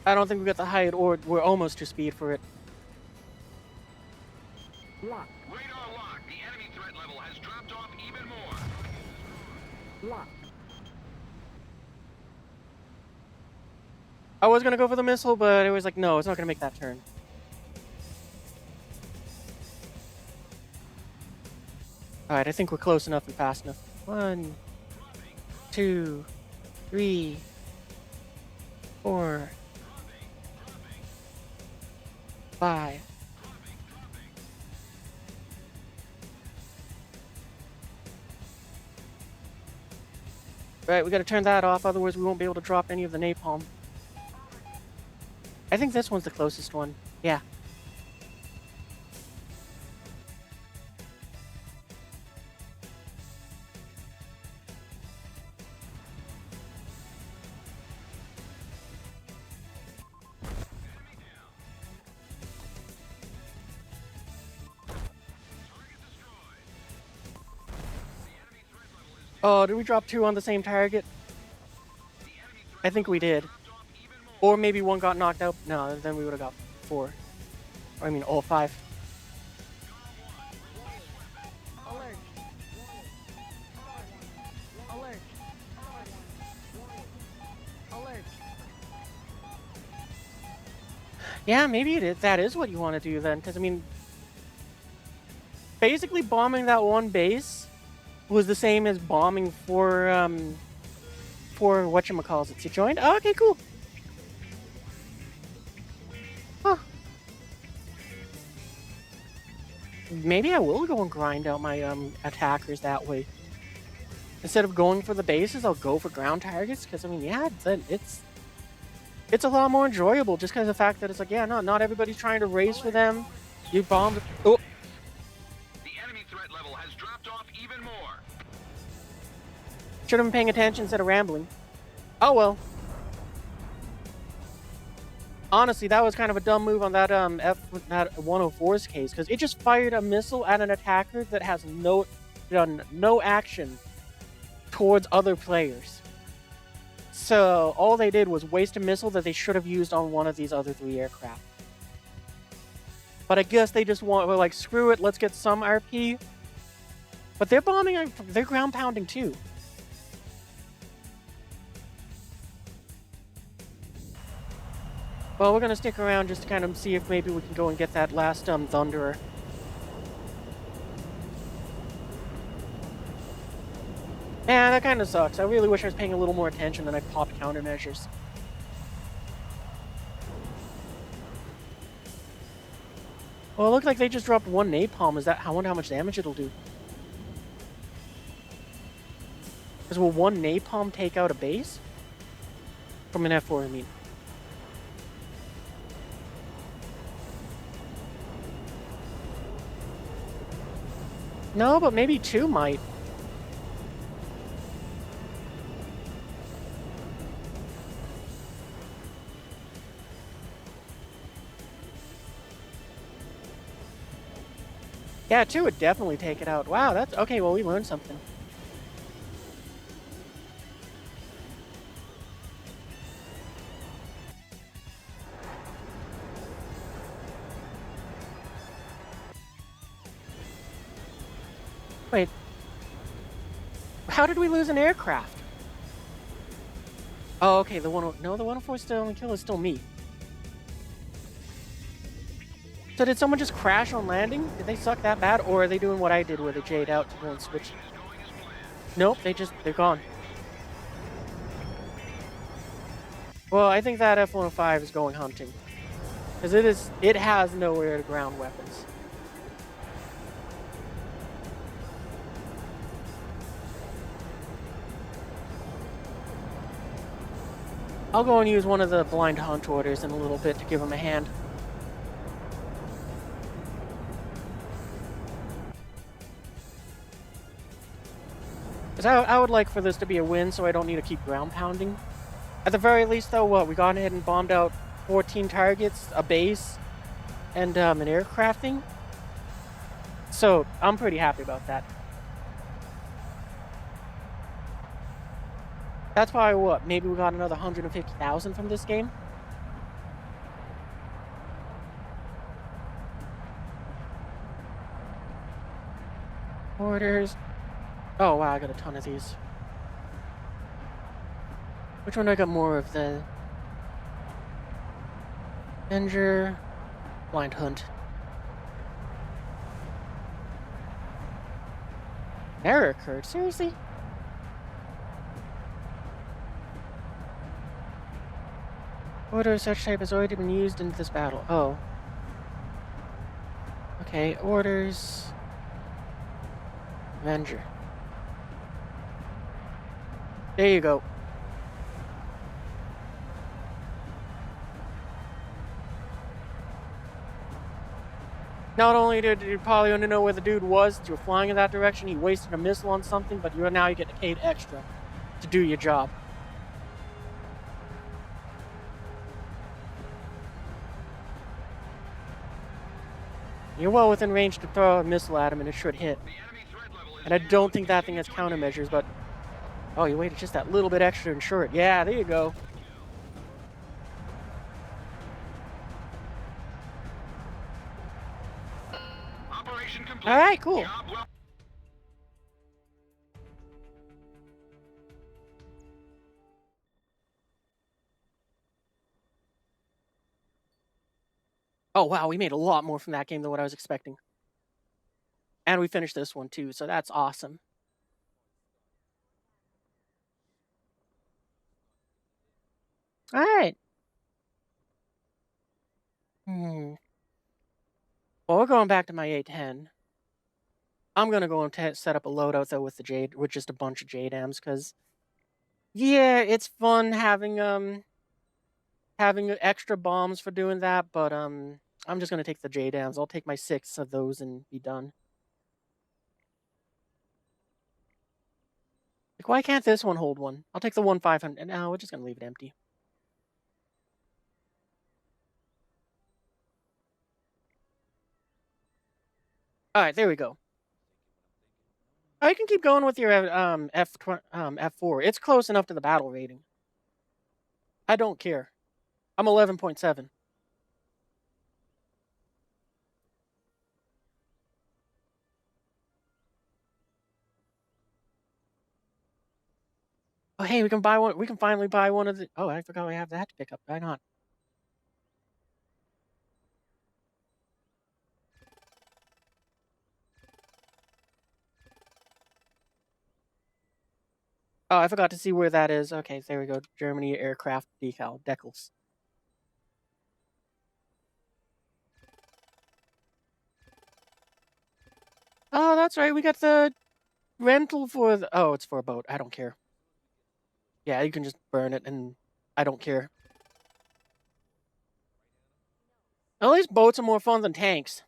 I don't think we got the height, or we're almost to speed for it. Lock. Radar locked. The enemy threat level has dropped off even more. Lock. I was gonna go for the missile, but it was like, no, it's not gonna make that turn. Alright, I think we're close enough and fast enough. 1, 2, 3, 4, 5. Right, we gotta turn that off, otherwise we won't be able to drop any of the napalm. I think this one's the closest one. Yeah. Oh, did we drop 2 on the same target? I think we did. Or maybe one got knocked out. No, then we would have got 4. Or, I mean, all 5. Alert. Alert. Alert. Yeah, maybe it is. That is what you want to do then, because I mean, basically bombing that one base was the same as bombing for whatchamacallit. You joined? Oh, okay, cool. Huh. Maybe I will go and grind out my attackers that way. Instead of going for the bases, I'll go for ground targets, because I mean, yeah, it's a lot more enjoyable just because of the fact that it's like, yeah, no, not everybody's trying to race for them. You bombed. Oh. The enemy threat level has dropped off even more. Should have been paying attention instead of rambling. Oh well. Honestly, that was kind of a dumb move on that that 104's case, because it just fired a missile at an attacker that has done no action towards other players. So all they did was waste a missile that they should have used on one of these other 3 aircraft. But I guess they just were like, screw it, let's get some RP. But they're bombing, they're ground pounding too. Well, we're gonna stick around just to kind of see if maybe we can go and get that last Thunderer. Yeah, that kind of sucks. I really wish I was paying a little more attention and I popped countermeasures. Well, it looked like they just dropped one napalm. I wonder how much damage it'll do. Because will one napalm take out a base? From an F4, I mean. No, but maybe two might. Yeah, two would definitely take it out. Wow, that's okay. Well, we learned something. Wait, how did we lose an aircraft? Oh, okay. The 104 still only kill is still me. So did someone just crash on landing? Did they suck that bad, or are they doing what I did, where they jade out to go and switch? Nope, they're gone. Well, I think that F-105 is going hunting. Because it has no air-to-ground weapons. I'll go and use one of the blind hunt orders in a little bit to give him a hand. Because I would like for this to be a win so I don't need to keep ground pounding. At the very least, though, what? We got ahead and bombed out 14 targets, a base, and an aircrafting. So I'm pretty happy about that. That's probably what? Maybe we got another 150,000 from this game? Orders. Oh, wow, I got a ton of these. Which one do I got more of? The Avenger, Blind Hunt. Error occurred? Seriously? Order of such type has already been used in this battle. Oh. Okay, orders. Avenger. There you go. Not only did you probably only know where the dude was, you were flying in that direction, he wasted a missile on something, but now you get paid extra to do your job. You're well within range to throw a missile at him and it should hit. And I don't think that thing has countermeasures, but... Oh, you waited just that little bit extra to ensure it. Yeah, there you go. Operation complete. All right, cool. Job well. Oh, wow, we made a lot more from that game than what I was expecting. And we finished this one, too, so that's awesome. All right. Well, we're going back to my A10. I'm gonna go and set up a loadout though with just a bunch of JDAMs, because yeah, it's fun having extra bombs for doing that, but I'm just gonna take the JDAMs. I'll take my 6 of those and be done. Like, why can't this one hold one? I'll take the 1-500. No, we're just gonna leave it empty. All right, there we go. Oh, you can keep going with your F4. It's close enough to the battle rating. I don't care. I'm 11.7. Oh, hey, we can buy one. We can finally buy one of the. Oh, I forgot we have that to pick up. Why not? Oh, I forgot to see where that is. Okay, there we go. Germany aircraft decal. Decals. Oh, that's right. We got the rental for the... Oh, it's for a boat. I don't care. Yeah, you can just burn it, and I don't care. At least boats are more fun than tanks.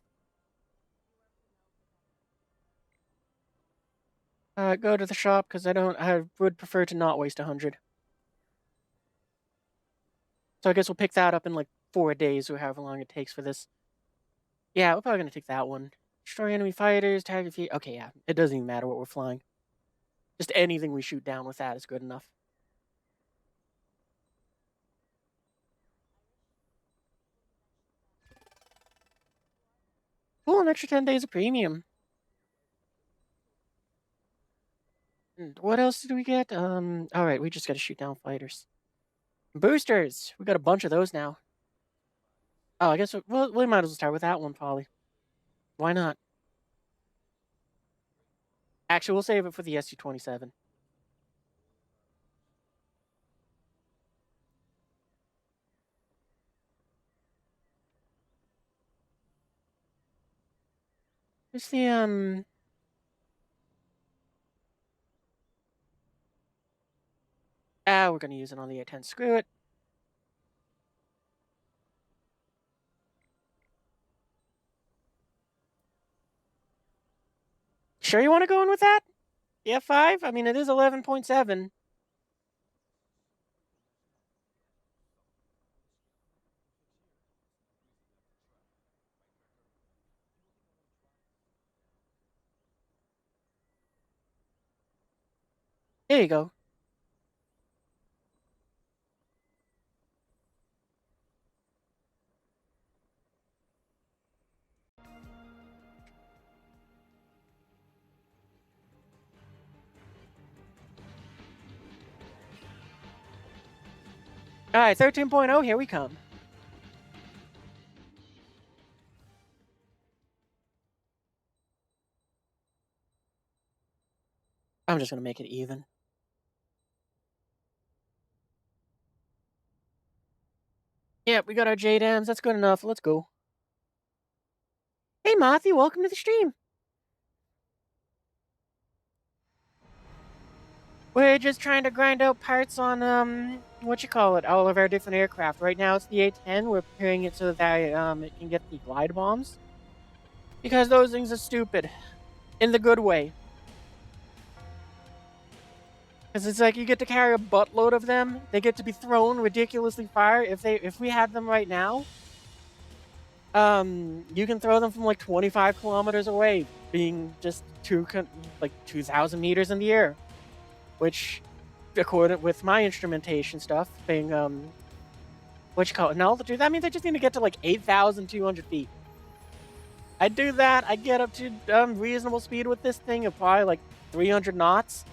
Go to the shop, because I would prefer to not waste 100. So I guess we'll pick that up in like 4 days, or however long it takes for this. Yeah, we're probably gonna take that one. Destroy enemy fighters, target feet. Okay, yeah. It doesn't even matter what we're flying. Just anything we shoot down with that is good enough. Cool, an extra 10 days of premium. And what else did we get? Alright, we just gotta shoot down fighters. Boosters! We got a bunch of those now. Oh, I guess we might as well start with that one, probably. Why not? Actually, we'll save it for the SU-27. Where's the, we're gonna use it on the A-10. Screw it. Sure you want to go in with that? The F5? I mean, it is 11.7. There you go. Alright, 13.0, here we come. I'm just gonna make it even. Yep, we got our JDAMs. That's good enough. Let's go. Hey, Marthy, welcome to the stream. We're just trying to grind out parts on, all of our different aircraft. Right now, it's the A-10. We're preparing it so that, it can get the glide bombs. Because those things are stupid. In the good way. Because it's like you get to carry a buttload of them. They get to be thrown ridiculously far. If we had them right now, you can throw them from like 25 kilometers away, being just 2,000 meters in the air. Which, according with my instrumentation stuff, being an altitude, that means I just need to get to like 8,200 feet. I'd do that. I'd get up to reasonable speed with this thing of probably like 300 knots.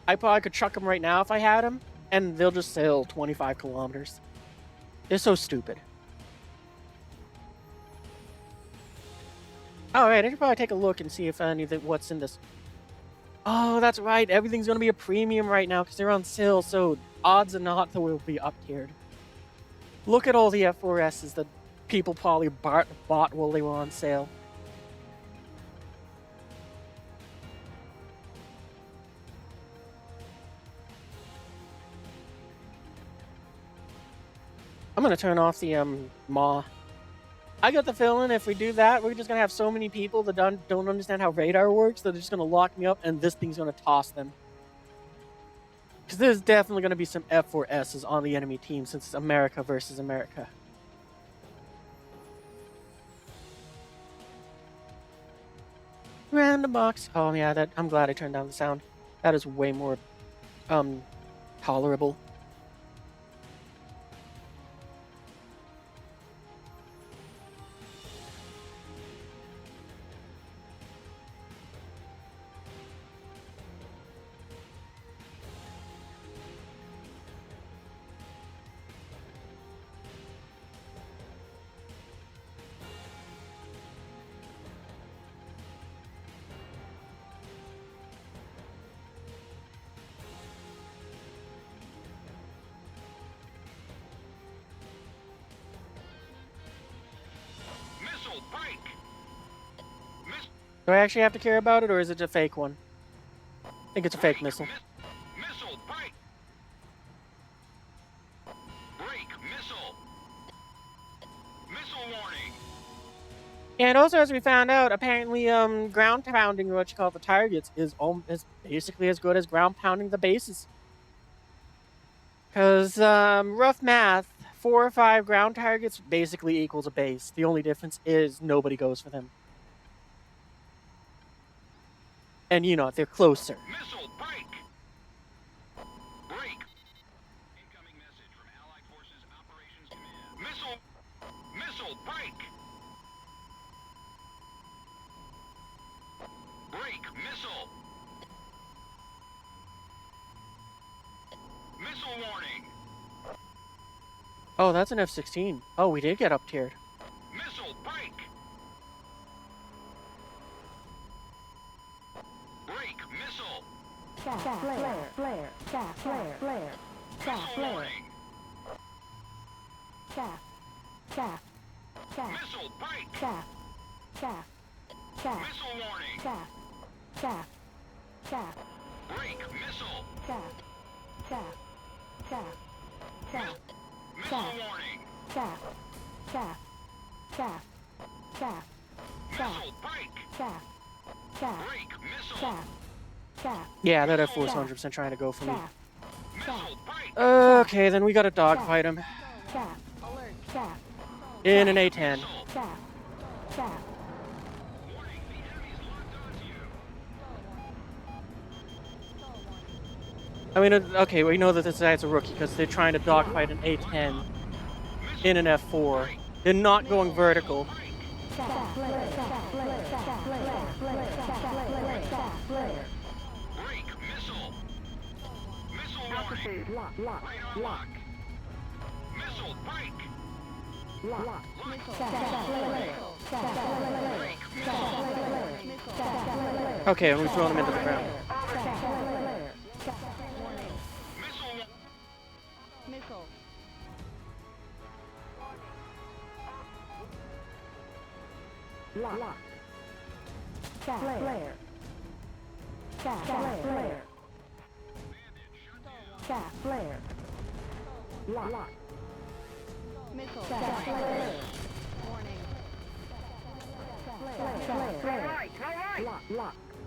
I probably could chuck them right now if I had them, and they'll just sail 25 kilometers. They're so stupid. Alright, I should probably take a look and see if what's in this. Oh, that's right. Everything's going to be a premium right now because they're on sale, so odds are not that we'll be up-tiered. Look at all the F4Ss that people probably bought while they were on sale. I'm going to turn off the maw. I got the feeling if we do that, we're just going to have so many people that don't understand how radar works that they're just going to lock me up and this thing's going to toss them. Because there's definitely going to be some F4Ss on the enemy team since it's America versus America. Random box. Oh yeah, I'm glad I turned down the sound. That is way more tolerable. Do I actually have to care about it, or is it a fake one? I think it's a fake missile. Missile, break! Break, missile! Missile warning! And also, as we found out, apparently, ground pounding, what you call the targets, is basically as good as ground pounding the bases. Because, rough math, 4 or 5 ground targets basically equals a base. The only difference is nobody goes for them. And, you know, they're closer. Missile, break! Break! Incoming message from Allied Forces Operations Command. Missile! Missile, break! Break, missile! Missile warning! Oh, that's an F-16. Oh, we did get up-tiered. Missile, break! Break, missile! Shaft flare, flare, shaft flare, flare, shaft Missile flare, warning! shaft, shaft, shaft, Missile, break! shaft, shaft, shaft, Missile warning! shaft, shaft, shaft, Break, missile! shaft, shaft, shaft, shaft, Missile warning! shaft, shaft, shaft, shaft, Missile, break! shaft, shaft, Break, missile! shaft, shaft, Yeah, that F-4 is 100% trying to go for me. shaft, Missile, break! Okay, then we gotta dogfight him. shaft, Alert. shaft, In an A-10. Missile! shaft, shaft, Warning, the enemy's locked onto you! I mean, okay, we know that this guy's a rookie because they're trying to dogfight an A-10 in an F-4. They're not going vertical. shaft flare, shaft flare, shaft flare, flare, shaft flare, shaft flare, Break, missile! Missile warning! lock, lock, Radar lock, lock! Missile, break! lock, Lock! shaft flare, shaft flare, Break, shaft missile! flare, shaft flare, Okay, and we've thrown him into the ground. shaft flare, Warning. Missile! Missile. lock, shaft flare, shaft flare, shaft flare, lock, Missile. shaft flare, Warning. shaft flare, lock,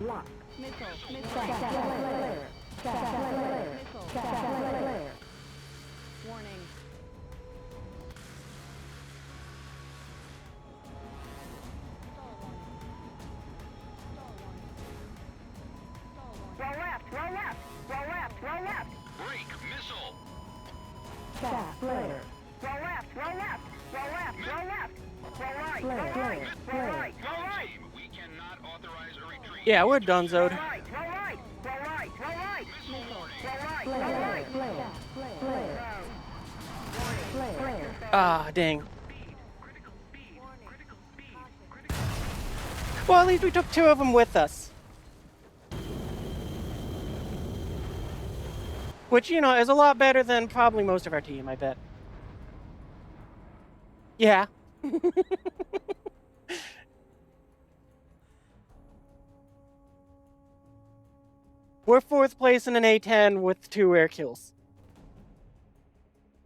lock, Missile. shaft Missile. flare, shaft flare, shaft flare, Warning. Break, missile! shaft flare, flare, flare, Team, we cannot authorize a retreat. Yeah, we're donezoed. Missile warning! flare, flare, flare, flare, Ah, dang. Well, at least we took 2 of them with us. Which, you know, is a lot better than probably most of our team, I bet. Yeah. We're 4th place in an A-10 with 2 air kills.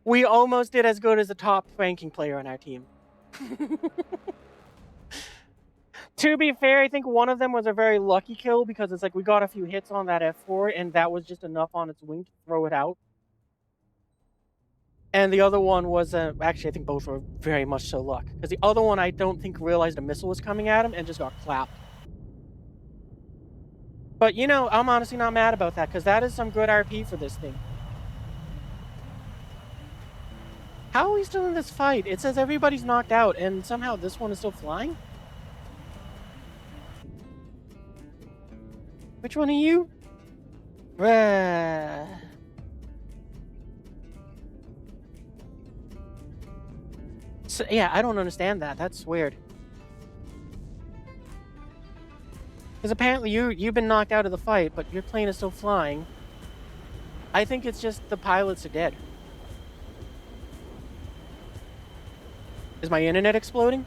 We almost did as good as the top ranking player on our team. To be fair, I think one of them was a very lucky kill because it's like we got a few hits on that F4 and that was just enough on its wing to throw it out. And the other one was, actually I think both were very much so luck. Because the other one I don't think realized a missile was coming at him and just got clapped. But you know, I'm honestly not mad about that because that is some good RP for this thing. How are we still in this fight? It says everybody's knocked out and somehow this one is still flying? Which one are you? So, yeah, I don't understand that. That's weird. Because apparently you've been knocked out of the fight, but your plane is still flying. I think it's just the pilots are dead. Is my internet exploding?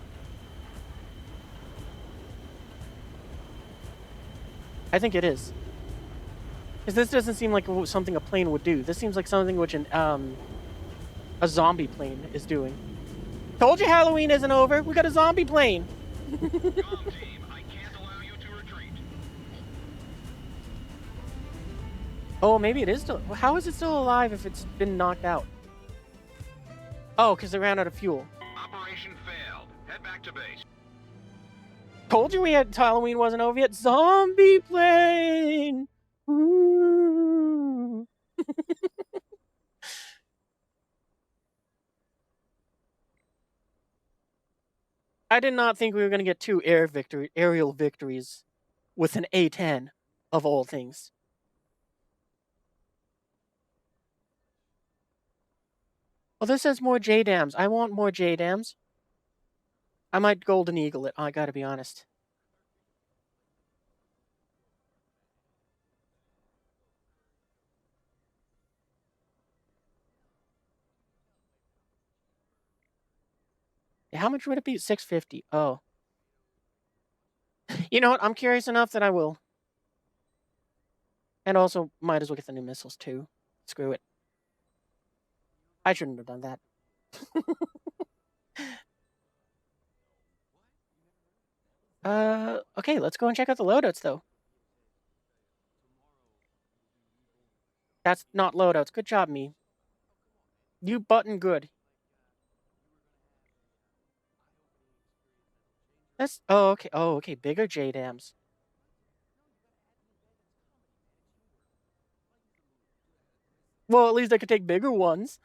I think it is. Because this doesn't seem like something a plane would do. This seems like something which a zombie plane is doing. Told you Halloween isn't over. We got a zombie plane. Calm, team. I can't allow you to retreat. Oh, maybe it is still. How is it still alive if it's been knocked out? Oh, because it ran out of fuel. Operation failed. Head back to base. Told you Halloween wasn't over yet. Zombie plane. Ooh. I did not think we were going to get 2 aerial victories with an A-10 of all things. Well, this says more J-dams. I want more J-dams. I might Golden Eagle it, I gotta be honest. How much would it be? $650. Oh. You know what? I'm curious enough that I will. And also, might as well get the new missiles, too. Screw it. I shouldn't have done that. Okay, let's go and check out the loadouts, though. That's not loadouts. Good job, me. You button good. That's... Oh, okay. Oh, okay. Bigger J-dams. Well, at least I could take bigger ones.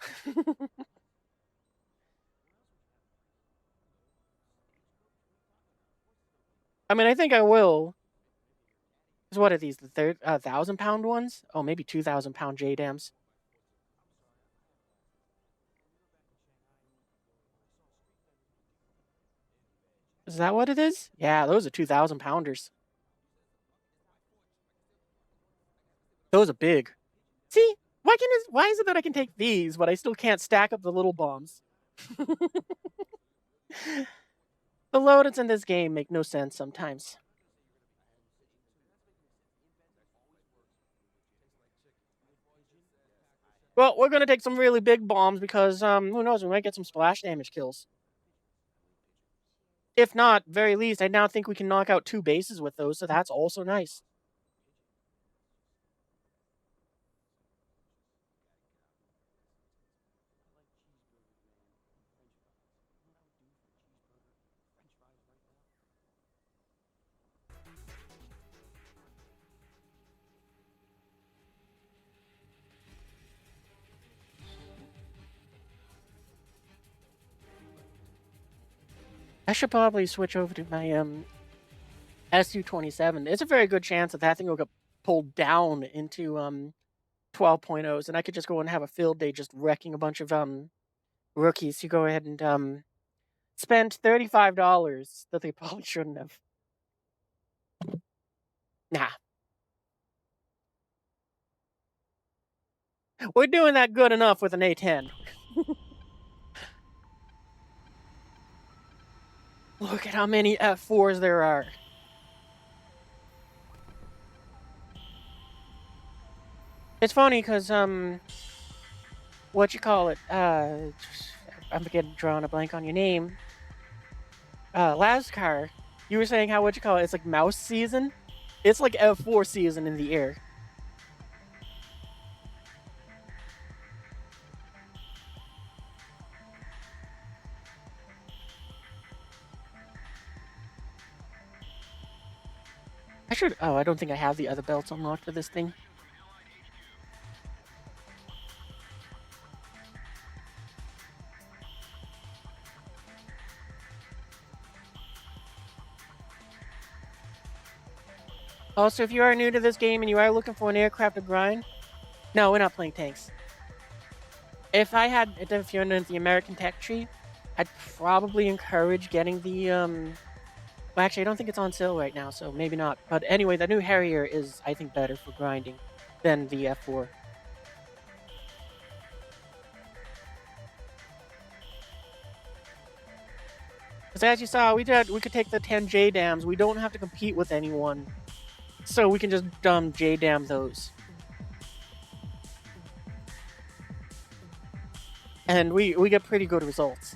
I mean, I think I will. Because what are these? The 1,000-pound ones? Oh, maybe 2,000-pound J-dams. Is that what it is? Yeah, those are 2,000-pounders. Those are big. See? Why is it that I can take these, but I still can't stack up the little bombs? The loadouts in this game make no sense sometimes. Well, we're gonna take some really big bombs because, who knows, we might get some splash damage kills. If not, very least, I now think we can knock out 2 bases with those, so that's also nice. I should probably switch over to my SU-27. It's a very good chance that thing will get pulled down into 12.0s, and I could just go and have a field day just wrecking a bunch of rookies who go ahead and spend $35 that they probably shouldn't have. Nah. We're doing that good enough with an A-10. Look at how many F4s there are. It's funny because, what you call it, I'm getting drawing a blank on your name. Lascar, you were saying how, what you call it, it's like mouse season? It's like F4 season in the air. Oh, I don't think I have the other belts unlocked for this thing. Also, if you are new to this game and you are looking for an aircraft to grind, no, we're not playing tanks. If you're in the American tech tree, I'd probably encourage getting the, well, actually, I don't think it's on sale right now, so maybe not. But anyway, the new Harrier is, I think, better for grinding than the F4. Because as you saw, we could take the 10 J dams. We don't have to compete with anyone So we can just J-dam those. And we get pretty good results.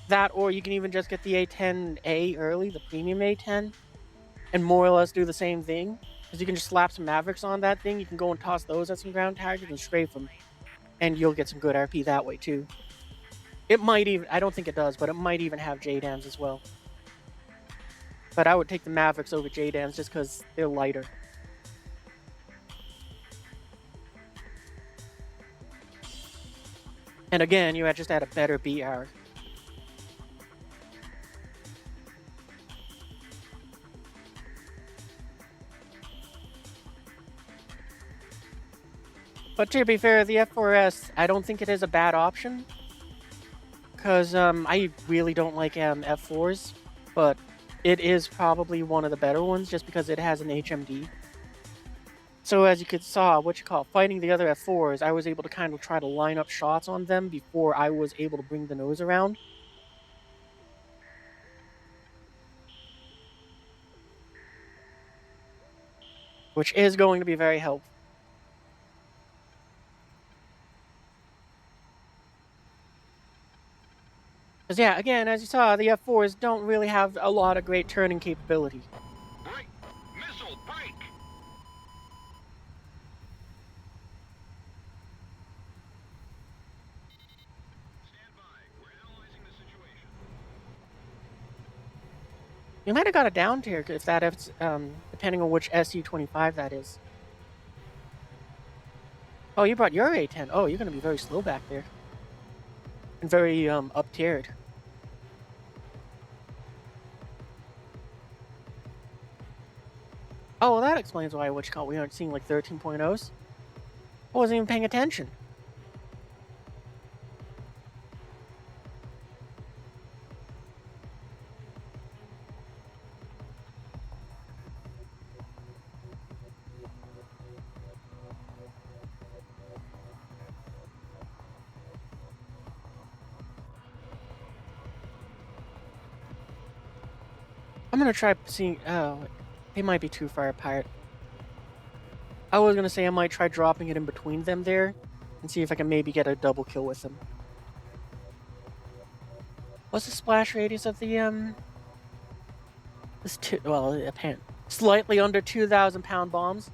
That, or you can even just get the A10A early, the premium A10, and more or less do the same thing. Because you can just slap some Mavericks on that thing, you can go and toss those at some ground targets and strafe them. And you'll get some good RP that way too. It might even, I don't think it does, but it might even have J-dams as well. But I would take the Mavericks over J-dams just because they're lighter. And again, you just add a better BR. But to be fair, the F4S, I don't think it is a bad option. Because I really don't like F4s, but it is probably one of the better ones just because it has an HMD. So as you could saw, fighting the other F4s, I was able to kind of try to line up shots on them before I was able to bring the nose around. Which is going to be very helpful. Because yeah, again, as you saw, the F4s don't really have a lot of great turning capability. Break! Missile, break! Stand by. We're analyzing the situation. You might have got a down tier if that is, depending on which SU-25 that is. Oh, you brought your A10. Oh, you're going to be very slow back there. And very, up-tiered. Oh, well, that explains why we aren't seeing like 13.0s. I wasn't even paying attention. I'm gonna try seeing. Oh, they might be too far apart. I was gonna say I might try dropping it in between them there, and see if I can maybe get a double kill with them. What's the splash radius of the This apparently slightly under 2,000-pound bombs.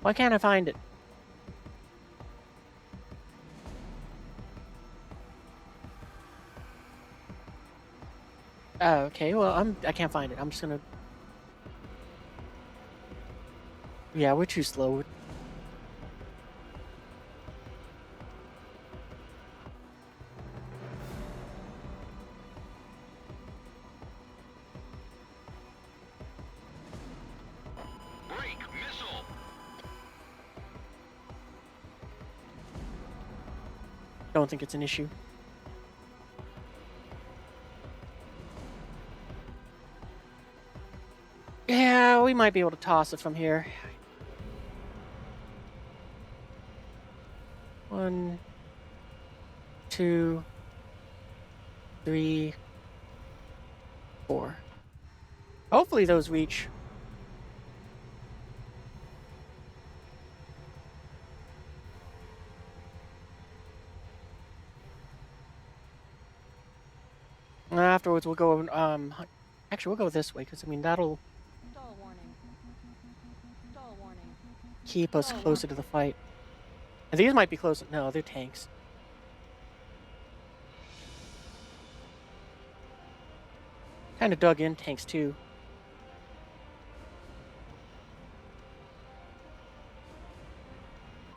Why can't I find it? Oh, okay. Well, I can't find it. I'm just gonna. Yeah, we're too slow. Break! Missile! Don't think it's an issue. Yeah, we might be able to toss it from here. 1, 2, 3, 4. Hopefully those reach. And afterwards, we'll go. Actually, we'll go this way because I mean that'll Stall warning. Stall warning. keep us closer to the fight. And these might be close. No, they're tanks. Kind of dug in tanks too.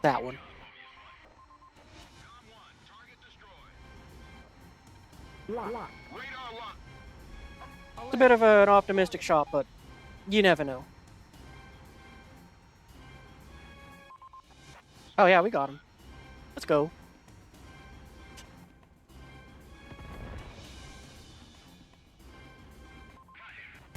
That one. Con 1, target destroyed. Lock. Radar lock. It's a bit of an optimistic shot, but you never know. Oh yeah, we got him. Let's go.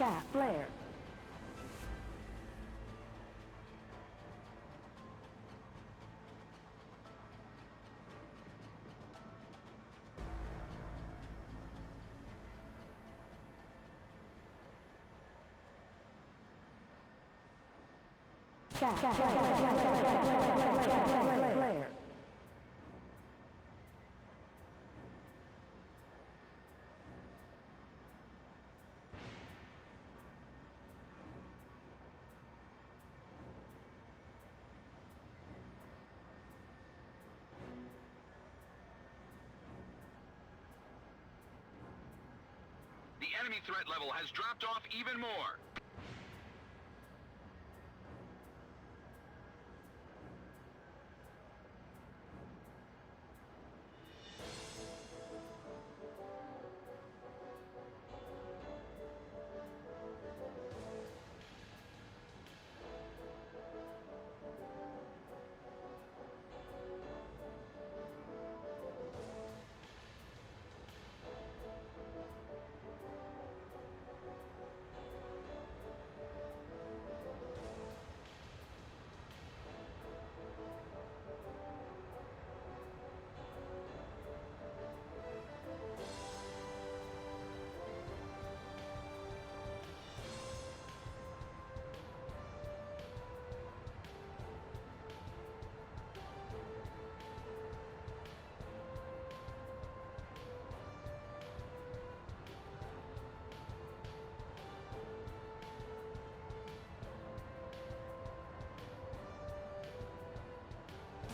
Chaff flare. Chaff flare. The enemy threat level has dropped off even more.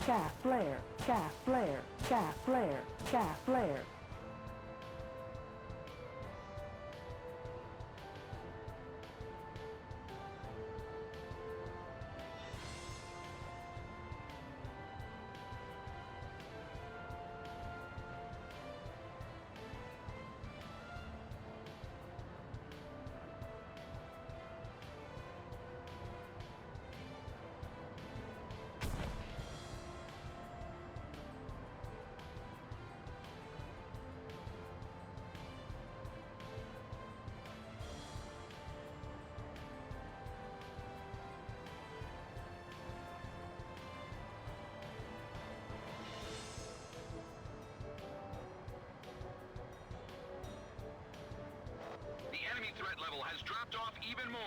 Chaff flare. Chaff flare. Chaff flare. Chaff flare. The enemy threat level has dropped off even more.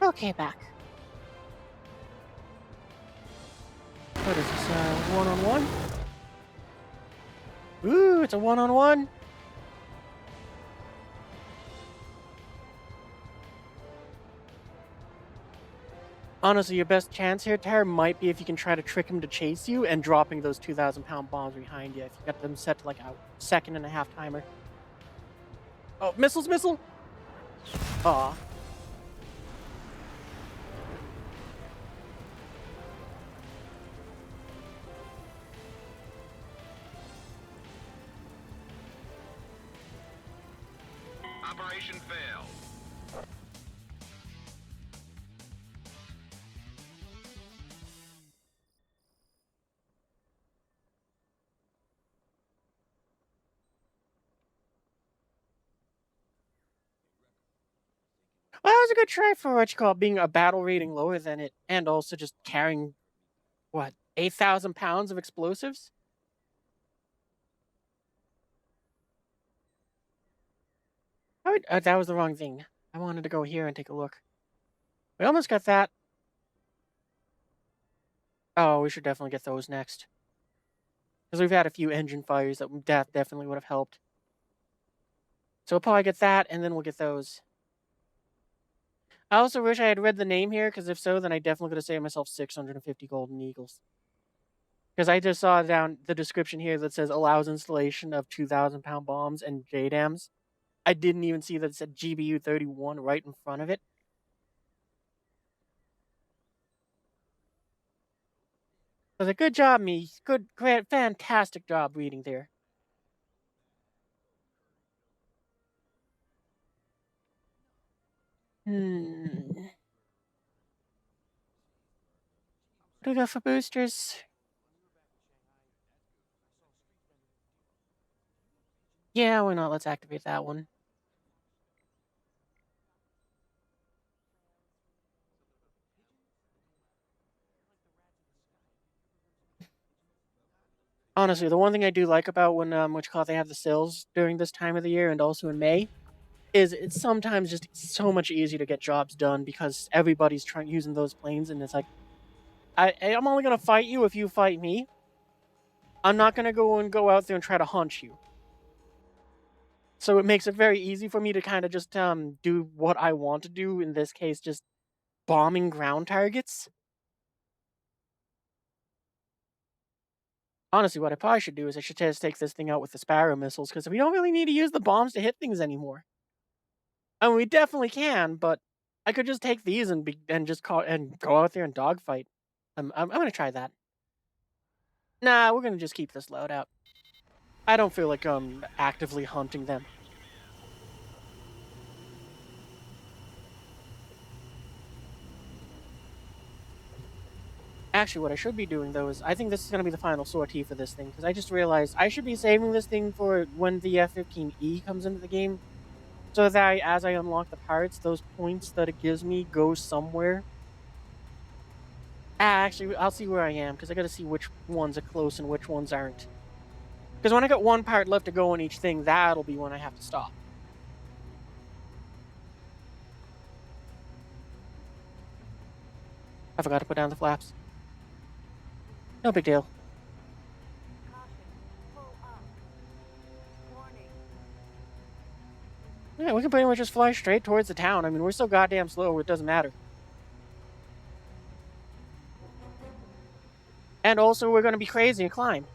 Okay, back. What is this, one-on-one? Ooh, it's a one-on-one? Honestly, your best chance here, Tara, might be if you can try to trick him to chase you and dropping those 2,000-pound bombs behind you if you got them set to like a 1.5-second timer. Oh, missiles, missile! Aw. Operation failed. Well, that was a good try for what you call being a battle rating lower than it, and also just carrying, what, 8,000 pounds of explosives? That was the wrong thing. I wanted to go here and take a look. We almost got that. Oh, we should definitely get those next. Because we've had a few engine fires that definitely would have helped. So we'll probably get that, and then we'll get those. I also wish I had read the name here, because if so, then I definitely could have saved myself 650 golden eagles. Because I just saw down the description here that says allows installation of 2,000-pound bombs and JDAMs. I didn't even see that it said GBU 31 right in front of it. So it's a good job, me. Good, great, fantastic job reading there. What do we got for boosters? Yeah, why not? Let's activate that one. Honestly, the one thing I do like about when they have the sales during this time of the year and also in May is it's sometimes just so much easier to get jobs done because everybody's trying using those planes, and it's like I'm only gonna fight you if you fight me. I'm not gonna go out there and try to hunt you. So it makes it very easy for me to kind of just do what I want to do. In this case, just bombing ground targets. Honestly, what I probably should do is I should just take this thing out with the Sparrow missiles, because we don't really need to use the bombs to hit things anymore. I mean, we definitely can, but I could just take these and just go out there and dogfight. I'm gonna try that. Nah, we're gonna just keep this loadout. I don't feel like actively hunting them. Actually, what I should be doing though is I think this is gonna be the final sortie for this thing, because I just realized I should be saving this thing for when the F-15E comes into the game, so that as I unlock the parts, those points that it gives me go somewhere. Actually, I'll see where I am, because I gotta see which ones are close and which ones aren't. Because when I got one part left to go on each thing, that'll be when I have to stop. I forgot to put down the flaps. No big deal. Yeah, we can pretty much just fly straight towards the town. I mean, we're so goddamn slow, it doesn't matter. And also, we're gonna be crazy and climb.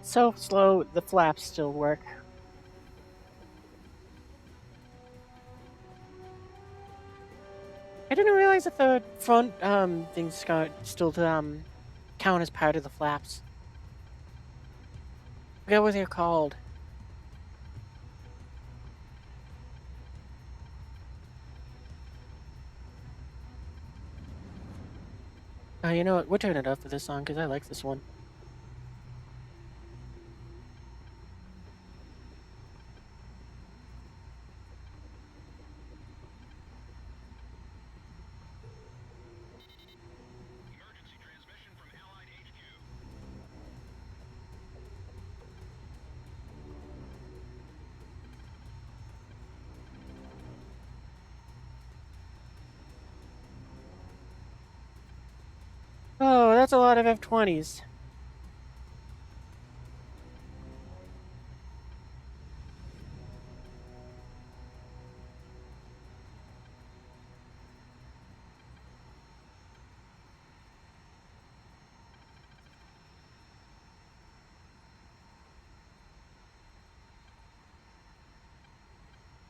So slow, the flaps still work. I didn't realize that the front things got still to count as part of the flaps. I forget what they're called. You know what? We'll turn it up for this song because I like this one. that's a lot of F-20s.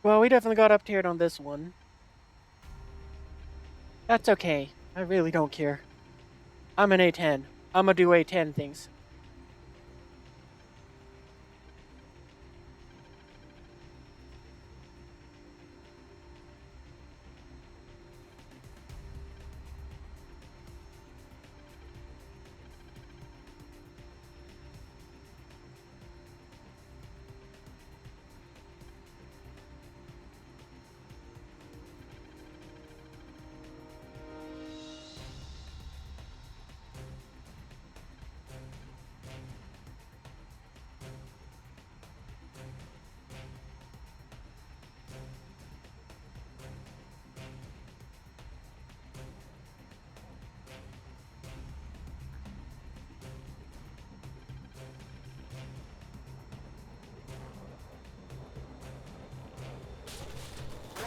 Well, we definitely got up-tiered on this one. That's okay. I really don't care. I'm an A-10. I'm gonna do A-10 things.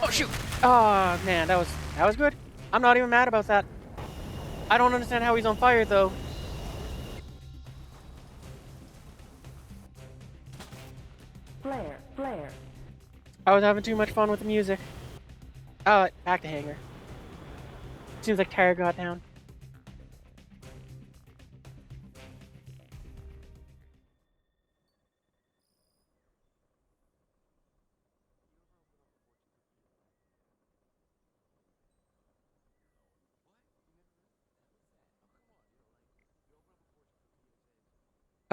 Oh shoot! Oh man, that was good. I'm not even mad about that. I don't understand how he's on fire though. Flare, flare. I was having too much fun with the music. Oh, back to hangar. Seems like Tara got down.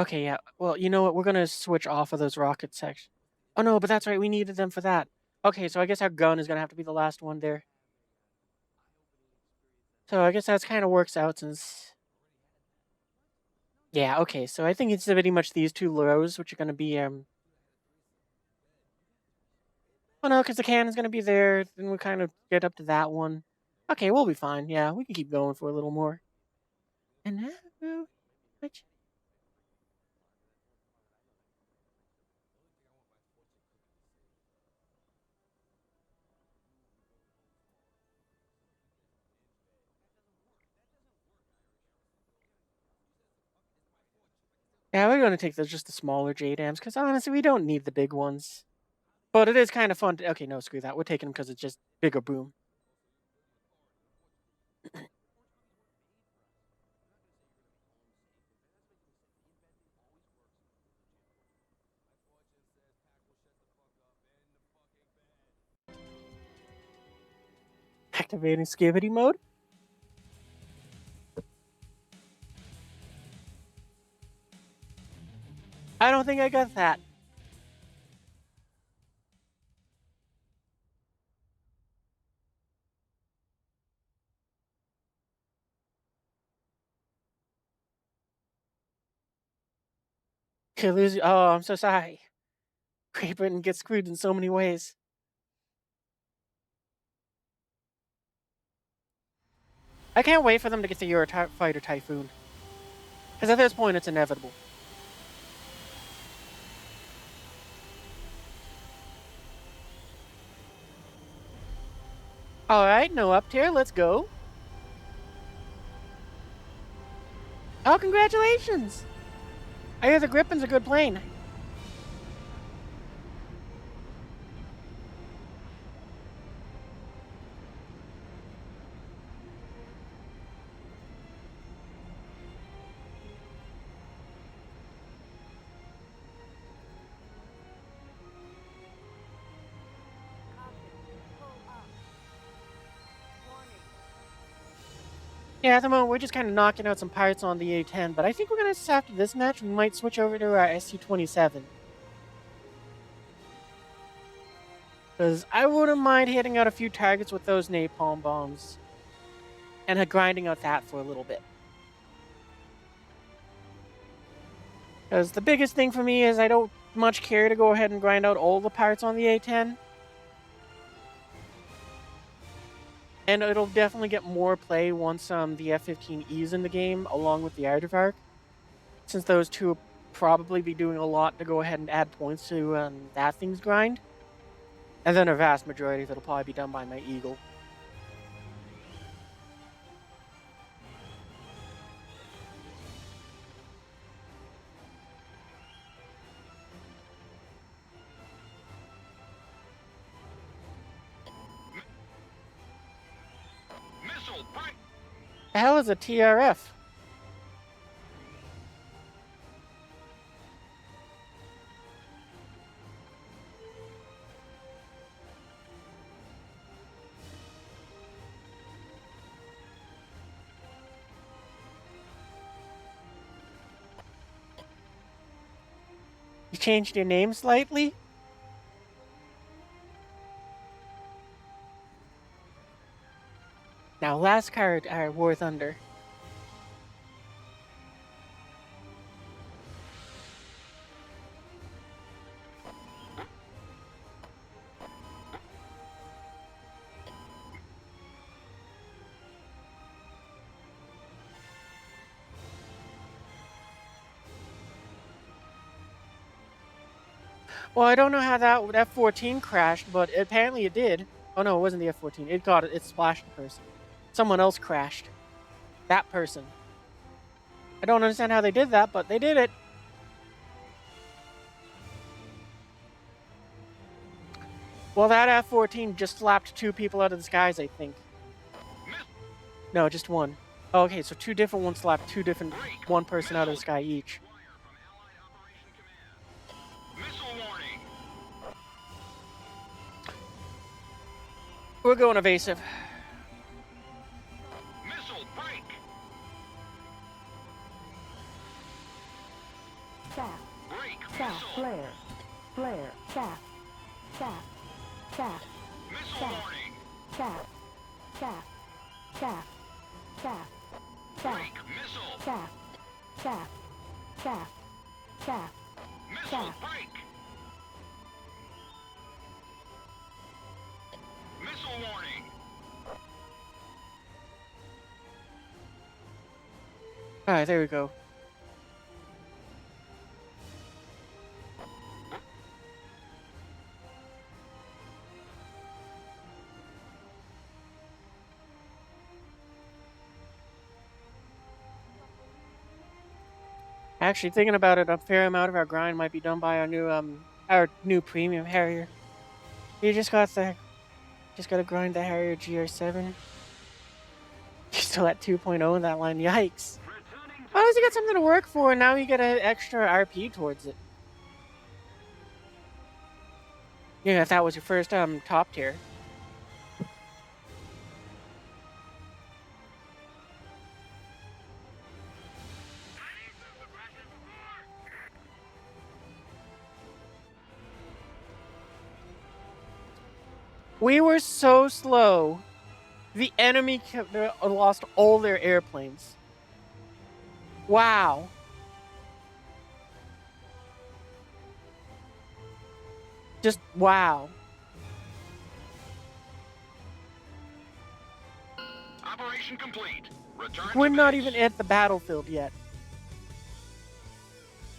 Okay, yeah. Well, you know what? We're gonna switch off of those rocket sections. Oh no, but that's right. We needed them for that. Okay, so I guess our gun is gonna have to be the last one there. So I guess that's kind of works out since. Yeah. Okay. So I think it's pretty much these two rows, which are gonna be Oh no, because the cannon's gonna be there. Then we kind of get up to that one. Okay, we'll be fine. Yeah, we can keep going for a little more. And now, which- yeah, we're gonna take just the smaller JDAMs because honestly, we don't need the big ones. But it is kind of fun. Okay, no, screw that. We're taking them because it's just bigger boom. Activating skivity mode. I don't think I got that. Oh, I'm so sorry. Great Britain gets screwed in so many ways. I can't wait for them to get the Eurofighter Typhoon. Because at this point, it's inevitable. Alright, no up tier, let's go. Oh, congratulations! I hear the Griffin's a good plane. Yeah, at the moment, we're just kind of knocking out some pirates on the A-10, but I think we're going to, after this match, we might switch over to our SU-27. Because I wouldn't mind hitting out a few targets with those napalm bombs. And grinding out that for a little bit. Because the biggest thing for me is I don't much care to go ahead and grind out all the pirates on the A-10. And it'll definitely get more play once the F-15E is in the game, along with the Aardvark, since those two will probably be doing a lot to go ahead and add points to that thing's grind. And then a vast majority of it'll probably be done by my Eagle. Missile, break! The hell is a TRF? You changed your name slightly? Now, last card, War Thunder. Well, I don't know how that F-14 crashed, but apparently it did. Oh no, it wasn't the F-14. It got it. It splashed the person. Someone else crashed. That person. I don't understand how they did that, but they did it. Well, that F-14 just slapped 2 people out of the skies, I think. No, just one. Oh, okay, so 2 different ones slapped 2 different one person out of the sky each. Missile warning! We're going evasive. Missile, break! Chaff, Break, chaff, missile! flare, flare, chaff, chaff, chaff, Missile chaff, warning! chaff, chaff, chaff, chaff, chaff, Break, missile! chaff, chaff, chaff, chaff, Missile, chaff. break! Missile warning! Alright, there we go. Actually, thinking about it, a fair amount of our grind might be done by our new premium Harrier. You just got to grind the Harrier GR7. You're still at 2.0 in that line. Yikes! Why does he get something to work for, and now you get an extra RP towards it? Yeah, if that was your first top tier. We were so slow. The enemy lost all their airplanes. Wow. Just wow. Operation complete. Return We're to not base. even at the battlefield yet.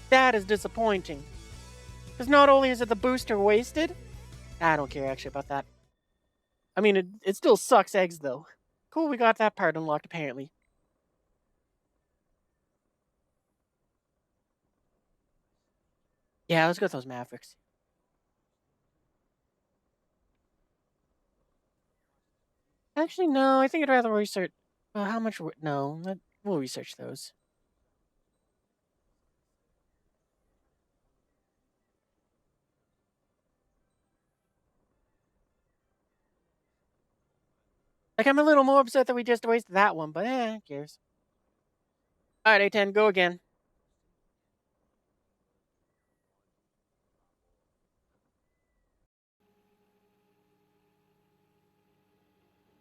That is disappointing. Because not only is it the booster wasted, I don't care actually about that. I mean, it still sucks eggs though. Cool, we got that part unlocked apparently. Yeah, let's go with those Mavericks. Actually, no, I think I'd rather research. Well, how much? No, we'll research those. Like, I'm a little more upset that we just wasted that one, but who cares? Alright, A10, go again.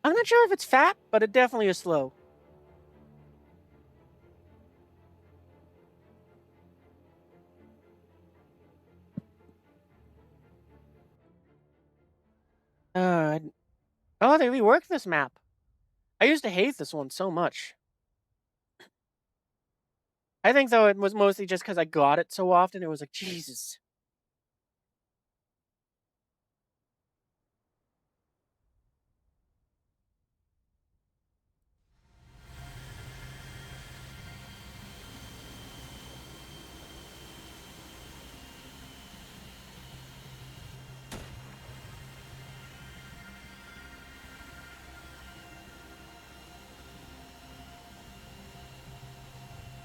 I'm not sure if it's fat, but it definitely is slow. Oh, they reworked this map. I used to hate this one so much. I think, though, it was mostly just because I got it so often, it was like, Jesus.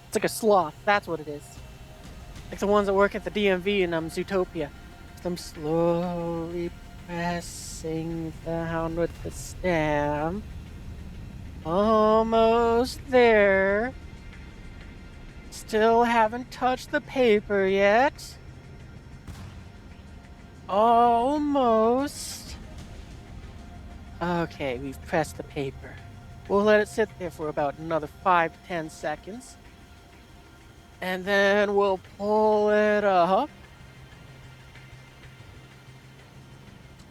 It's like a sloth. That's what it is. Like the ones that work at the DMV in Zootopia. I'm slowly pressing the hound with the stamp. Almost there. Still haven't touched the paper yet. Almost. Okay, we've pressed the paper. We'll let it sit there for about another 5 to 10 seconds. And then we'll pull it up.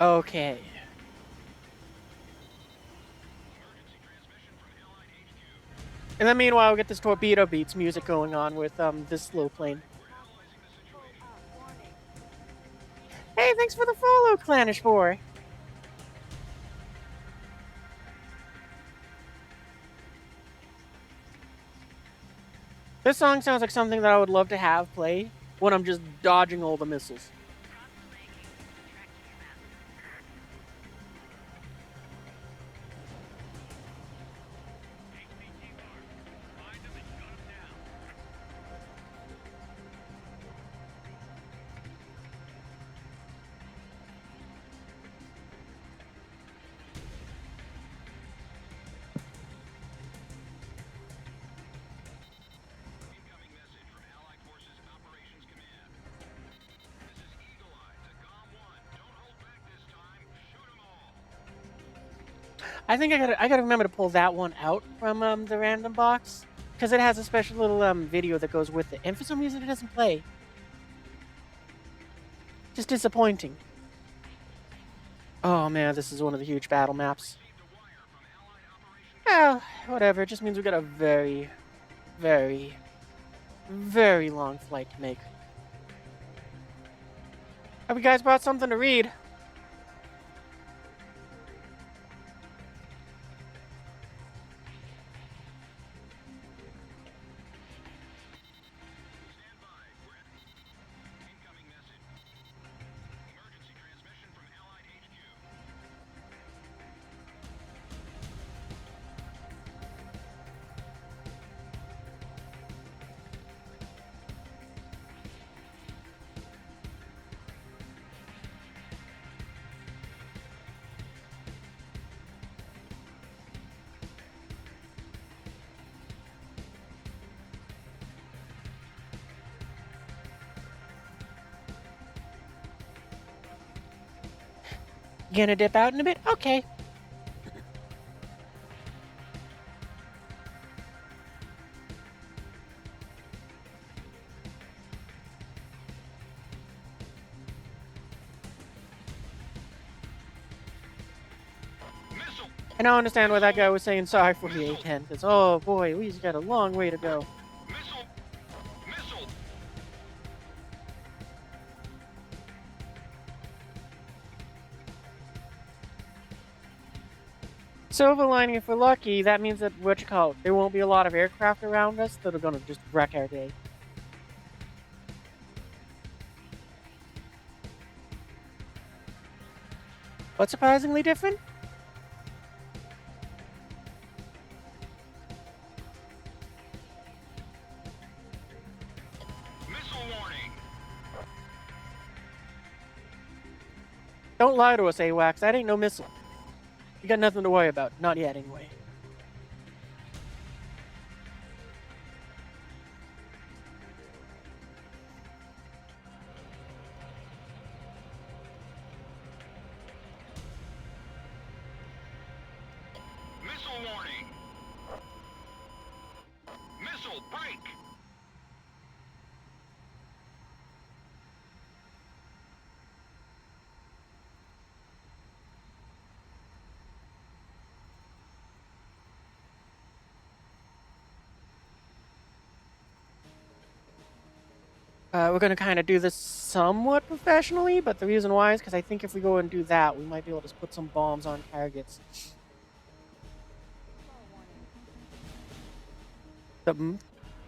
Okay. And then meanwhile, we'll get this Torpedo Beats music going on with this slow plane. Hey, thanks for the follow, Clannish 4. This song sounds like something that I would love to have play when I'm just dodging all the missiles. I think I gotta remember to pull that one out from the random box because it has a special little video that goes with it, and for some reason it doesn't play. Just disappointing. Oh man, this is one of the huge battle maps. Well, whatever. It just means we got a very, very, very long flight to make. Have you guys brought something to read? Gonna dip out in a bit? Okay. And I understand why that guy was saying sorry for the A10, because, oh boy, we've got a long way to go. Missile! Missile! Silver lining, if we're lucky, that means that, there won't be a lot of aircraft around us that are gonna just wreck our day. What's surprisingly different? Missile warning! Don't lie to us, AWACS. That ain't no missile. You got nothing to worry about. Not yet, anyway. Missile warning! Missile break! We're going to kind of do this somewhat professionally, but the reason why is because I think if we go and do that, we might be able to put some bombs on targets.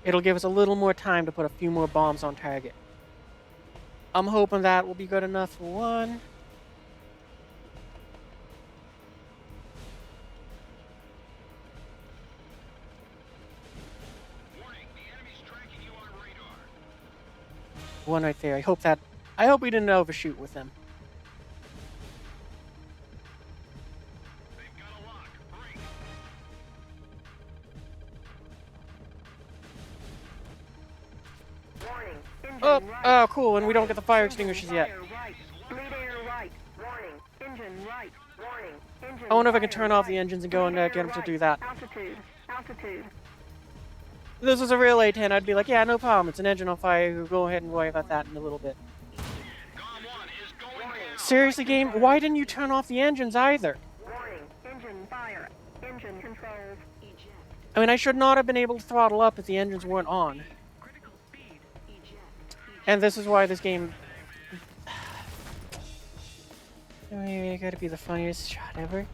It'll give us a little more time to put a few more bombs on target. I'm hoping that will be good enough for one. Warning, the enemy's tracking you on radar. One right there. I hope we didn't overshoot with them. They've got a lock. Break. Warning. Engine Oh, right. oh, cool. And we don't get the fire extinguishers yet. Fire right. Lead air right. Warning. Engine right. Warning. Engine I wonder if I can fire turn off right. the engines and go and Lead get air them to right. do that. Altitude. Altitude. If this was a real A10, I'd be like, yeah, no problem. It's an engine on fire. We'll go ahead and worry about that in a little bit. Com 1 is going down. Seriously, game? Why didn't you turn off the engines either? Warning. Engine fire. Engine controls. Eject. I mean, I should not have been able to throttle up if the engines weren't on. Critical speed. Eject. And this is why this game... I mean, it gotta be the funniest shot ever.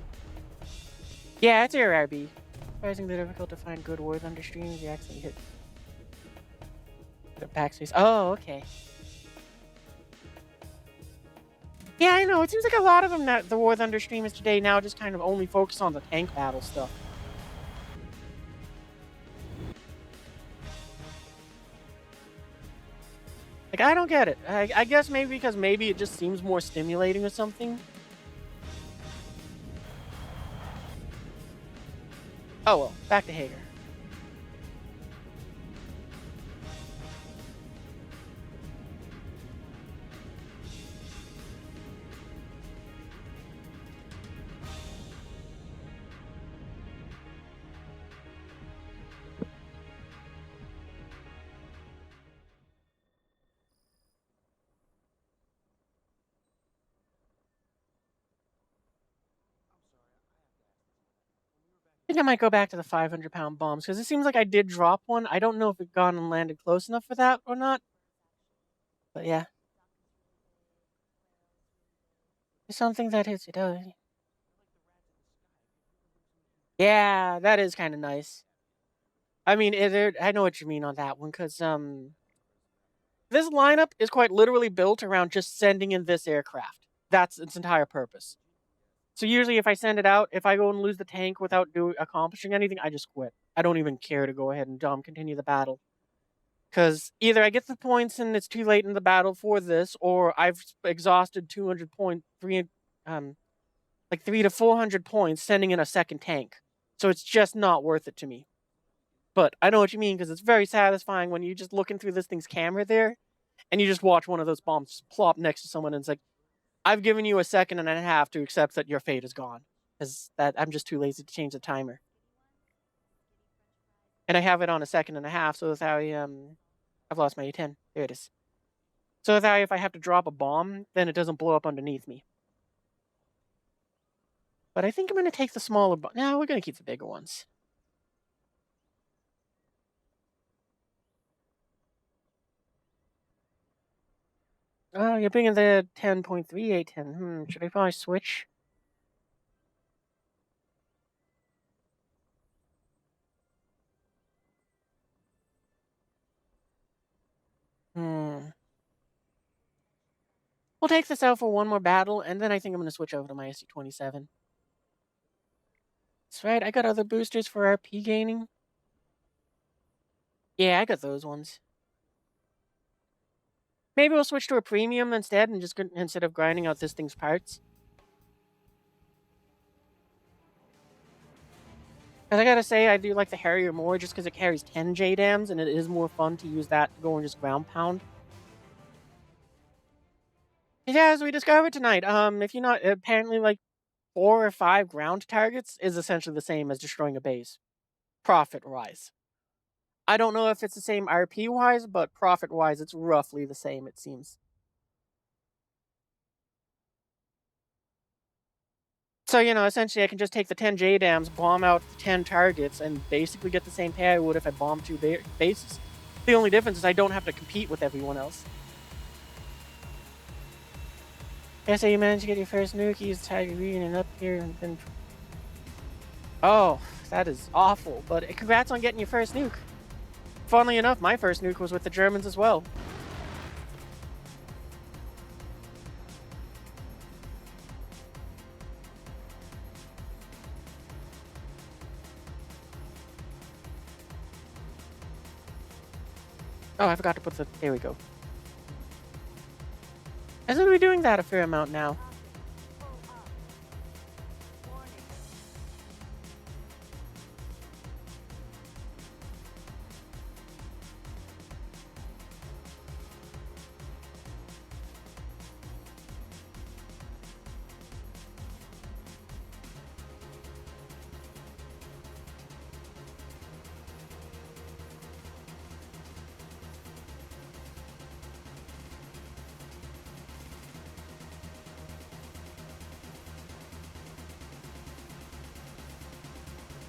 Yeah, it's ARB. Surprisingly difficult to find good words under streams. You actually hit the backspace. Oh, okay. Yeah, I know. It seems like a lot of them that the War Thunder streamers today now just kind of only focus on the tank battle stuff. Like, I don't get it. I guess maybe because maybe it just seems more stimulating or something. Oh well, back to Hager. I think I might go back to the 500-pound bombs because it seems like I did drop one. I don't know if it gone and landed close enough for that or not. But yeah. It's something that hits it. Yeah, that is kind of nice. I mean, I know what you mean on that one because this lineup is quite literally built around just sending in this aircraft. That's its entire purpose. So usually if I send it out, if I go and lose the tank without accomplishing anything, I just quit. I don't even care to go ahead and continue the battle. Because either I get the points and it's too late in the battle for this, or I've exhausted 3 to 400 points sending in a second tank. So it's just not worth it to me. But I know what you mean, because it's very satisfying when you're just looking through this thing's camera there, and you just watch one of those bombs plop next to someone, and it's like, I've given you a second and a half to accept that your fate is gone. Because I'm just too lazy to change the timer. And I have it on a second and a half, so if I've lost my A10. There it is. So if I have to drop a bomb, then it doesn't blow up underneath me. But I think I'm going to take the smaller bomb. No, we're going to keep the bigger ones. Oh, you're bringing the 10.3 A10. Should I probably switch? We'll take this out for one more battle, and then I think I'm going to switch over to my SC-27. That's right, I got other boosters for RP gaining. Yeah, I got those ones. Maybe we'll switch to a premium instead, and instead of grinding out this thing's parts. Because I gotta say, I do like the Harrier more just because it carries 10 JDAMs, and it is more fun to use that to go and just ground pound. Yeah, as we discovered tonight, if you're not, apparently like 4 or 5 ground targets is essentially the same as destroying a base. Profit-wise. I don't know if it's the same RP-wise, but profit-wise, it's roughly the same, it seems. So, essentially I can just take the 10 JDAMs, bomb out 10 targets, and basically get the same pay I would if I bombed 2 bases. The only difference is I don't have to compete with everyone else. Yes, so you managed to get your first nuke, use Tiger Regan and up here and then... Oh, that is awful, but congrats on getting your first nuke. Funnily enough, my first nuke was with the Germans as well. Oh, I forgot to put the... There we go. I seem to be doing that a fair amount now.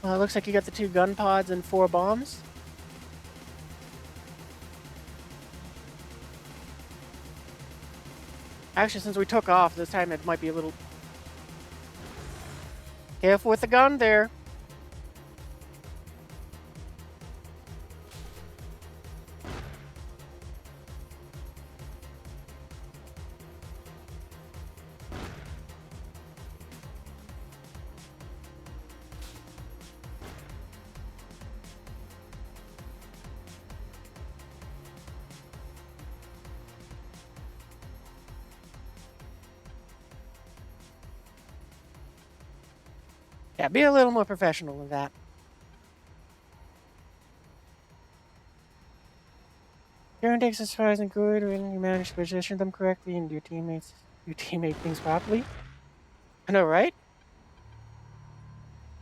Well, it looks like you got the 2 gun pods and 4 bombs. Actually, since we took off, this time it might be a little... Careful with the gun there. Yeah, be a little more professional than that. Your index is surprisingly good when you manage to position them correctly and your teammate things properly. I know, right?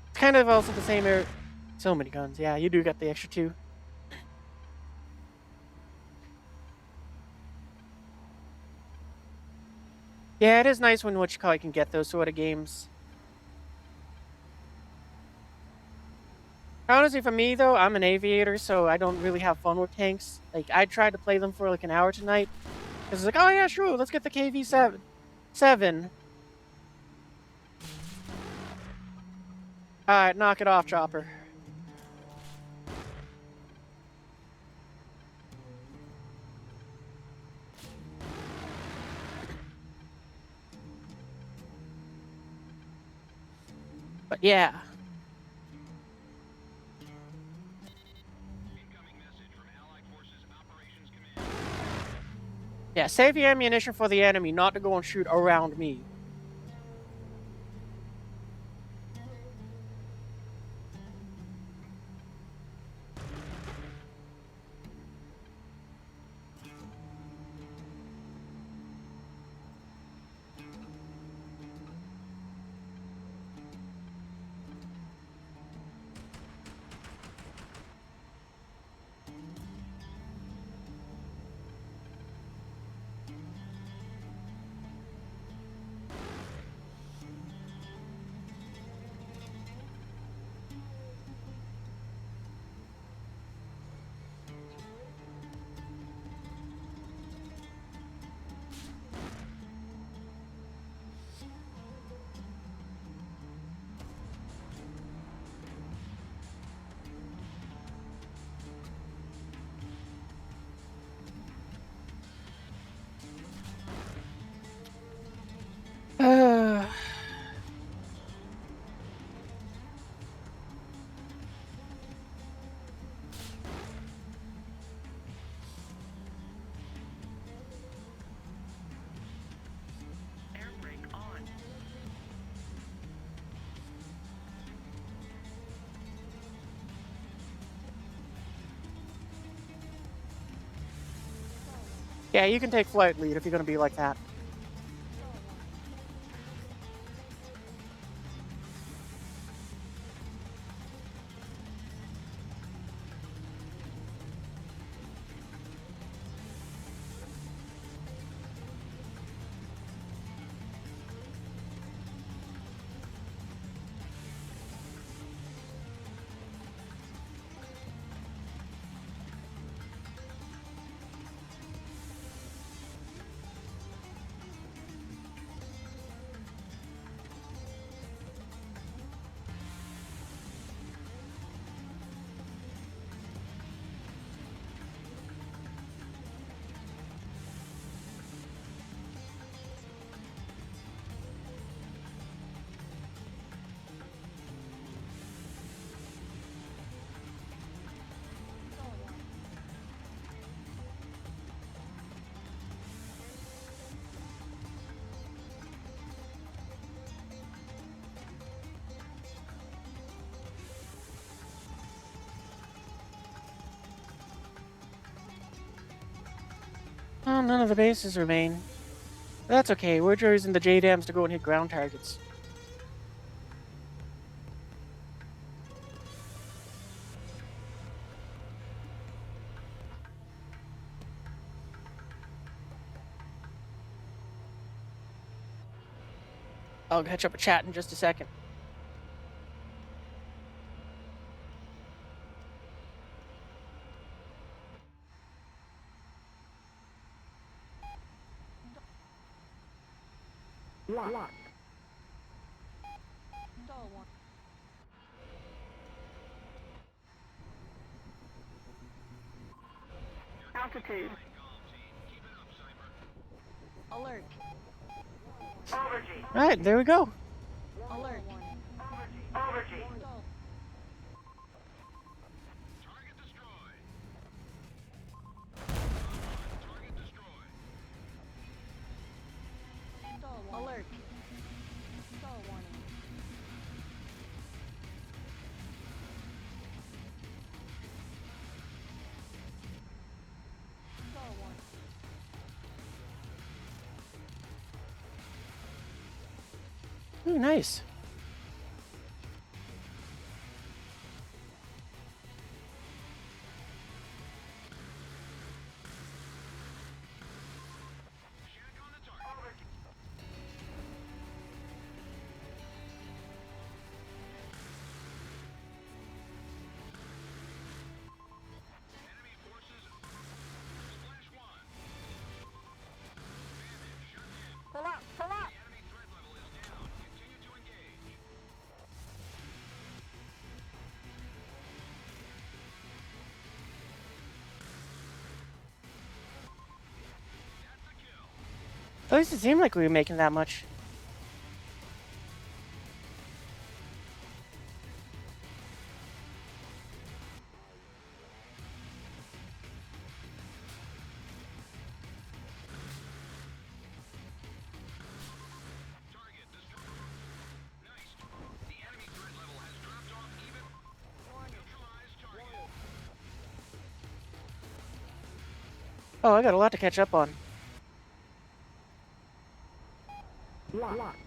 It's kind of also the same area. So many guns. Yeah, you do get the extra 2. Yeah, it is nice when what you call it can get those sort of games. Honestly, for me though, I'm an aviator, so I don't really have fun with tanks. Like, I tried to play them for like an hour tonight. Cause it's like, oh yeah, sure, let's get the KV-7. Alright, knock it off, Chopper. But yeah. Incoming message from Allied Forces Operations Command. Yeah, save your ammunition for the enemy, not to go and shoot around me. Yeah, you can take flight lead if you're gonna be like that. Oh, none of the bases remain. That's okay. We're using the JDAMs to go and hit ground targets. I'll catch up a chat in just a second. Lock. Control 1. Altitude. Alert. All right, there we go. Alert. Overgy. Control. Target destroyed. Target destroyed. Control 1. Alert. Control warning. Control warning. Ooh, nice. Check on the target. Enemy forces. Splash 1. Bandit shut in. Pull up. Pull up. The enemy threat level is down. Continue to engage. That's a kill. At least it seemed like we were making that much. Target destroyed. Nice. The enemy threat level has dropped off even. Neutralize target. Oh, I got a lot to catch up on. Lock.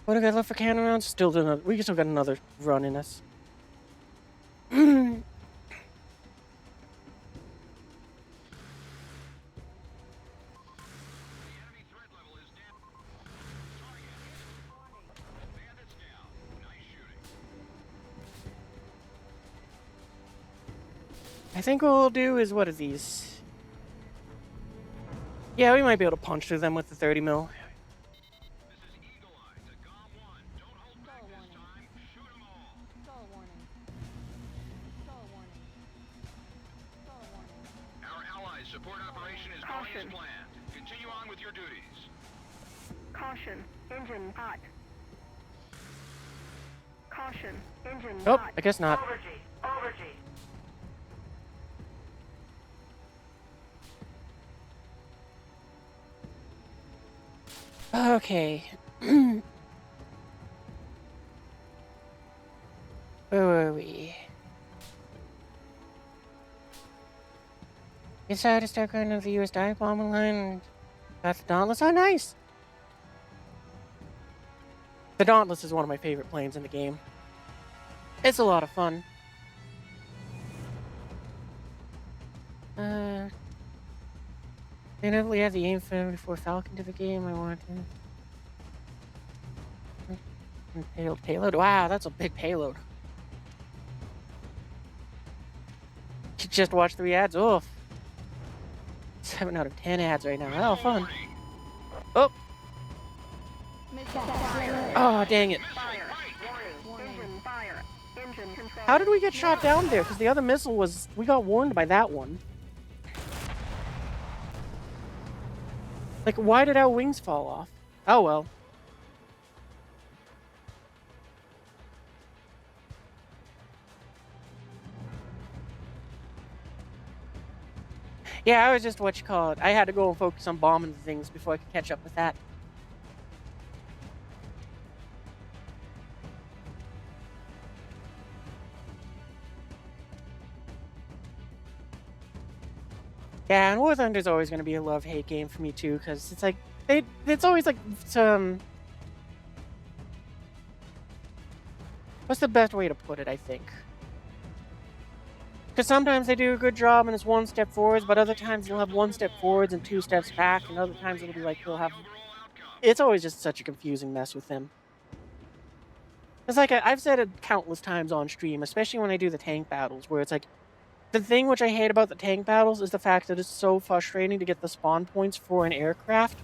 What do I got left for cannon rounds? Still doing another. We still got another run in us. The enemy threat level is down. Target. Bandits down. Nice shooting. I think what we'll do is, what are these? Yeah, we might be able to punch through them with the 30 mil. This is Eagle Eye to GOM 1. Don't hold back this time. Shoot 'em all. Control warning. Control warning. Control warning. Our allies' support operation is going as planned. Continue on with your duties. Caution. Engine hot. Caution. Engine Oh, hot. I guess not. Overgy. Okay. Where were we? Inside to start going of the US dive bombing line and got the Dauntless. Oh, nice! The Dauntless is one of my favorite planes in the game. It's a lot of fun. They inevitably add the AIM-74 Falcon to the game. I want to. Payload. Wow, that's a big payload. You just watched 3 ads. Oh, 7 out of 10 ads right now. Oh, fun. Oh, oh, dang it. Engine fire. Engine control. How did we get shot down there? Because the other missile was... We got warned by that one. Like, why did our wings fall off? Oh, well. Yeah, I was just what you call it. I had to go and focus on bombing things before I could catch up with that. Yeah, and War Thunder's always going to be a love-hate game for me too, because it's like it's always like some. What's the best way to put it? I think. Because sometimes they do a good job and it's one step forwards, but other times they'll have one step forwards and two steps back, and other times it'll be like they'll have. It's always just such a confusing mess with them. It's like I've said it countless times on stream, especially when I do the tank battles, where it's like the thing which I hate about the tank battles is the fact that it's so frustrating to get the spawn points for an aircraft.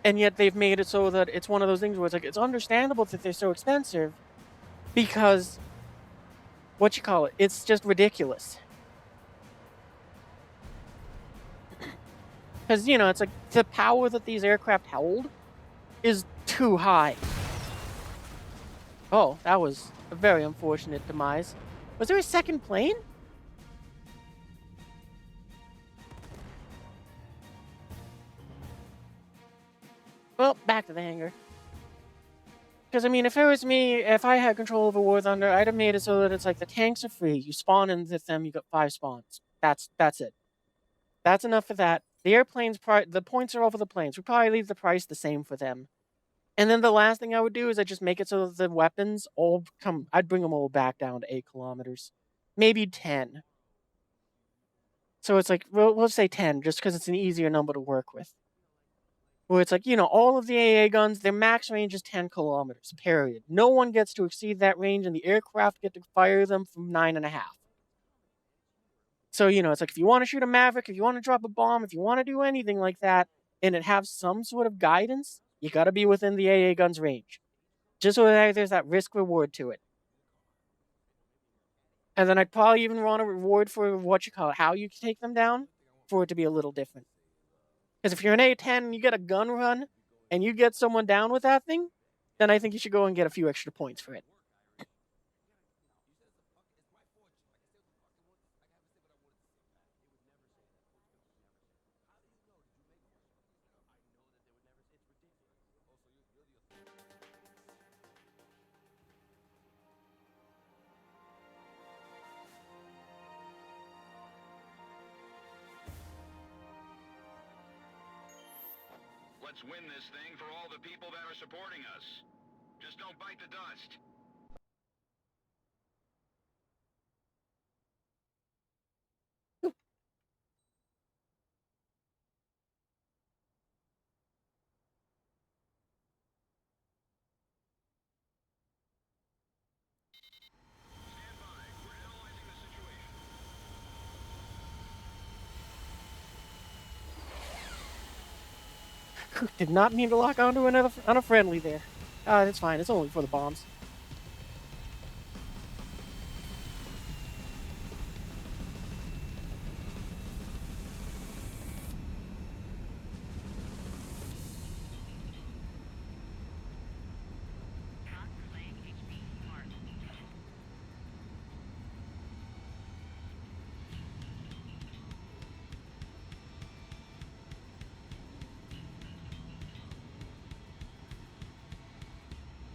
And yet they've made it so that it's one of those things where it's like it's understandable that they're so expensive because what you call it, it's just ridiculous. Because, you know, it's like the power that these aircraft hold is too high. Oh, that was a very unfortunate demise. Was there a second plane? Well, back to the hangar. Because, I mean, if it was me, if I had control over War Thunder, I'd have made it so that it's like the tanks are free. You spawn in with them, you got 5 spawns. That's it. That's enough for that. The airplanes, the points are over the planes. We probably leave the price the same for them. And then the last thing I would do is I'd just make it so that the weapons all come. I'd bring them all back down to 8 kilometers, maybe 10. So it's like we'll say 10, just because it's an easier number to work with. Where it's like, you know, all of the AA guns, their max range is 10 kilometers. Period. No one gets to exceed that range, and the aircraft get to fire them from 9.5. So, you know, it's like if you want to shoot a Maverick, if you want to drop a bomb, if you want to do anything like that, and it has some sort of guidance, you got to be within the AA gun's range. Just so that there's that risk reward to it. And then I'd probably even want a reward for what you call it, how you take them down, for it to be a little different. Because if you're an A10 and you get a gun run, and you get someone down with that thing, then I think you should go and get a few extra points for it. Let's win this thing for all the people that are supporting us. Just don't bite the dust. Stand by. We're analyzing the situation. Did not mean to lock onto on a friendly there. It's fine. It's only for the bombs.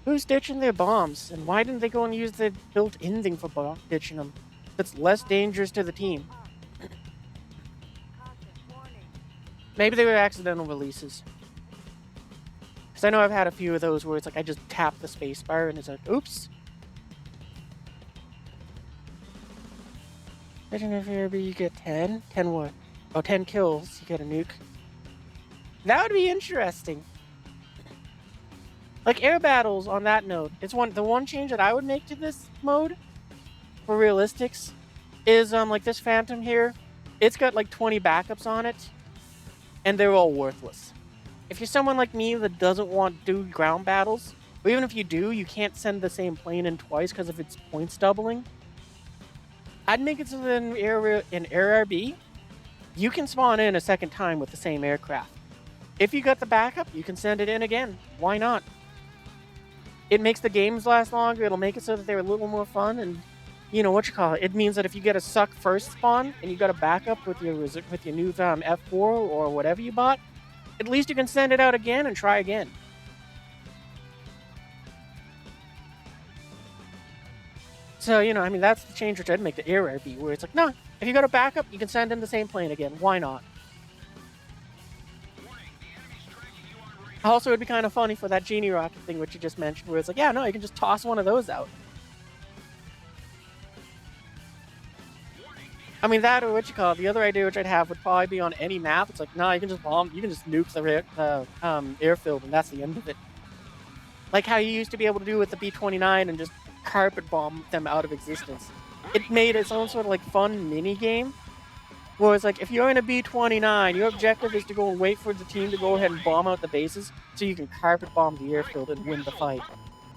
Who's ditching their bombs? And why didn't they go and use the built-in thing for ditching them? That's less dangerous to the team. Maybe they were accidental releases. Because I know I've had a few of those where it's like I just tap the spacebar and it's like, oops. Imagine if you get 10? 10 what? Oh, 10 kills, you get a nuke. That would be interesting. Like air battles on that note, the one change that I would make to this mode for realistics is like this Phantom here. It's got like 20 backups on it, and they're all worthless. If you're someone like me that doesn't want to do ground battles, or even if you do, you can't send the same plane in twice because of its points doubling. I'd make it so that in Air RB, you can spawn in a second time with the same aircraft. If you got the backup, you can send it in again. Why not? It makes the games last longer. It'll make it so that they're a little more fun, and you know what you call it. It means that if you get a suck first spawn and you got a backup with your new F4 or whatever you bought, at least you can send it out again and try again. So, you know, I mean, that's the change which I'd make the air rare be, where it's like, no, if you got a backup, you can send in the same plane again. Why not? Also, it'd be kind of funny for that genie rocket thing, which you just mentioned, where it's like, yeah, no, you can just toss one of those out. I mean, that or what you call it. The other idea which I'd have would probably be on any map. It's like, no, you can just bomb, you can just nuke the airfield, and that's the end of it. Like how you used to be able to do with the B-29 and just carpet bomb them out of existence. It made its own sort of like fun mini game. Where it's like, if you're in a B-29, your objective is to go and wait for the team to go ahead and bomb out the bases so you can carpet bomb the airfield and win the fight.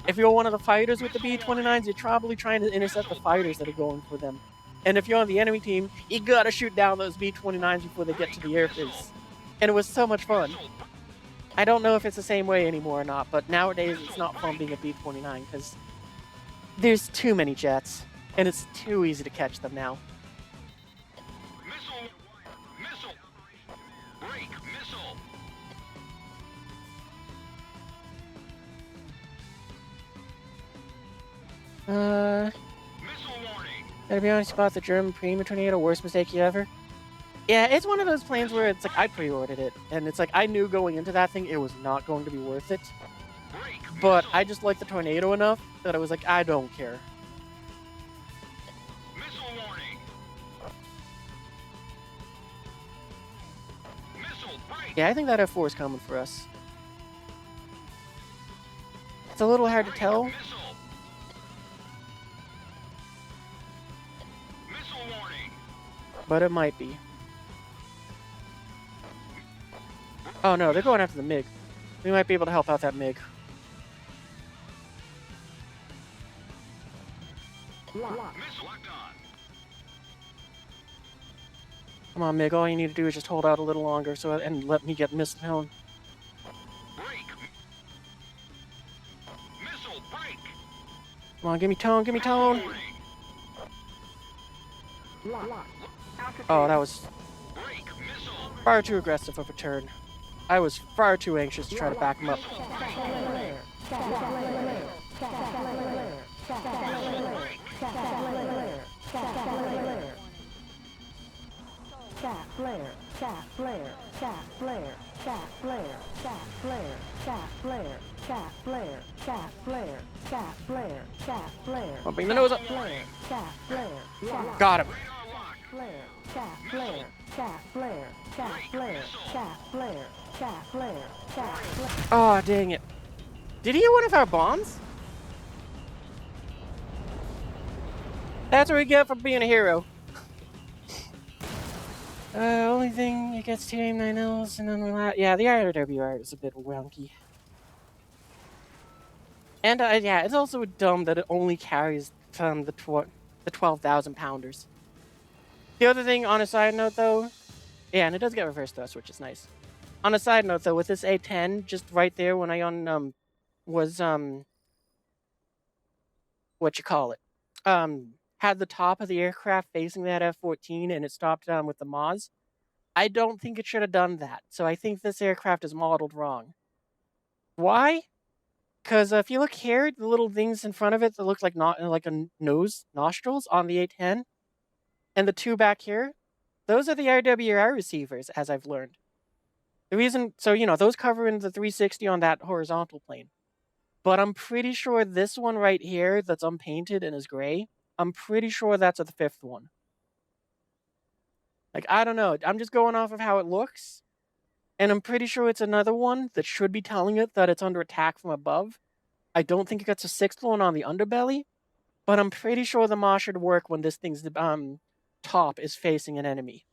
If you're one of the fighters with the B-29s, you're probably trying to intercept the fighters that are going for them. And if you're on the enemy team, you gotta shoot down those B-29s before they get to the airfields. And it was so much fun. I don't know if it's the same way anymore or not, but nowadays it's not fun being a B-29 because there's too many jets, and it's too easy to catch them now. Missile! Break! Missile! Missile warning! Gotta be honest about the German Prima Tornado, worst mistake you ever? Yeah, it's one of those planes where it's like, I pre-ordered it, and it's like, I knew going into that thing it was not going to be worth it. Break! But I just like the Tornado enough that I was like, I don't care. Missile warning! Missile break! Yeah, I think that F4 is coming for us. It's a little hard to tell. Missile! Missile warning! But it might be. Oh no, they're going after the MiG. We might be able to help out that MiG. Missile locked on! Come on, MiG, all you need to do is just hold out a little longer and let me get missile tone. Break! Missile break! Come on, give me tone, give me tone! Oh, that was Break! Missile! far too aggressive of a turn. I was far too anxious to try to back him up. I'll bring the nose up. Got him. Oh, dang it. Did he hit one of our bombs? That's what we get for being a hero. Only thing, it gets 2 AIM-9Ls, and then yeah, the IRWR is a bit wonky. And, yeah, it's also dumb that it only carries the 12,000 pounders. The other thing, on a side note, though, yeah, and it does get reverse thrust, which is nice. On a side note, though, with this A10, just right there when I had the top of the aircraft facing that F-14 and it stopped with the Moz, I don't think it should have done that. So I think this aircraft is modeled wrong. Why? Because if you look here, the little things in front of it that look like a nostrils on the A10, and the two back here, those are the RWR receivers, as I've learned. The reason, so, you know, those cover in the 360 on that horizontal plane. But I'm pretty sure this one right here that's unpainted and is gray, I'm pretty sure that's the fifth one. Like, I don't know. I'm just going off of how it looks. And I'm pretty sure it's another one that should be telling it that it's under attack from above. I don't think it gets a sixth one on the underbelly. But I'm pretty sure the MOS should work when this thing's top is facing an enemy.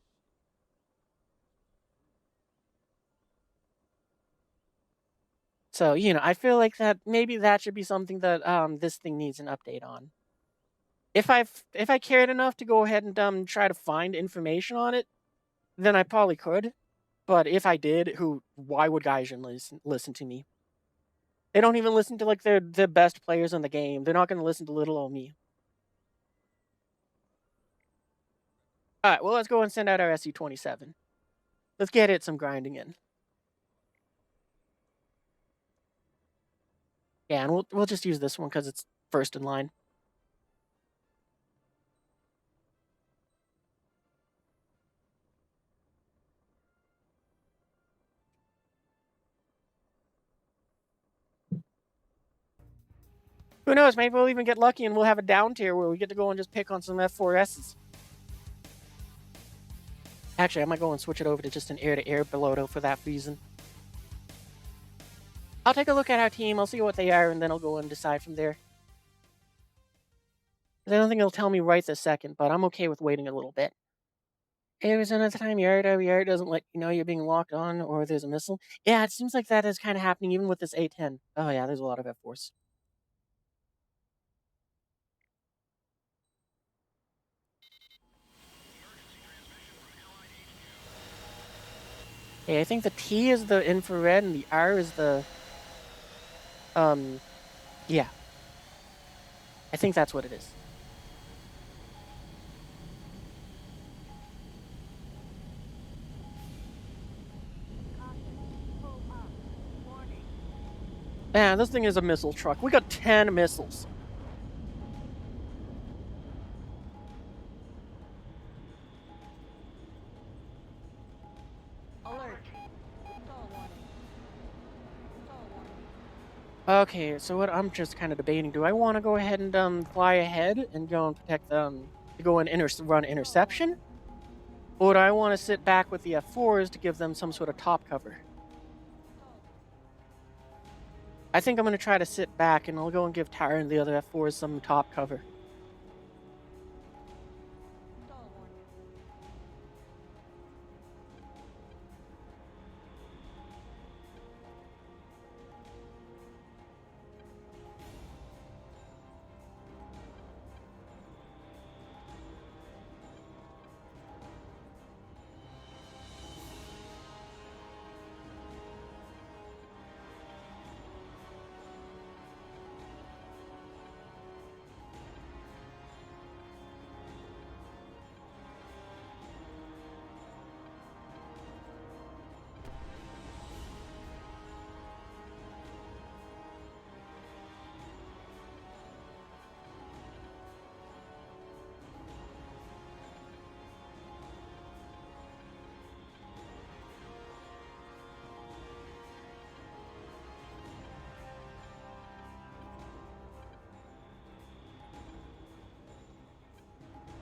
So, you know, I feel like that maybe that should be something that this thing needs an update on. If I cared enough to go ahead and try to find information on it, then I probably could. But if I did, why would Gaijin listen to me? They don't even listen to like the best players in the game. They're not going to listen to little old me. Alright, well, let's go and send out our SU-27. Let's get it some grinding in. Yeah, and we'll just use this one because it's first in line. Who knows? Maybe we'll even get lucky and we'll have a down tier where we get to go and just pick on some F4Ss. Actually, I might go and switch it over to just an air-to-air Piloto for that reason. I'll take a look at our team, I'll see what they are, and then I'll go and decide from there. I don't think it'll tell me right this second, but I'm okay with waiting a little bit. Arizona time yard doesn't let you know you're being locked on or there's a missile. Yeah, it seems like that is kind of happening even with this A-10. Oh yeah, there's a lot of F-4s. Okay, I think the T is the infrared and the R is the... yeah. I think that's what it is. Yeah, this thing is a missile truck. We got 10 missiles. Alert. Stall warning. Stall warning. Okay, so what I'm just kind of debating, do I want to go ahead and fly ahead and go and protect them, to go and run interception? Or do I want to sit back with the F4s to give them some sort of top cover? I think I'm going to try to sit back and I'll go and give Tyra and the other F4s some top cover. Stall warning.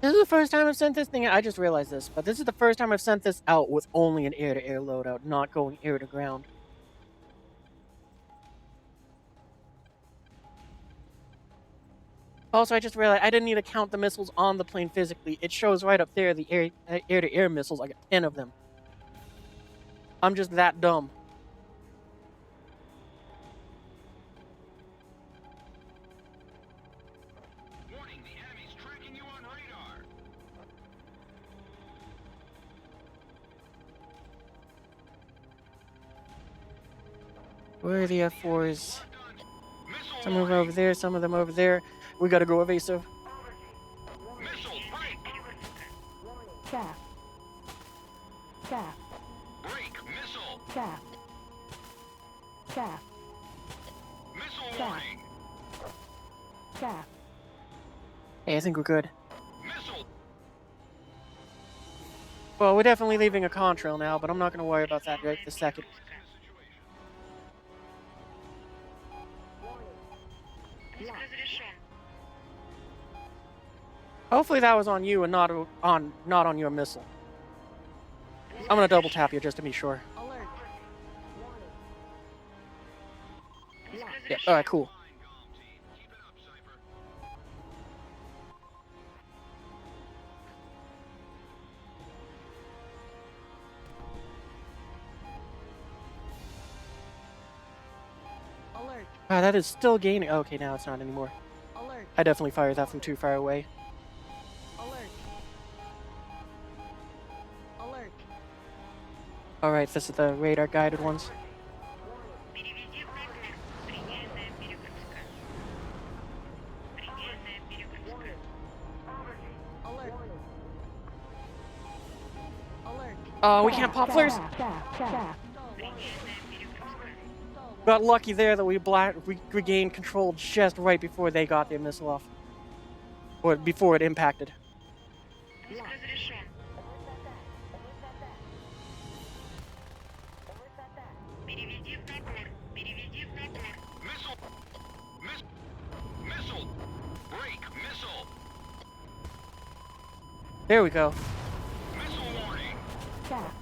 This is the first time I've sent this thing out. I just realized this, but this is the first time I've sent this out with only an air-to-air loadout, not going air-to-ground. Also, I just realized I didn't need to count the missiles on the plane physically. It shows right up there the air-to-air missiles. I got 10 of them. I'm just that dumb. Warning, the enemy's tracking you on radar. Where are the F4s? Missile Some of them over there, some of them over there. We gotta go evasive. Missile break. Shaft. Shaft. Break. Missile. Shaft. Shaft. Missile Shaft. warning. Shaft. Hey, I think we're good. Missile. Well, we're definitely leaving a contrail now, but I'm not gonna worry about that right this second. Hopefully that was on you and not on your missile. I'm gonna double tap you just to be sure. Alert. Yeah, alright, cool. Keep it up, Cypher. Alert. That is still gaining. Okay, now it's not anymore. Alert. I definitely fired that from too far away. Alert. Alert. Alright, this is the radar guided ones. Переведи в Нагер. Предельная перегрузка. Предельная перегрузка. Alert. Oh, we can't pop flares. Предельная перегрузка. Got lucky there that we regained control just right before they got their missile off. Or before it impacted. Пуск разрешен. Переведи в набор. Переведи в набор. Missile! Missile! Break! Missile! There we go. Missile warning! Chaff.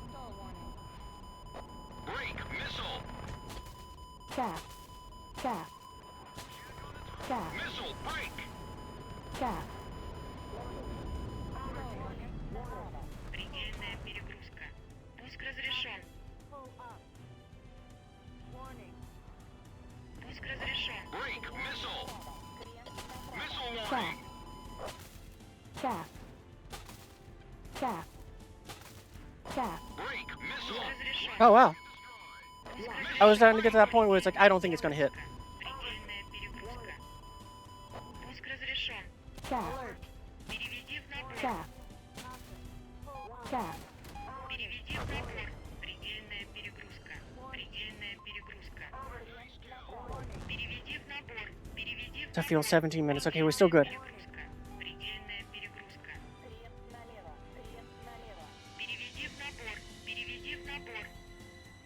Stall warning. Break! Missile! Chaff. Chaff. Chaff. Missile! Break! Chaff. Предельная перегрузка. Пуск разрешен. Пуск разрешен. Break! Missile! Missile Chaff. warning! Chaff. Chaff. Chaff. Break! Missile! Разрешен. Oh, wow. Пуск I was starting to get to that point where it's like, I don't think it's gonna hit. Предельная перегрузка. Пуск разрешен. Chaff. Переведи в набор. Chaff. Chaff. Переведи в набор. Предельная перегрузка. Предельная перегрузка. Переведи в набор. Переведи в To feel 17 minutes. Okay, we're still good. перегрузка. Предельная перегрузка. Переведи в набор. Переведи в набор.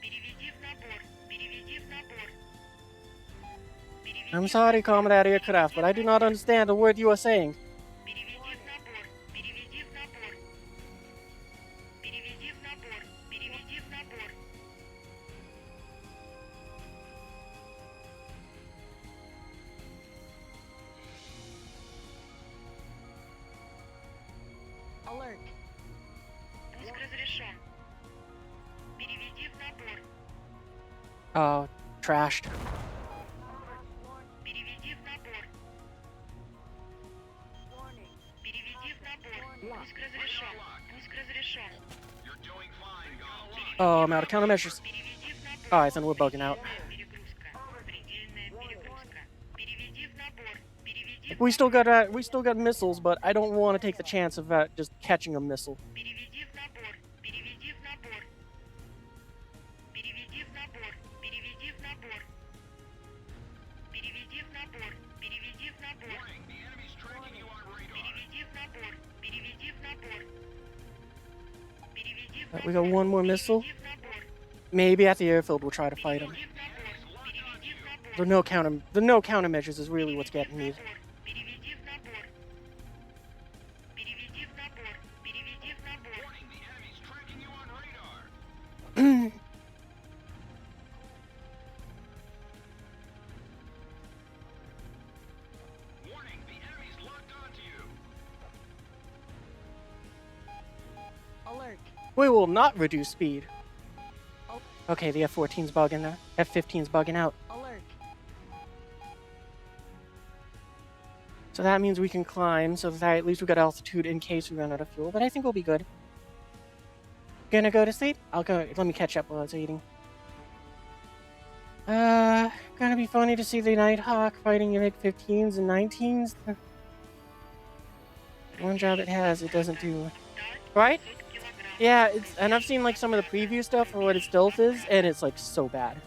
Переведи в набор. Переведи в набор. I'm sorry, Comrade Aircraft, but I do not understand a word you are saying. Переведи в набор. Переведи в набор. Переведи в набор. Переведи в набор. Alert. Пуск разрешен. Переведи в набор. Oh, trashed. Переведи в набор. Переведи в набор. Пуск разрешен. Пуск разрешен. You're doing fine, Gulch. Oh, I'm out of countermeasures. Переведи в набор. Alright, then we're bugging out. Перегрузка. Предельная перегрузка. Переведи в набор. Переведи в We still got missiles, but I don't want to take the chance of just catching a missile. Переведи в набор. Переведи в набор. Переведи в набор. Переведи в набор. Переведи в набор. Переведи в набор. Warning, the enemy's tracking you on radar. Переведи в набор. Переведи в набор. Переведи в Right, we got one more missile. Переведи в набор. Maybe at the airfield we'll try to fight him. Переведи в набор. Переведи в набор. The no countermeasures is really what's getting me. Переведи в набор. Переведи в набор. Переведи в набор. Warning, the enemy's tracking you on radar. Warning, the enemy's locked onto you. Alert. We will not reduce speed. Okay, the F-14's bugging there. F-15's bugging out. Alert. So that means we can climb, so that at least we got altitude in case we run out of fuel, but I think we'll be good. Gonna go to sleep? I'll go, let me catch up while I was eating. Gonna be funny to see the Nighthawk fighting your MiG-15s and 19s. One job it has, it doesn't do. Right? Yeah, and I've seen like some of the preview stuff for what its stealth is, and it's like so bad.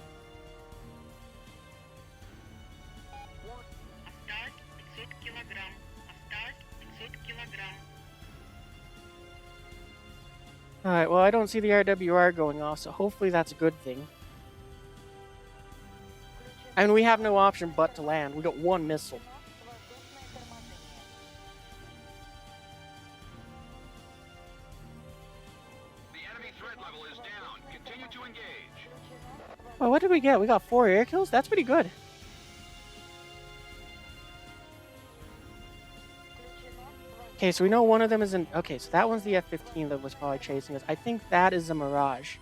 Осталось 500 килограмм. Осталось 500 килограмм. Alright, well I don't see the RWR going off, so hopefully that's a good thing. I mean, we have no option but to land. We got one missile. The enemy threat level is down. Continue to engage. Well, what did we get? We got 4 air kills? That's pretty good. Okay, so we know one of them is in... Okay, so that one's the F-15 that was probably chasing us. I think that is a Mirage.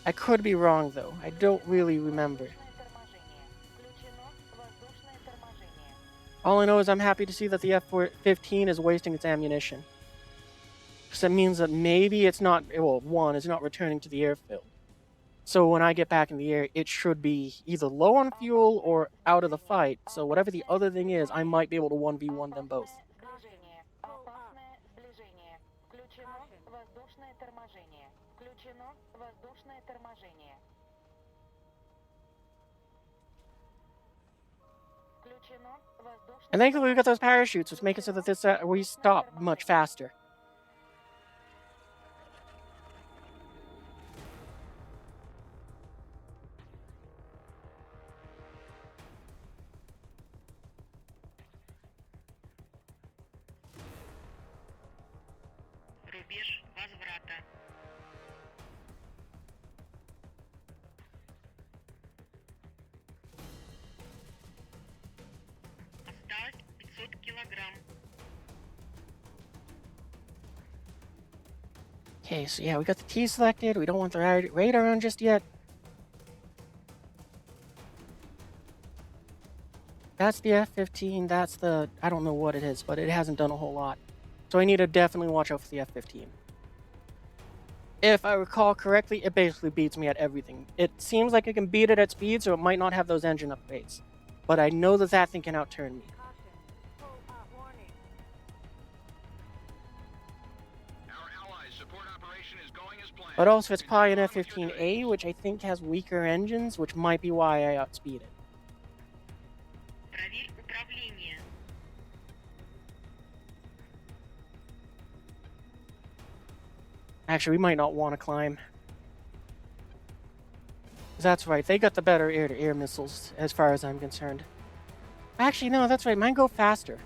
I could be wrong, though. I don't really remember. All I know is I'm happy to see that the F-15 is wasting its ammunition. Because that means that maybe it's not... Well, one, it's not returning to the airfield. So when I get back in the air, it should be either low on fuel or out of the fight. So whatever the other thing is, I might be able to 1v1 them both. Включено воздушное торможение. Включено воздушное And thankfully we got those parachutes, which make it so that this we stop much faster. Рубеж возврата. Осталось 500 килограмм. Okay, so yeah, we got the T selected. We don't want the radar on just yet. That's the F-15. That's the... I don't know what it is, but it hasn't done a whole lot. So I need to definitely watch out for the F-15. If I recall correctly, it basically beats me at everything. It seems like it can beat it at speed, so it might not have those engine upgrades. But I know that that thing can outturn me. Our allies' support operation is going as planned. But also, it's probably an F-15A, which I think has weaker engines, which might be why I outspeed it. Проверь управление. Actually, we might not want to climb. That's right, they got the better air-to-air missiles, as far as I'm concerned. Actually, no, that's right, mine go faster.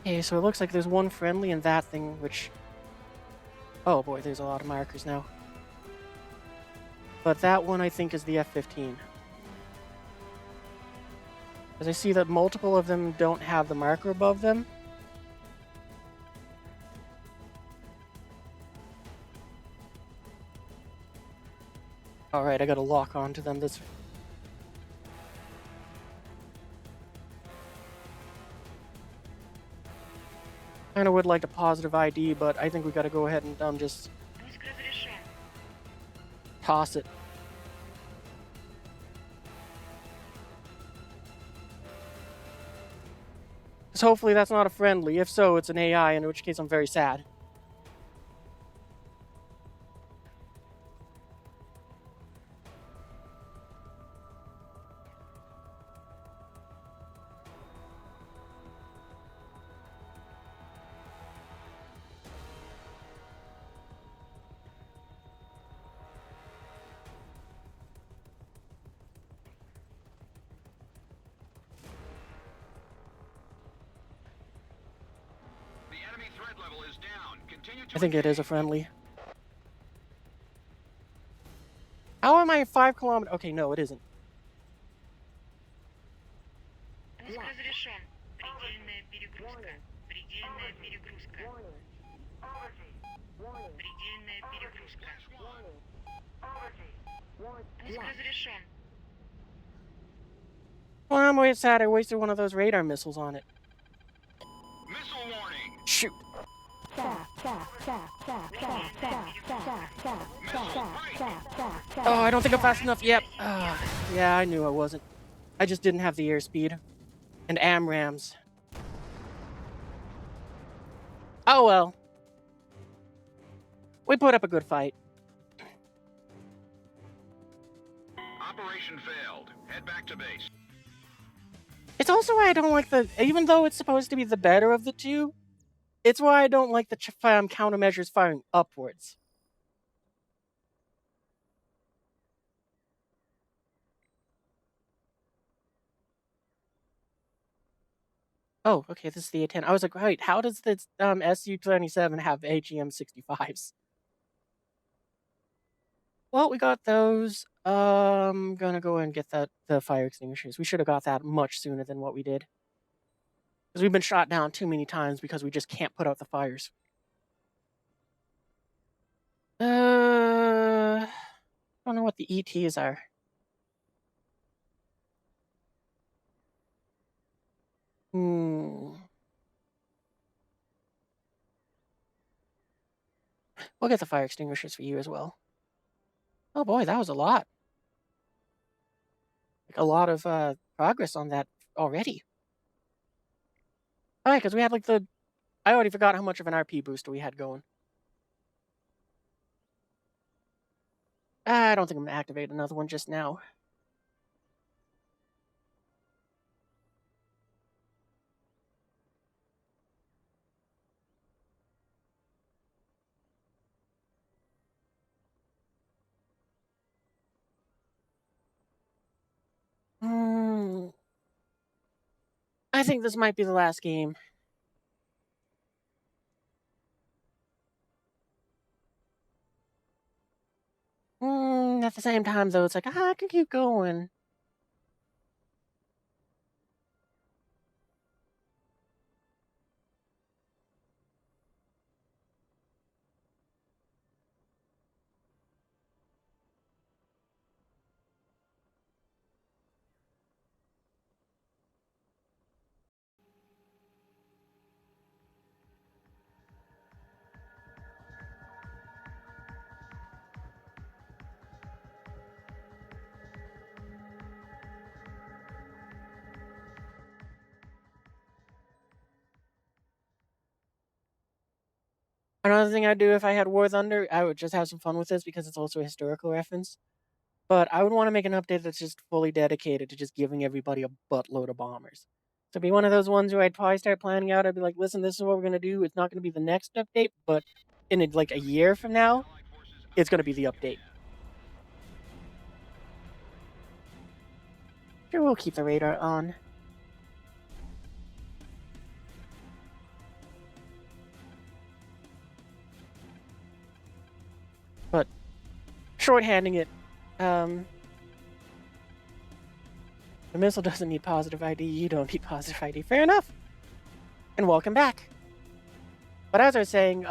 Okay, so it looks like there's one friendly and that thing, which... Oh boy, there's a lot of markers now. But that one, I think, is the F-15. As I see that multiple of them don't have the marker above them. Alright, I gotta lock onto them this... Kinda would like a positive ID, but I think we gotta go ahead and just Пуск разрешен. toss it. So hopefully that's not a friendly. If so, it's an AI, in which case I'm very sad. The enemy threat level is down. Continue to I think it is a engage. friendly. How am I 5 kilometers? Okay, no, it isn't. Пуск разрешен. Предельная перегрузка. Предельная перегрузка. Предельная перегрузка. Пуск разрешен. Well, I'm way sad I wasted one of those radar missiles on it. Missile warning. Shoot. Oh, I don't think I'm fast enough. Yep. Yeah, I knew I wasn't. I just didn't have the airspeed. And AMRAAMs. Oh well. We put up a good fight. Operation failed. Head back to base. It's also why I don't like the... Even though it's supposed to be the better of the two, it's why I don't like the countermeasures firing upwards. Oh, okay, this is the A-10. I was like, wait, how does this Su-27 have AGM-65s? Well, we got those. Gonna go and get the fire extinguishers. We should have got that much sooner than what we did. Because we've been shot down too many times because we just can't put out the fires. I don't know what the ETs are. We'll get the fire extinguishers for you as well. Oh boy, that was a lot. Like a lot of progress on that already. All right, because we had like the. I already forgot how much of an RP booster we had going. I don't think I'm gonna activate another one just now. Hmm. I think this might be the last game. At the same time, though, it's like, I can keep going. Another thing I'd do if I had War Thunder, I would just have some fun with this because it's also a historical reference. But I would want to make an update that's just fully dedicated to just giving everybody a buttload of bombers. So be one of those ones where I'd probably start planning out. I'd be like, listen, this is what we're gonna do. It's not gonna be the next update, but in like a year from now, it's gonna be the update. Sure, we'll keep the radar on. But shorthanding it, the missile doesn't need positive ID. You don't need positive ID. Fair enough. And welcome back. But as I was saying,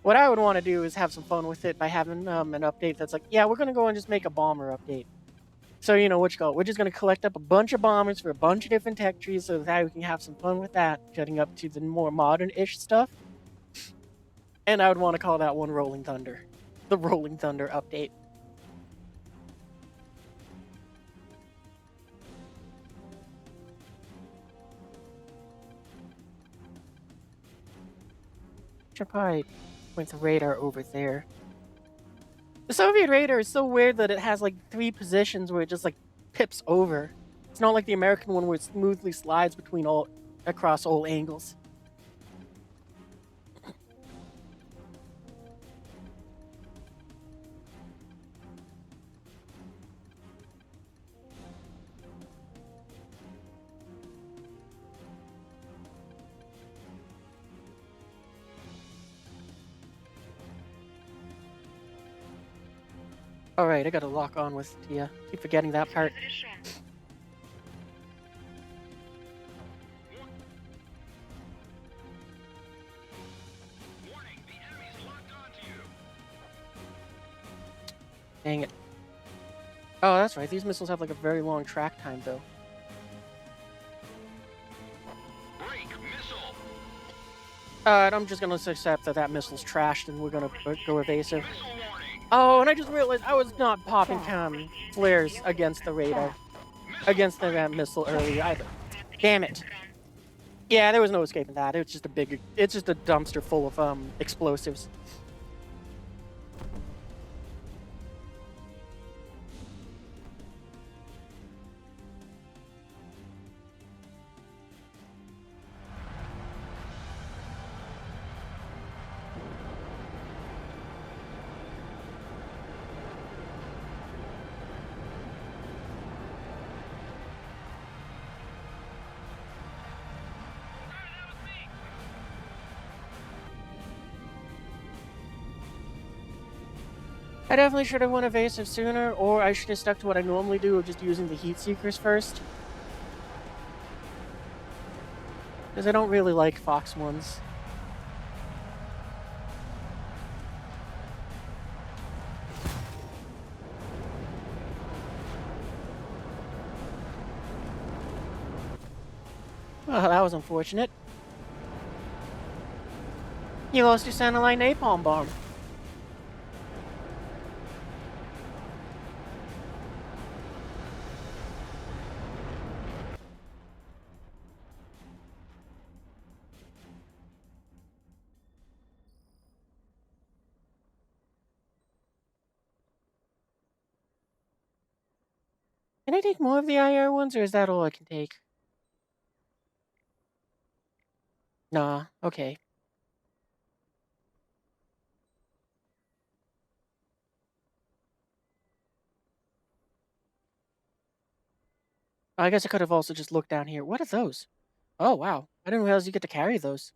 what I would want to do is have some fun with it by having an update that's like, yeah, we're gonna go and just make a bomber update. So you know what you call it. We're just gonna collect up a bunch of bombers for a bunch of different tech trees, so that we can have some fun with that, getting up to the more modern-ish stuff. And I would want to call that one Rolling Thunder, the Rolling Thunder update. Should probably point the radar over there. The Soviet radar is so weird that it has like 3 positions where it just like pips over. It's not like the American one where it smoothly slides between across all angles. Alright, I gotta lock on with Tia. Keep forgetting that part. Разрешен. Warning, the enemy's locked onto you. Dang it. Oh, that's right. These missiles have like a very long track time, though. Break missile. I'm just gonna accept that that missile's trashed and we're gonna go evasive. Missile warning. Oh, and I just realized I was not popping flares against the radar. Against the missile earlier either. Damn it. Yeah, there was no escaping that. It's just a dumpster full of explosives. I definitely should have went evasive sooner, or I should have stuck to what I normally do of just using the heat seekers first. Because I don't really like Fox ones. Well, that was unfortunate. He lost his satellite napalm bomb. Can I take more of the IR ones, or is that all I can take? Nah, okay. I guess I could have also just looked down here. What are those? Oh, wow. I didn't realize you get to carry those.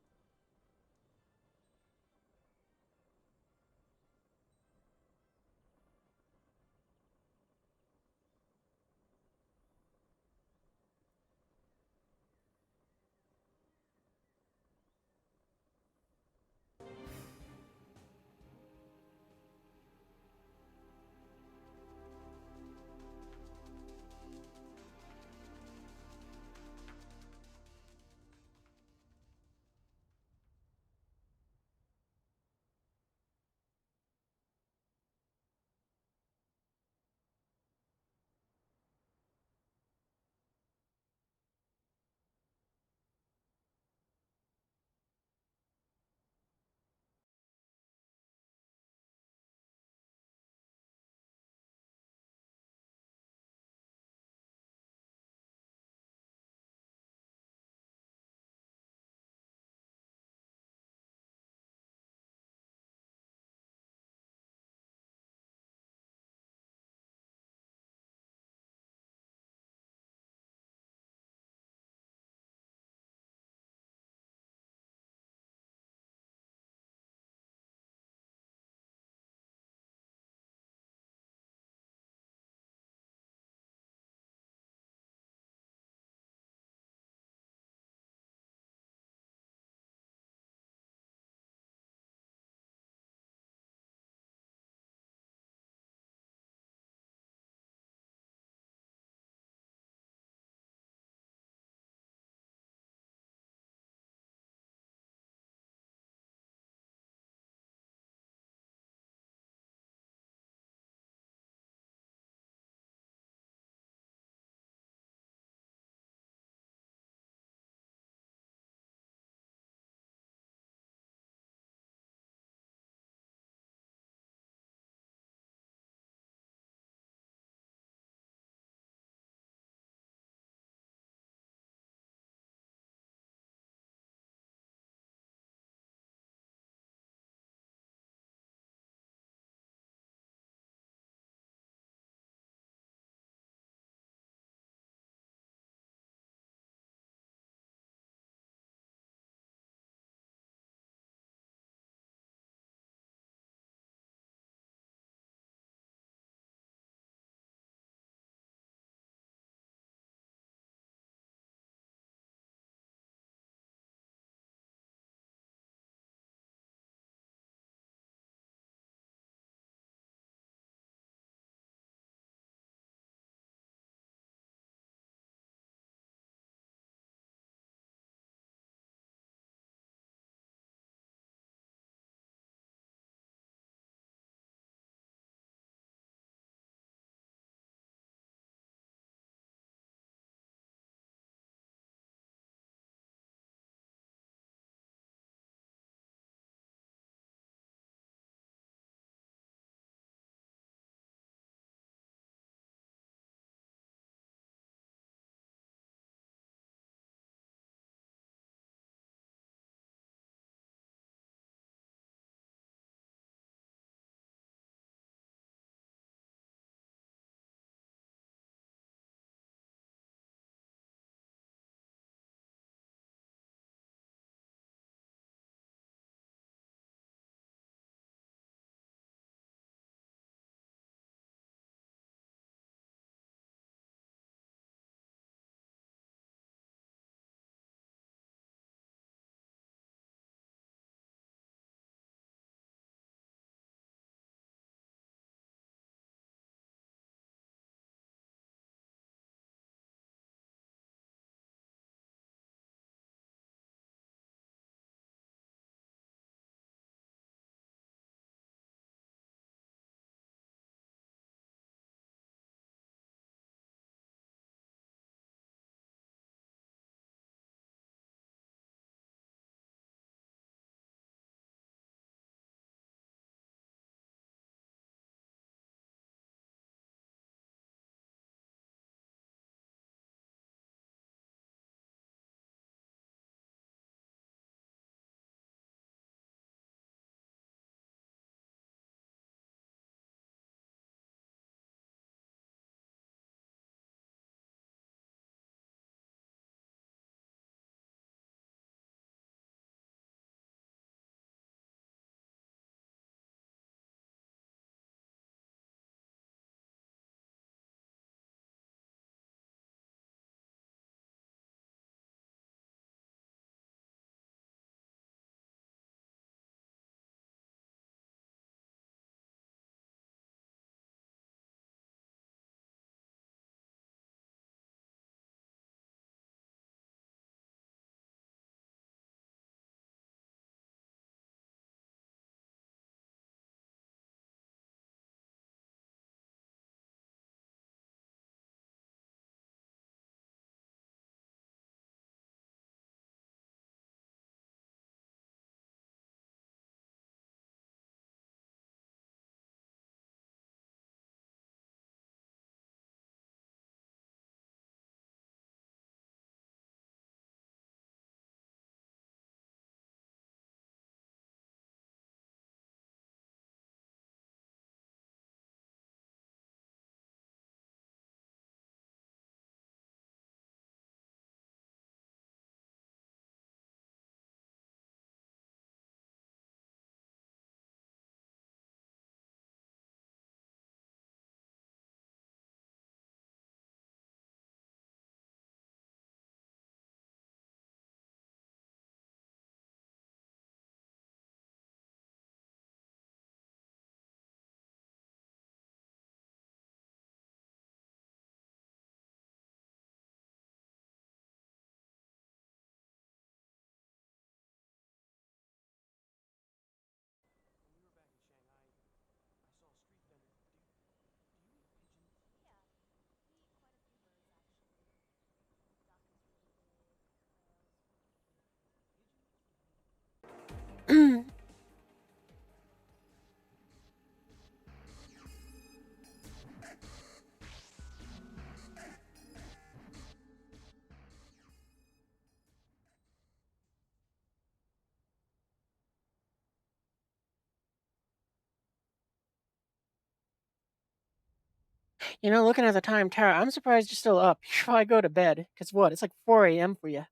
You know, looking at the time, Tara, I'm surprised you're still up. You should probably go to bed. Cause what? It's like 4 a.m. for you.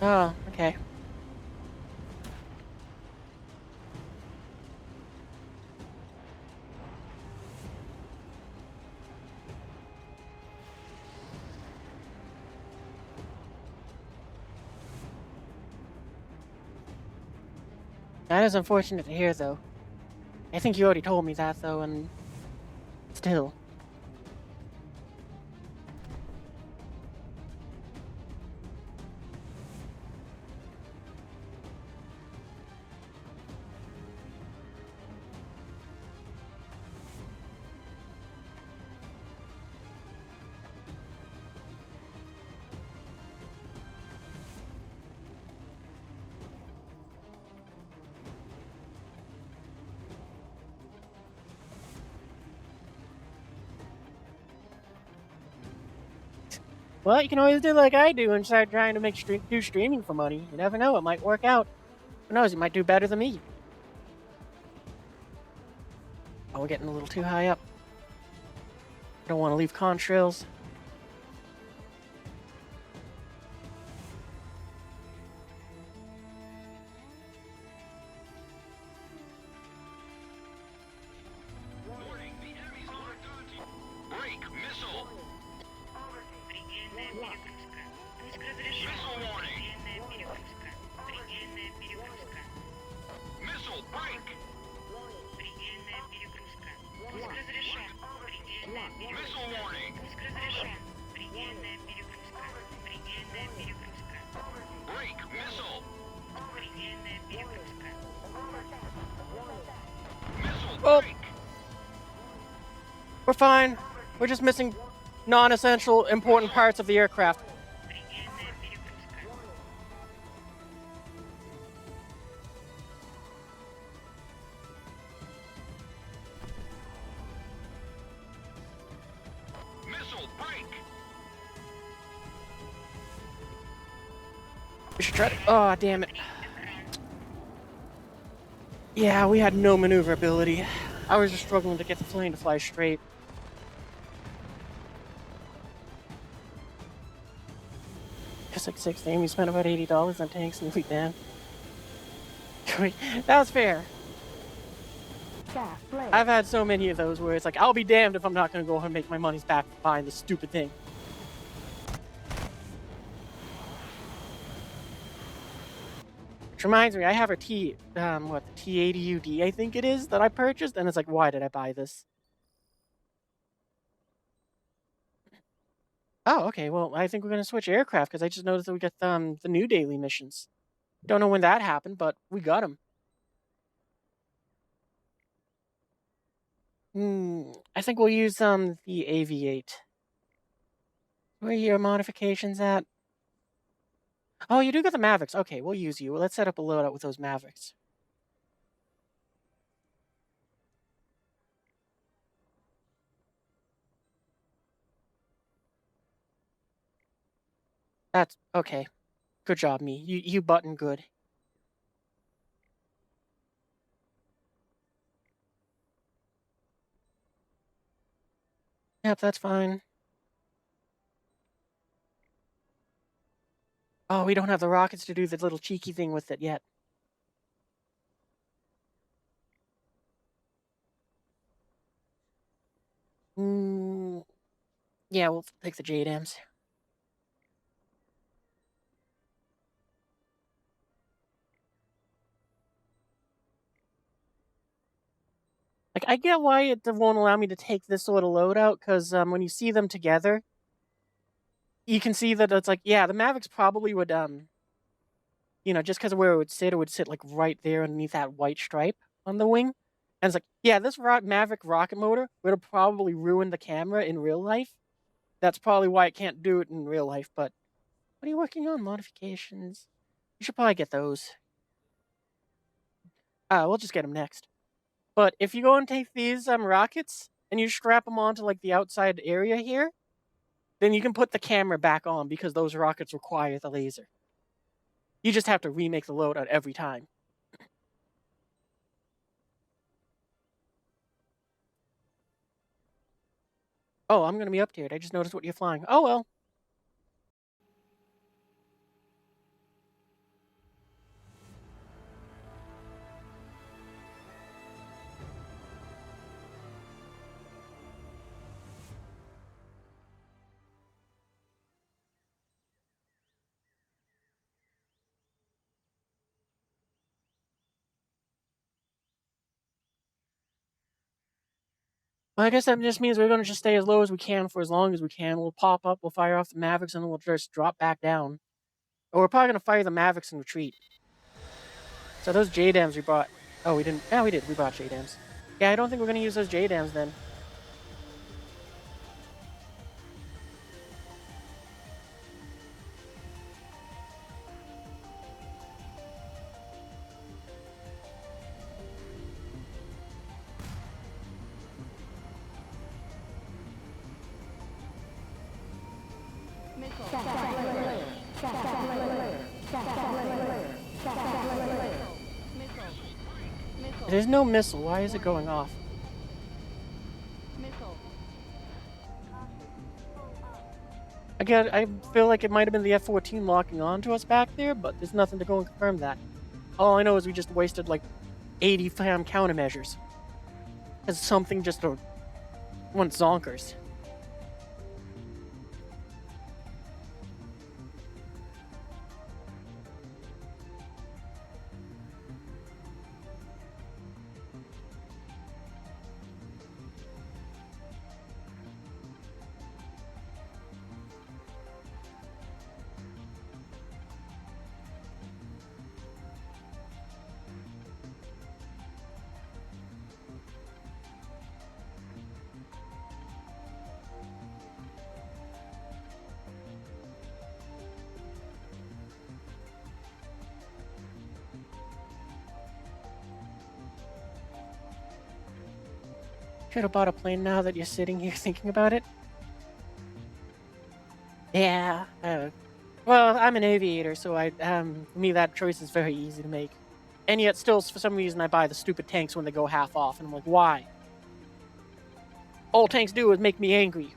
Oh, okay. That is unfortunate to hear, though. I think you already told me that, though, and still. Well, you can always do like I do and start trying to do streaming for money. You never know; it might work out. Who knows? You might do better than me. Oh, we're getting a little too high up. Don't want to leave contrails. Warning, the enemy's locked onto you. Break, missile. Предельная перегрузка. Пуск разрешен. Missile warning. Предельная перегрузка. Предельная перегрузка. Missile, break. Предельная перегрузка. Пуск разрешен. Предельная Missile перегрузка. warning. Пуск разрешен. Предельная перегрузка. Предельная перегрузка. Break, missile. Предельная перегрузка. Missile, Oh. break. We're fine. We're just missing non-essential, important parts of the aircraft. Предельная перегрузка. Missile, break. We should try to. Oh, damn it. Yeah, we had no maneuverability. I was just struggling to get the plane to fly straight. Just like 16, we spent about $80 on tanks and we damn. That was fair. Shaft flare. I've had so many of those where it's like, I'll be damned if I'm not going to go and make my money's back buying this stupid thing. Which reminds me, I have a the T80UD, I think it is, that I purchased, and it's like, why did I buy this? Oh, okay, well, I think we're going to switch aircraft, because I just noticed that we got the new daily missions. Don't know when that happened, but we got them. I think we'll use the AV8. Where are your modifications at? Oh, you do got the Mavericks. Okay, we'll use you. Let's set up a loadout with those Mavericks. That's okay. Good job, me. You button good. Yep, that's fine. Oh, we don't have the rockets to do the little cheeky thing with it yet. Yeah, we'll take the JDAMs. Like, I get why it won't allow me to take this sort of loadout, because when you see them together, you can see that it's like, yeah, the Mavericks probably would, you know, just because of where it would sit like right there underneath that white stripe on the wing. And it's like, yeah, this Maverick rocket motor would have probably ruined the camera in real life. That's probably why it can't do it in real life. But what are you working on? Modifications. You should probably get those. We'll just get them next. But if you go and take these rockets and you strap them onto like the outside area here, then you can put the camera back on because those rockets require the laser. You just have to remake the loadout every time. Oh, I'm gonna be updated. I just noticed what you're flying. Oh well. Well, I guess that just means we're gonna just stay as low as we can for as long as we can. We'll pop up, we'll fire off the Mavericks, and then we'll just drop back down. Or we're probably gonna fire the Mavericks and retreat. So those JDAMs we brought. Oh, we didn't. Yeah, we did. We brought JDAMs. Yeah, I don't think we're gonna use those JDAMs then. There's no missile. Why is it going off? Again, I feel like it might have been the F-14 locking onto us back there, but there's nothing to go and confirm that. All I know is we just wasted like 80 FAM countermeasures. Because something just went zonkers. Should have bought a plane now that you're sitting here thinking about it. Yeah. Well, I'm an aviator, so for me that choice is very easy to make. And yet, still, for some reason, I buy the stupid tanks when they go half off, and I'm like, why? All tanks do is make me angry.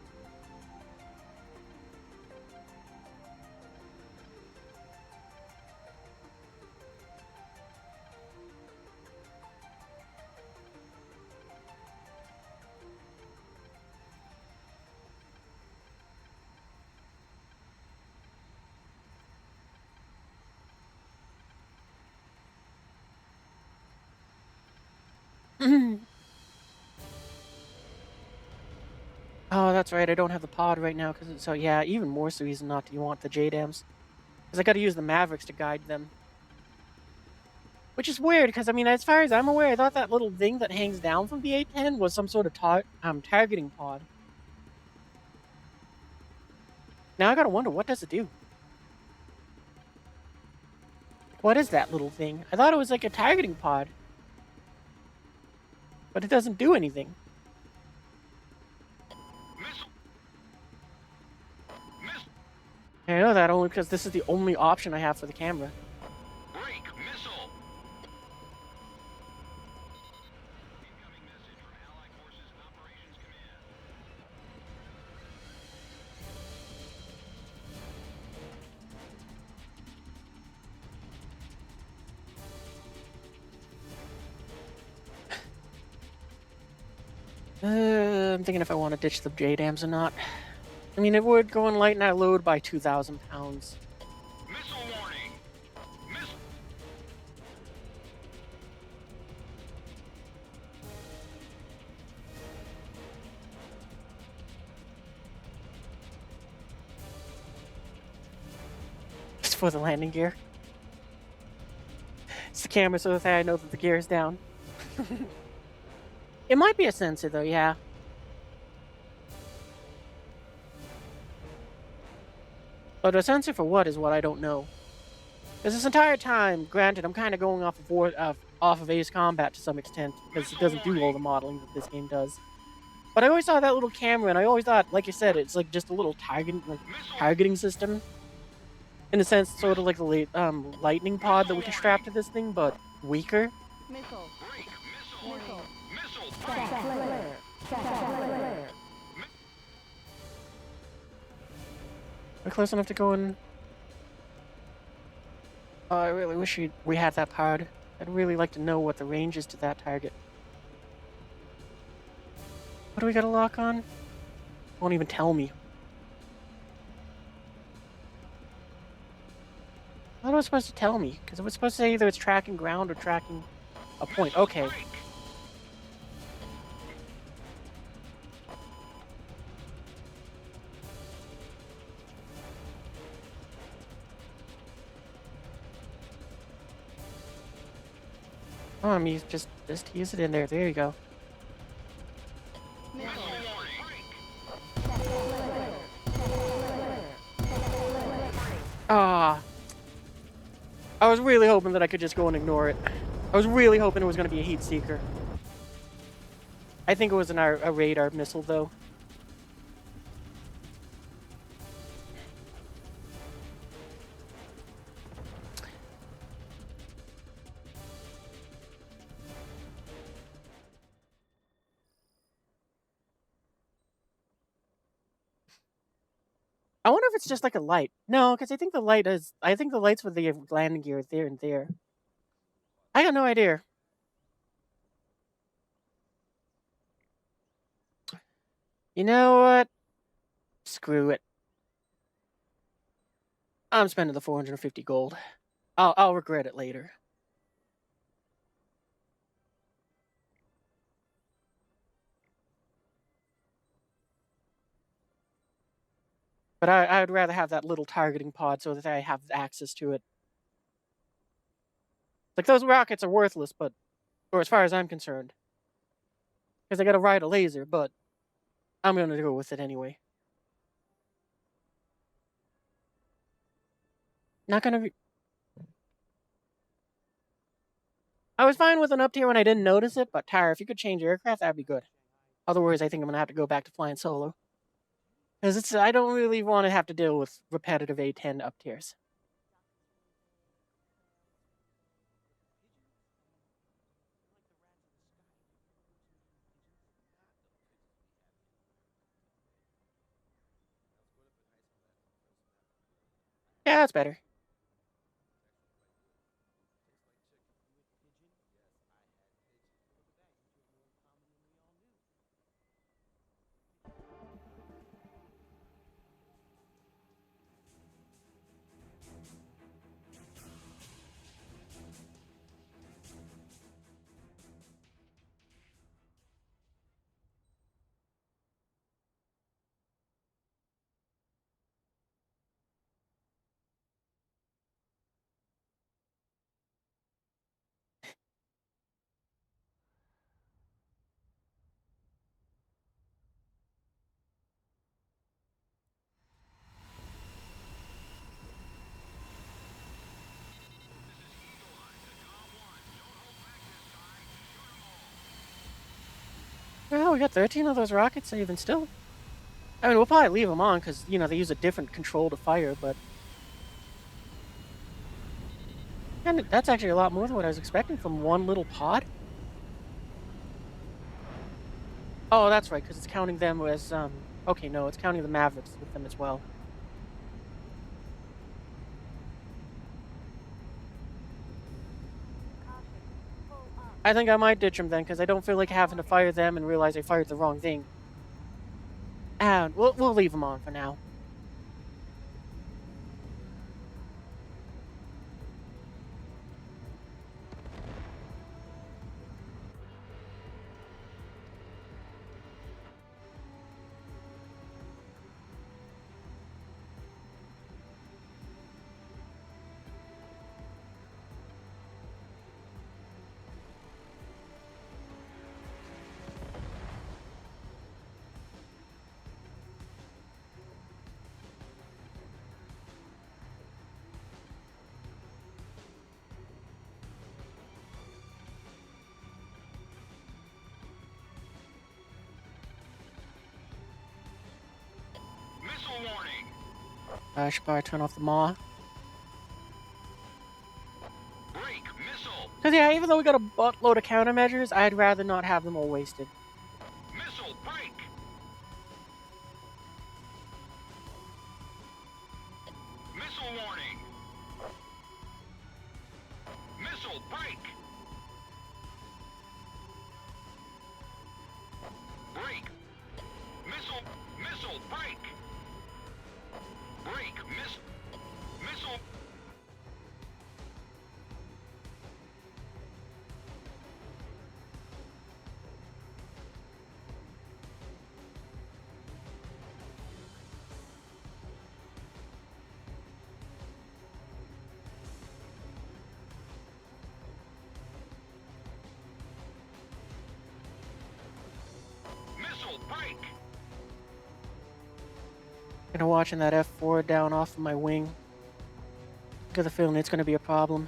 Oh, that's right. I don't have the pod right now, so yeah, even more so reason not to want the JDAMs. Because I got to use the Mavericks to guide them. Which is weird, because, I mean, as far as I'm aware, I thought that little thing that hangs down from the A-10 was some sort of targeting pod. Now I gotta wonder, what does it do? What is that little thing? I thought it was like a targeting pod. But it doesn't do anything. Missile. I know that only because this is the only option I have for the camera. Break. Missile. Incoming message from Allied Forces Operations Command. I'm thinking if I want to ditch the JDAMs or not. I mean, it would go and lighten that load by 2,000 pounds. Missile warning. Missile. Just for the landing gear. It's the camera so that I know that the gear is down. It might be a sensor, though, yeah. But a sensor for what is what I don't know. Because this entire time, granted, I'm kind of going off of Ace Combat to some extent, because it doesn't do all the modeling that this game does. But I always saw that little camera, and I always thought, like you said, it's like just a little targeting system. In a sense, sort of like the lightning pod that we can strap to this thing, but weaker. Missile. Break. Missile. Missile. Missile. Trap flare. Trap flare. We're close enough to go in. Oh, I really wish we had that pod. I'd really like to know what the range is to that target. What do we got a lock on? Won't even tell me. How was it supposed to tell me? Because it was supposed to say either it's tracking ground or tracking a point. Okay. Break. Oh, me just use it in there. There you go. Missile. Ah. I was really hoping that I could just go and ignore it. I was really hoping it was going to be a heat seeker. I think it was a radar missile, though. I wonder if it's just like a light. No, because I think the light is. I think the lights for the landing gear are there and there. I got no idea. You know what? Screw it. I'm spending the 450 gold. I'll regret it later. But I would rather have that little targeting pod so that I have access to it. Like, those rockets are worthless, but... Or as far as I'm concerned. Because I gotta ride a laser, but... I'm gonna go with it anyway. Not gonna be... I was fine with an up tier when I didn't notice it, but Tyra, if you could change aircraft, that'd be good. Otherwise, I think I'm gonna have to go back to flying solo. Because I don't really want to have to deal with repetitive A10 up tiers. Yeah, that's better. Well, we got 13 of those rockets even still. I mean, we'll probably leave them on because, you know, they use a different control to fire, but... And that's actually a lot more than what I was expecting from one little pod. Oh, that's right, because it's counting them as, Okay, no, it's counting the Mavericks with them as well. I think I might ditch them then, because I don't feel like having to fire them and realize I fired the wrong thing. And we'll leave them on for now. warning. I should probably turn off the maw. Break. Missile. Because, yeah, even though we got a buttload of countermeasures, I'd rather not have them all wasted. Missile. Break. Missile warning. Missile. Break. Break. Missile. Missile. Break. Break. Missile. Missile. Break. Gonna watching that F4 down off of my wing. Got the feeling it's gonna be a problem.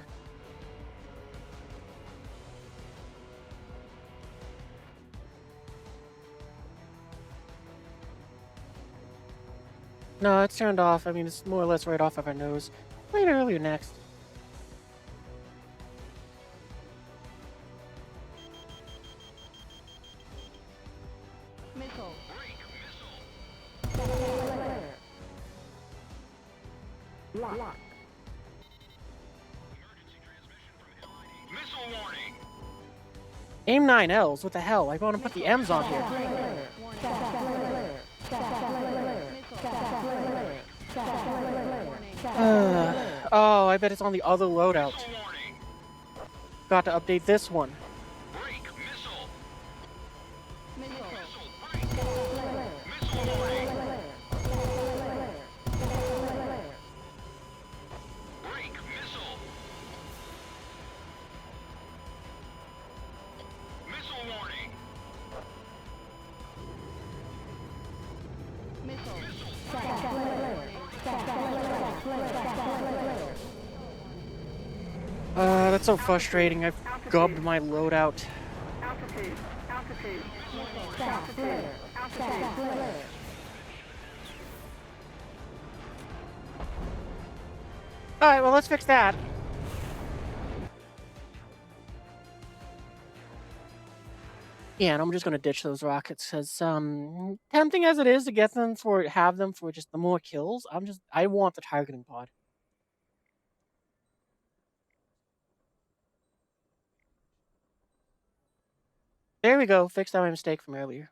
No, it's turned off. I mean, it's more or less right off of our nose. Played earlier next. Missile. Break. Missile. Flare. Lock. Emergency transmission from LID. Missile warning. Aim 9Ls. What the hell? I want to put the M's on here. Flare. Oh, I bet it's on the other loadout. Missile warning. Got to update this one. Break. Missile. Missile. Missile. Break. Missile warning. Break. Missile. Missile warning. Missile. That's so frustrating. I've gubbed my loadout. Alright, well, let's fix that. Yeah, and I'm just gonna ditch those rockets because, tempting as it is to get them have them for just the more kills, I want the targeting pod. There we go, fixed my mistake from earlier.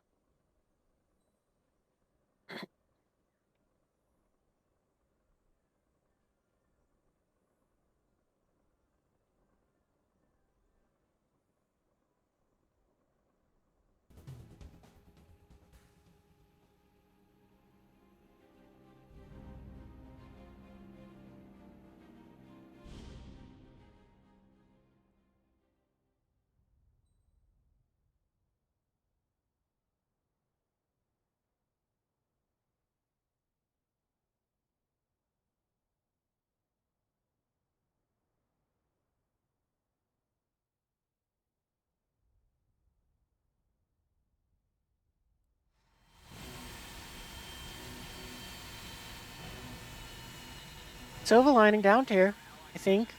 Silver lining down tier, I think.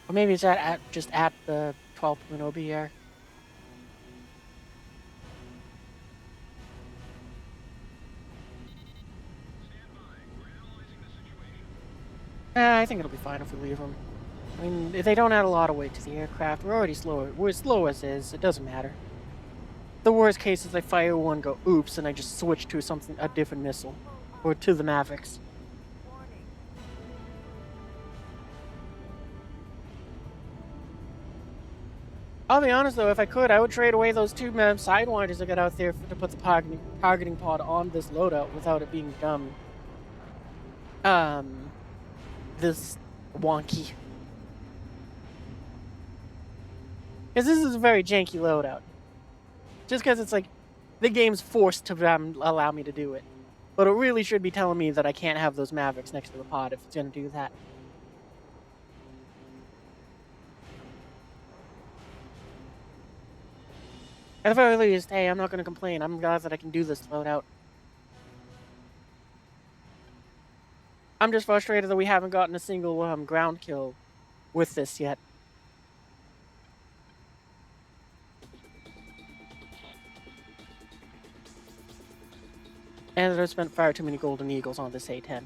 Or maybe it's just at the 12.0 BR. I think it'll be fine if we leave them. I mean, if they don't add a lot of weight to the aircraft, we're already slow. We're as slow as is. It doesn't matter. The worst case is I fire one, go oops, and I just switch to a different missile, or to the Mavericks. I'll be honest though, if I could, I would trade away those two Sidewinders I got out there to put the targeting pod on this loadout without it being dumb. This wonky. Because this is a very janky loadout. Just because it's like, the game's forced to allow me to do it. But it really should be telling me that I can't have those Mavericks next to the pod if it's going to do that. At the very least, hey, I'm not gonna complain. I'm glad that I can do this loadout. I'm just frustrated that we haven't gotten a single ground kill with this yet. And that I've spent far too many golden eagles on this A10.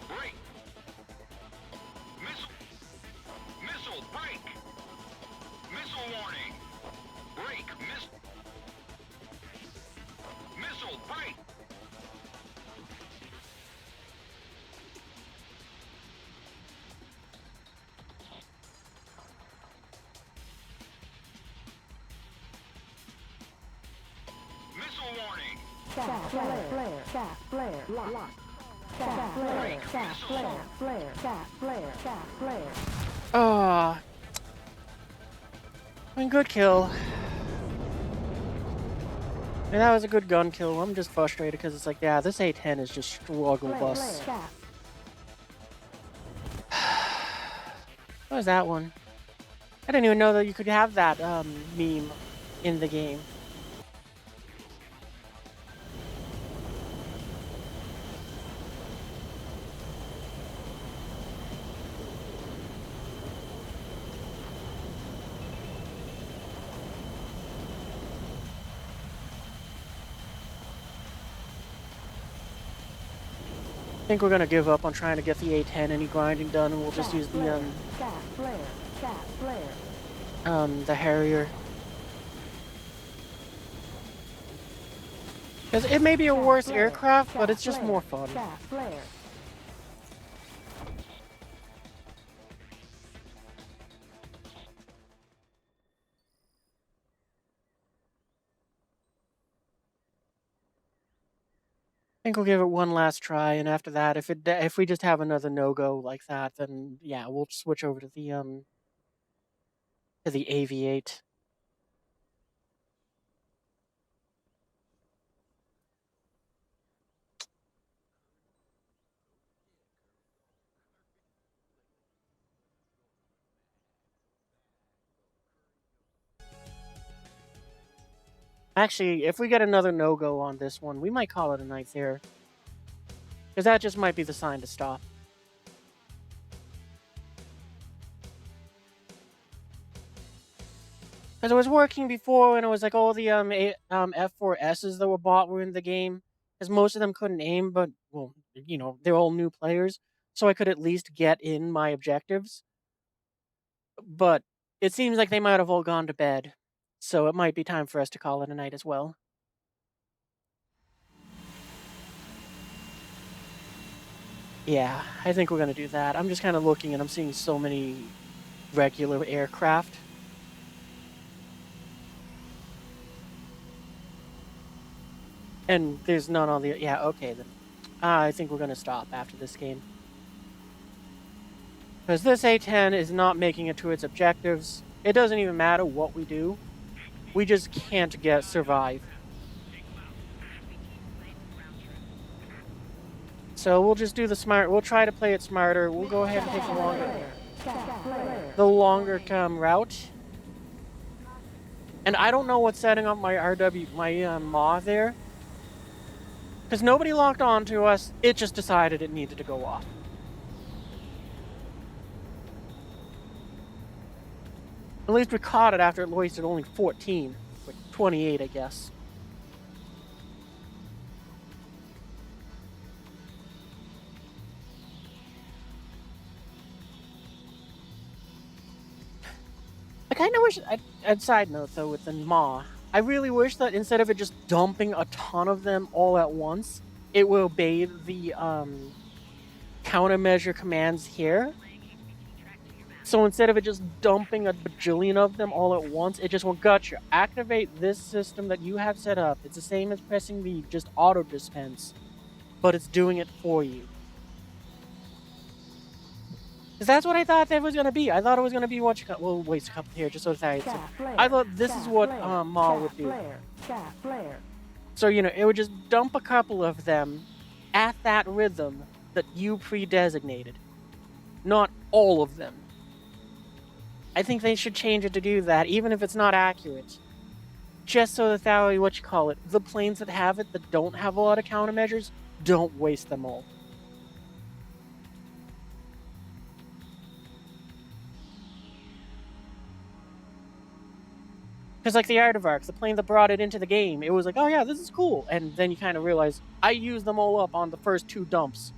Break! Missile! Missile, break! Missile warning! Break! Missile, break! Missile warning! Shaft flare, shaft flare, lock. Shaft flare, shaft flare, flare, shaft flare, shaft flare. Ah. I mean, good kill. And that was a good gun kill. I'm just frustrated because it's like, yeah, this A10 is just struggle bus. What was that one? I didn't even know that you could have that meme in the game. I think we're gonna give up on trying to get the A10 any grinding done, and we'll just use the Harrier. Because it may be a worse aircraft, but it's just more fun. I think we'll give it one last try, and after that, if we just have another no-go like that, then yeah, we'll switch over to the AV8. Actually, if we get another no-go on this one, we might call it a night there. Because that just might be the sign to stop. Because it was working before, and it was like all the F4Ss that were bought were in the game. Because most of them couldn't aim, but, well, you know, they're all new players. So I could at least get in my objectives. But it seems like they might have all gone to bed. So it might be time for us to call it a night as well. Yeah, I think we're going to do that. I'm just kind of looking and I'm seeing so many regular aircraft. And there's none on the... Yeah, okay then. I think we're going to stop after this game. Because this A10 is not making it to its objectives. It doesn't even matter what we do. We just can't survive. So we'll just do we'll try to play it smarter. We'll go ahead and take the longer route. And I don't know what's setting up my MAW there. Because nobody locked on to us. It just decided it needed to go off. At least we caught it after it wasted only 14. Like 28, I guess. I kind of wish... Side note, though, with the MAW, I really wish that instead of it just dumping a ton of them all at once, it will obey the countermeasure commands here. So instead of it just dumping a bajillion of them all at once, it just went, gotcha. Activate this system that you have set up. It's the same as pressing the just auto dispense, but it's doing it for you. Because that's what I thought that was going to be. I thought it was going to be what you got. Well, waste a couple here just so that I thought this is what Maul would do. So, you know, it would just dump a couple of them at that rhythm that you pre-designated. Not all of them. I think they should change it to do that, even if it's not accurate. Just so that way, what you call it, the planes that have it, that don't have a lot of countermeasures, don't waste them all. Because like the Aardvark, the plane that brought it into the game, it was like, oh yeah, this is cool. And then you kind of realize, I used them all up on the first 2 dumps.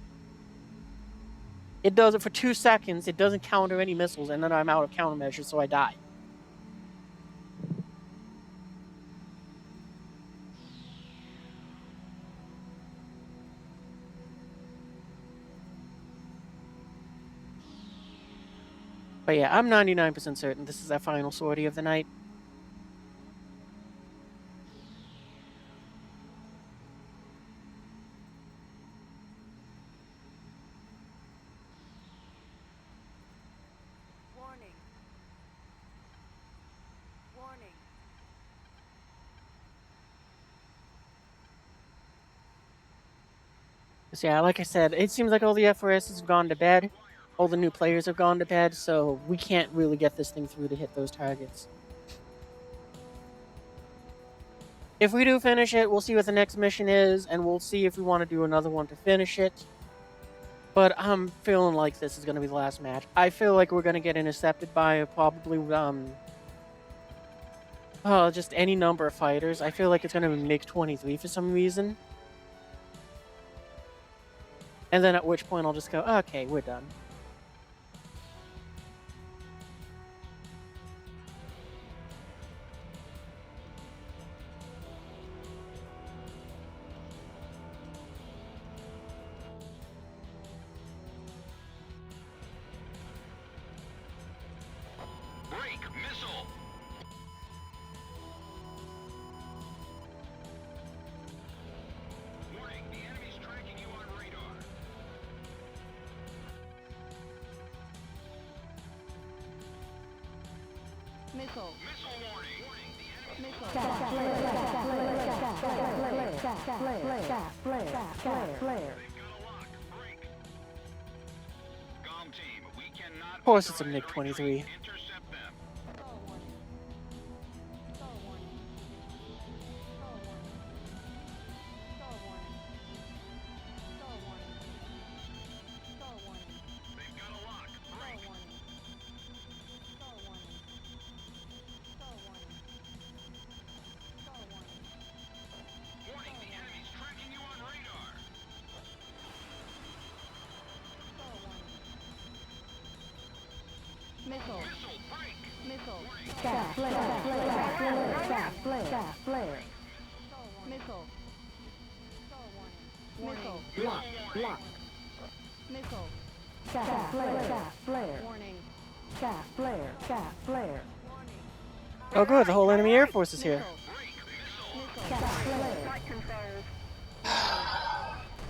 It does it for 2 seconds, it doesn't counter any missiles, and then I'm out of countermeasures, so I die. But yeah, I'm 99% certain this is our final sortie of the night. Warning. Warning. So yeah, like I said, it seems like all the FRSs have gone to bed. All the new players have gone to bed, so we can't really get this thing through to hit those targets. If we do finish it, we'll see what the next mission is, and we'll see if we want to do another one to finish it. But I'm feeling like this is going to be the last match. I feel like we're going to get intercepted by probably, just any number of fighters. I feel like it's going to be MiG-23 for some reason. And then at which point I'll just go, okay, we're done. Break missile. Warning, the enemy's tracking you on radar. Missile. Missile warning. Warning, the enemy. Missile. They've got a lock. Break. Gom team, we cannot. Of course it's a authorize MiG-23. retreat. Intercept them. Star warning. Star warning. Star warning. Star warning. Star warning. Star warning. They've got a lock. Star Break. warning. Star warning. Star warning. Star warning. Warning, the enemy's tracking you on radar. Star warning. Missile. Missile break. Missile. Missile. Star warning. Missile. Lock. Missile. Flare. Oh good, the whole enemy air force is here. Break. Missile.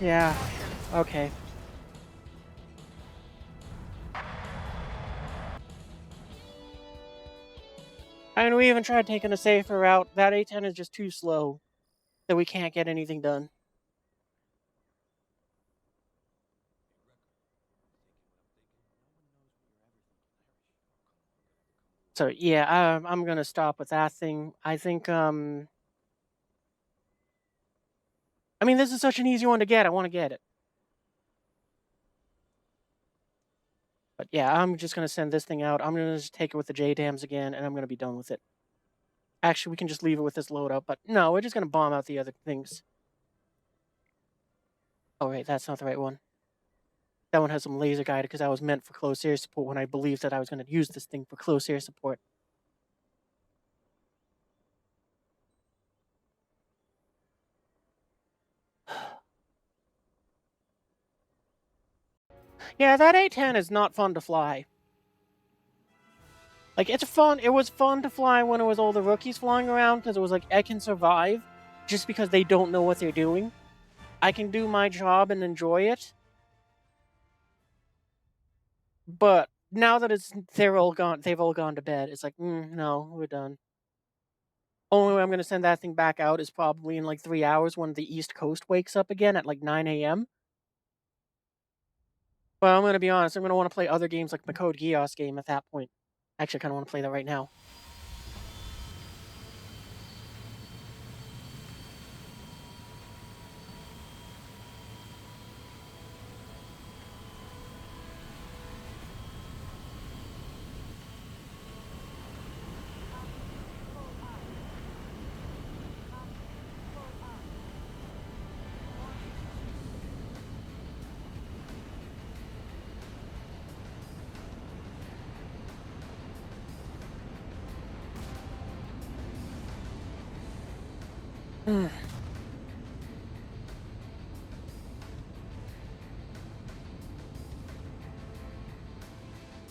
Yeah, okay. I mean, we even tried taking a safer route. That A-10 is just too slow that we can't get anything done. So yeah, I'm gonna stop with that thing. I think I mean, this is such an easy one to get. I want to get it. But yeah, I'm just gonna send this thing out. I'm gonna just take it with the JDAMs again, and I'm gonna be done with it. Actually, we can just leave it with this loadout, but no, we're just gonna bomb out the other things. Oh wait, that's not the right one. That one has some laser guided because that was meant for close air support when I believed that I was gonna use this thing for close air support. Yeah, that A-10 is not fun to fly. Like, it's fun. It was fun to fly when it was all the rookies flying around, because it was like, I can survive just because they don't know what they're doing. I can do my job and enjoy it. But now that they've all gone to bed, it's like, no, we're done. Only way I'm going to send that thing back out is probably in like 3 hours when the East Coast wakes up again at like 9 a.m. But I'm going to be honest, I'm going to want to play other games like my Code Geass game at that point. Actually, I kind of want to play that right now.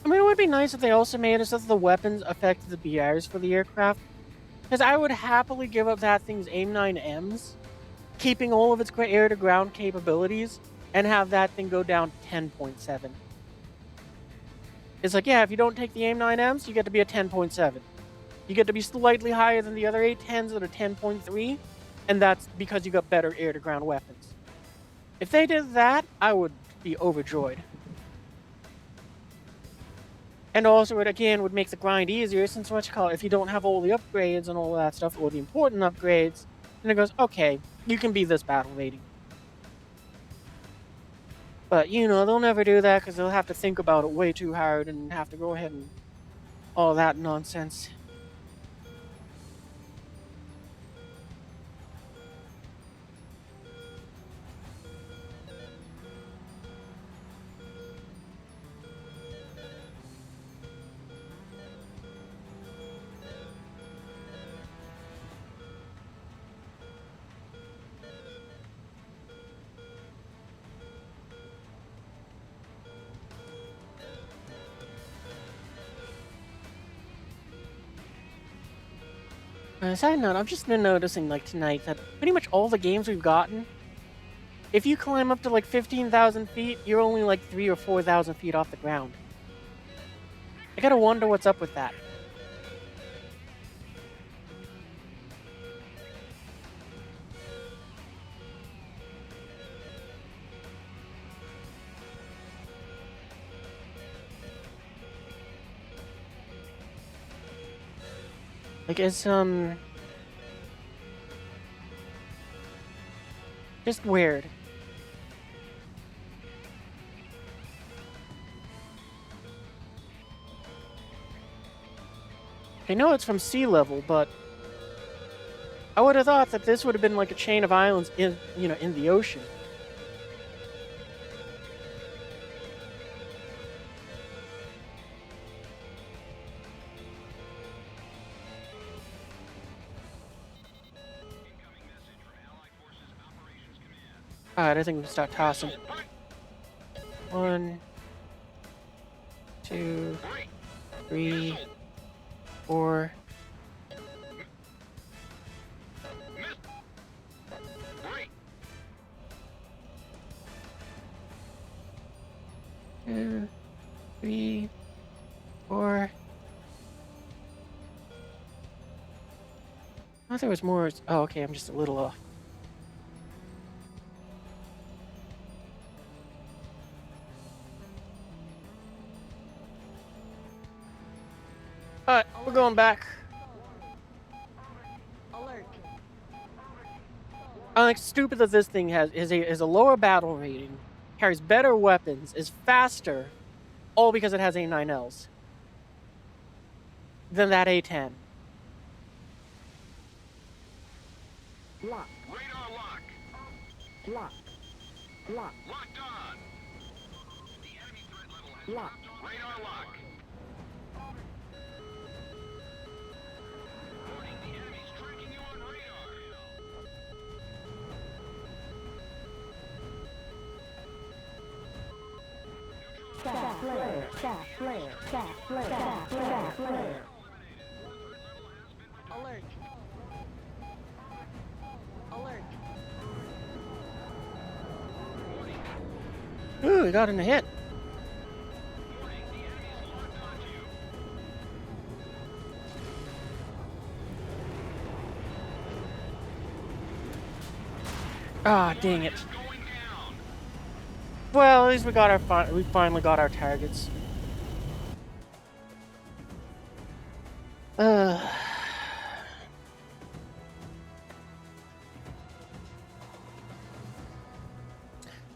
I mean, it would be nice if they also made it so that the weapons affected the BRs for the aircraft. Because I would happily give up that thing's AIM-9Ms, keeping all of its air-to-ground capabilities, and have that thing go down to 10.7. It's like, yeah, if you don't take the AIM-9Ms, you get to be a 10.7. You get to be slightly higher than the other A-10s that are 10.3, and that's because you got better air-to-ground weapons. If they did that, I would be overjoyed. And also, it again would make the grind easier, since if you don't have all the upgrades and all that stuff, or the important upgrades, and it goes, okay, you can be this battle rating. But, they'll never do that, because they'll have to think about it way too hard, and have to go ahead and all that nonsense. Side note, I've just been noticing, like, tonight, that pretty much all the games we've gotten, if you climb up to, like, 15,000 feet, you're only, like, 3,000 or 4,000 feet off the ground. I gotta wonder what's up with that. Like, it's, just weird. I know it's from sea level, but I would have thought that this would have been like a chain of islands in the ocean. Alright, I think we can start tossing. 1, 2, 3, 4. Two, 3, 4. I thought there was more. Oh, okay, I'm just a little off. Alright, we're going back. Alert. I'm like, stupid that this thing is a lower battle rating, carries better weapons, is faster, all because it has A9Ls than that A10. Lock, Radar lock. lock, lock, Locked on. The enemy threat level has lock. radar lock. Warning, the enemy's tracking you on radar. Neutral chaff flare, chaff flare, chaff flare, chaff flare, chaff flare. Alert. Alert. Ooh, we got in a hit. Ah, dang it. Going down. Well, at least we got our we finally got our targets.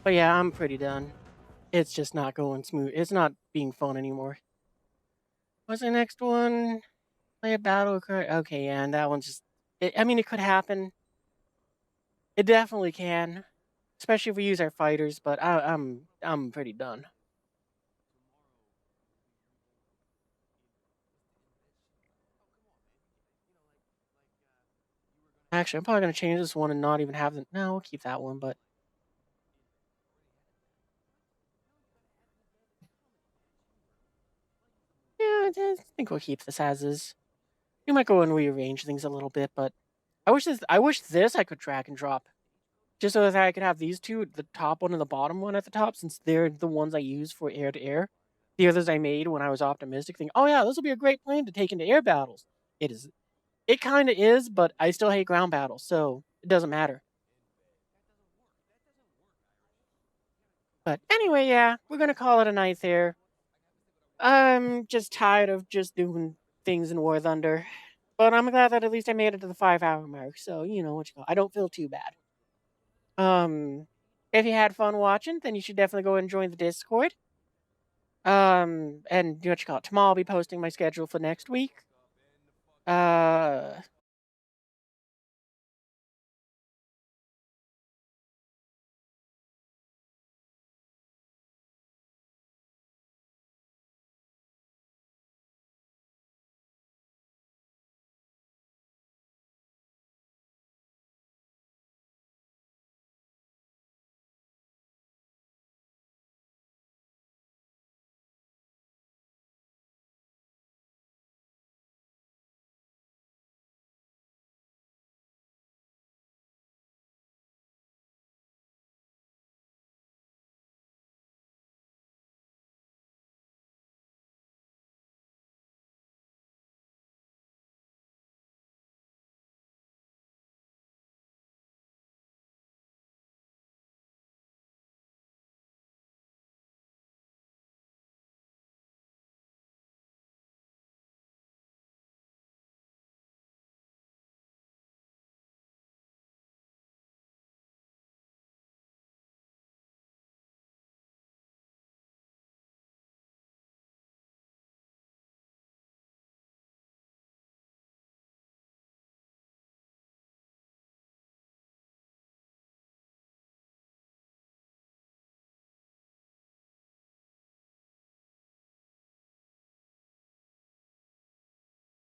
But yeah, I'm pretty done. It's just not going smooth. It's not being fun anymore. What's the next one? Play a battle occur. Okay, yeah, and that one's just. I mean, it could happen. It definitely can, especially if we use our fighters. But I'm pretty done. Actually, I'm probably gonna change this one and not even have the. No, we'll keep that one. But yeah, I think we'll keep this as is. We might go and rearrange things a little bit, but I wish this I could drag and drop. Just so that I could have these two, the top one and the bottom one at the top, since they're the ones I use for air to air. The others I made when I was optimistic, thinking, "Oh yeah, this will be a great plane to take into air battles." It is, it kind of is, but I still hate ground battles, so it doesn't matter. But anyway, yeah, we're gonna call it a night there. I'm just tired of just doing things in War Thunder, but I'm glad that at least I made it to the 5 hour mark. So you know what you call. I don't feel too bad. If you had fun watching, then you should definitely go and join the Discord. And what you call it? Tomorrow I'll be posting my schedule for next week. Uh,